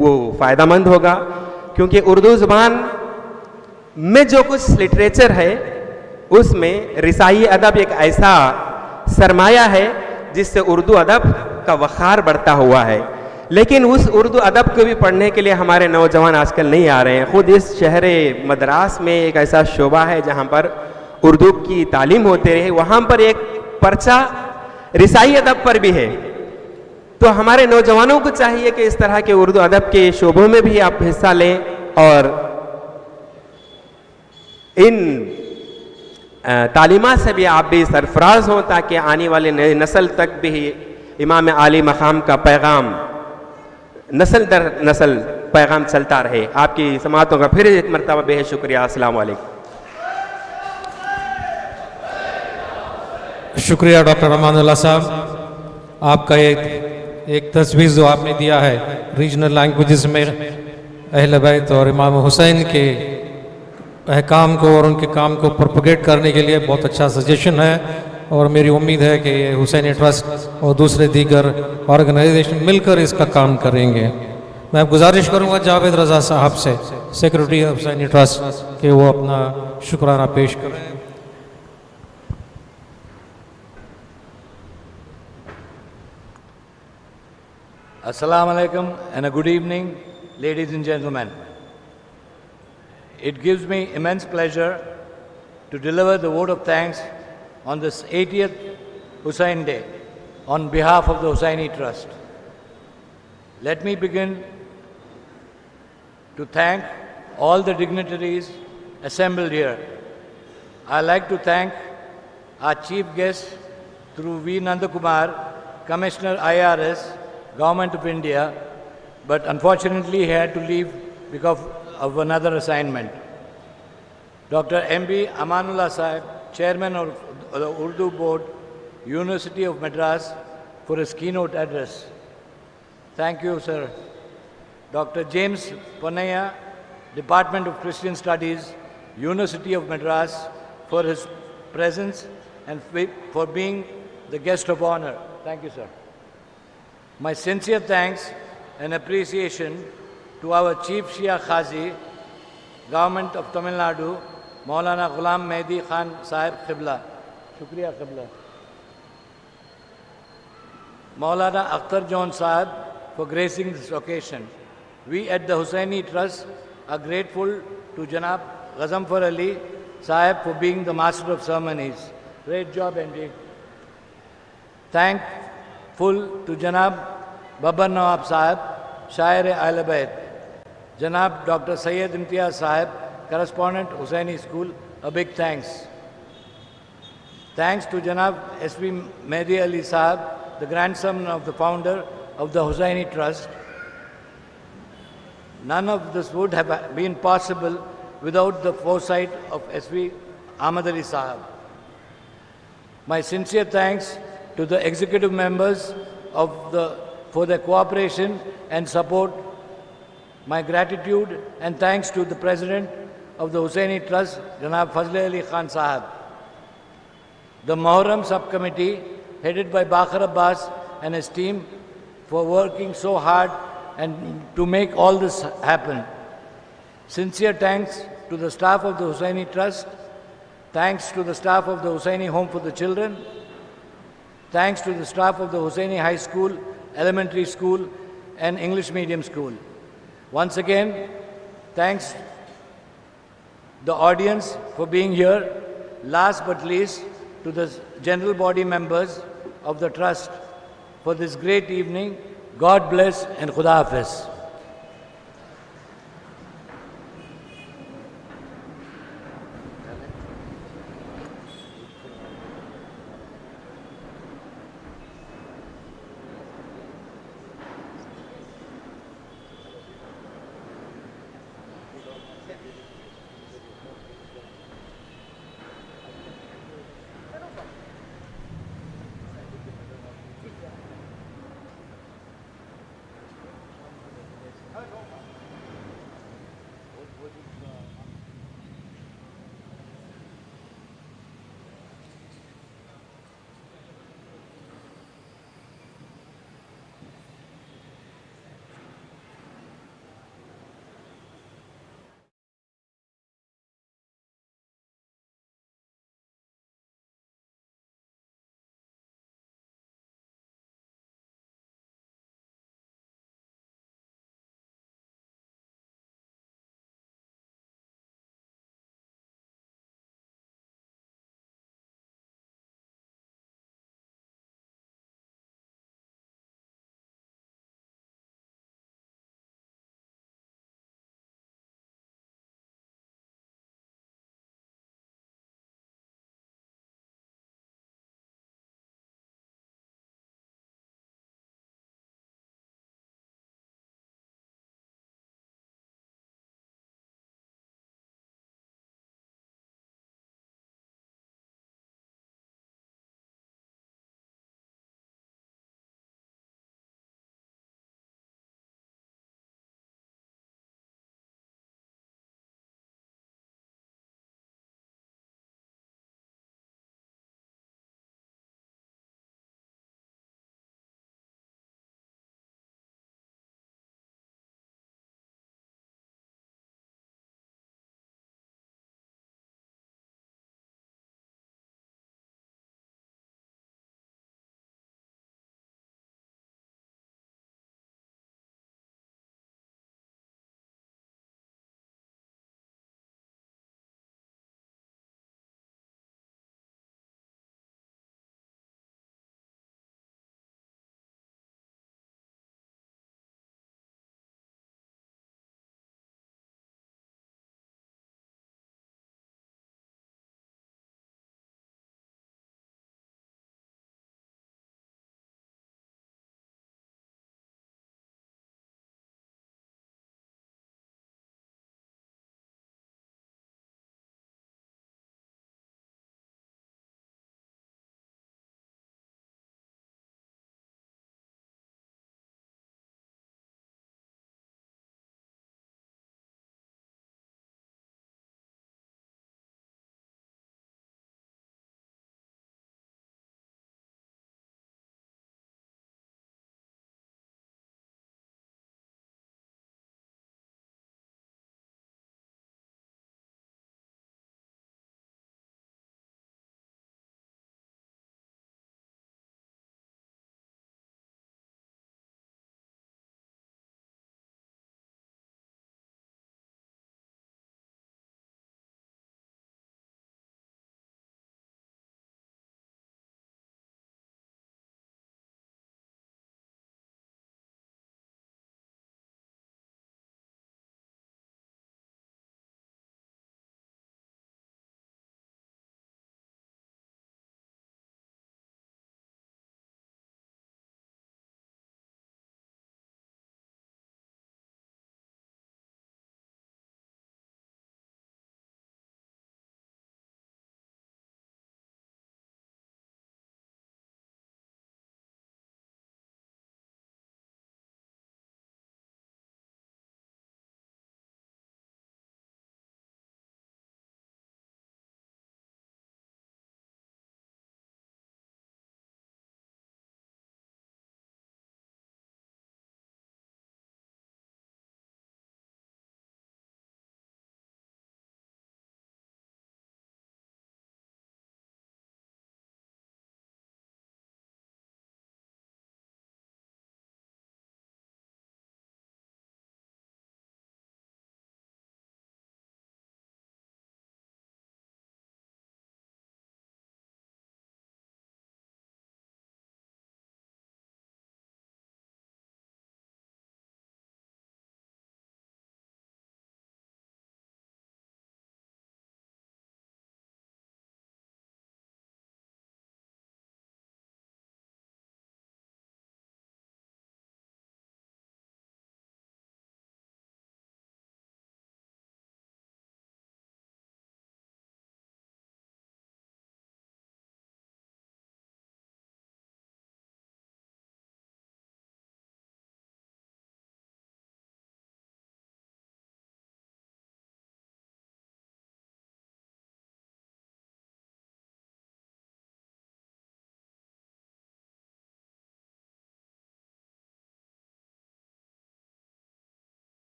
वो फ़ायदेमंद होगा. क्योंकि उर्दू ज़ुबान में जो कुछ लिटरेचर है उसमें रिसाई अदब एक ऐसा सरमाया है जिससे उर्दू अदब का वक़ार बढ़ता हुआ है. लेकिन उस उर्दू अदब को भी पढ़ने के लिए हमारे नौजवान आजकल नहीं आ रहे हैं. ख़ुद इस शहर मद्रास में एक ऐसा शोबा है जहाँ पर उर्दू की तालीम होते रहे, वहाँ पर एक पर्चा रिसाई अदब पर भी है. तो हमारे नौजवानों को चाहिए कि इस तरह के उर्दू अदब के शोबों में भी आप हिस्सा लें और इन तालीमात से भी आप भी सरफराज हों ताकि आने वाले नई नस्ल तक भी इमाम आली मकाम का पैगाम नस्ल दर नस्ल पैगाम चलता रहे. आपकी समातों का फिर एक मरतबा बेहद शुक्रिया. अस्सलाम वालेकुम. शुक्रिया डॉक्टर रहमानुल्लाह साहब. आपका एक तजवीज़ जो आपने दिया है रीजनल लैंग्वेजेस में अहले बैत और इमाम हुसैन के अहकाम को और उनके काम को प्रोपगेट करने के लिए बहुत अच्छा सजेशन है. और मेरी उम्मीद है कि ये हुसैनी ट्रस्ट और दूसरे दीगर ऑर्गेनाइजेशन मिलकर इसका काम करेंगे. मैं गुजारिश करूंगा जावेद रज़ा साहब से, सेक्रेटरी हुसैनी ट्रस्ट, कि वो अपना शुक्राना पेश करें. Assalamu alaikum and a good evening, ladies and gentlemen. It gives me immense pleasure to deliver the vote of thanks on this 80th Husain Day. on behalf of the Husaini Trust. Let me begin to thank all the dignitaries assembled here. I'd like to thank our chief guest through V. Nandakumar, Commissioner IRS, Government of India, but unfortunately he had to leave because of another assignment. Dr. M.B. Amanullah Sahib, Chairman of the Urdu Board, University of Madras, for his keynote address. Thank you, sir. Dr. James Ponaya, Department of Christian Studies, University of Madras, for his presence and for being the guest of honor. Thank you, sir. My sincere thanks and appreciation to our Chief Shia Khazi, Government of Tamil Nadu, Maulana Ghulam Mehdi Khan Sahib Qibla. Shukriya Qibla. Maulana Akhtar John Sahib for gracing this occasion. We at the Husaini Trust are grateful to Janab Ghazamfar Ali Sahib for being the Master of Ceremonies. Great job, MD. Thankful to Janab Babar Nawab Sahib, Shair Ahl Bayt. Janab Dr. Sayyid Imtiaz Sahib, Correspondent, Husaini School, a big thanks. Thanks to Janab S.V. Mehdi Ali Sahib, the grandson of the founder of the Husaini Trust. None of this would have been possible without the foresight of S.V. Ahmad Ali Sahib. My sincere thanks to the executive members for their cooperation and support. My gratitude and thanks to the President of the Husaini Trust, Janab Fazl Ali Khan Sahib. The Moharram Subcommittee, headed by Bakar Abbas and his team, for working so hard and to make all this happen. Sincere thanks to the staff of the Husaini Trust, thanks to the staff of the Husaini Home for the Children, thanks to the staff of the Husaini High School, Elementary School and English Medium School. Once again, thanks the audience for being here. Last but least, to the general body members of the Trust for this great evening. God bless and Khuda Hafiz.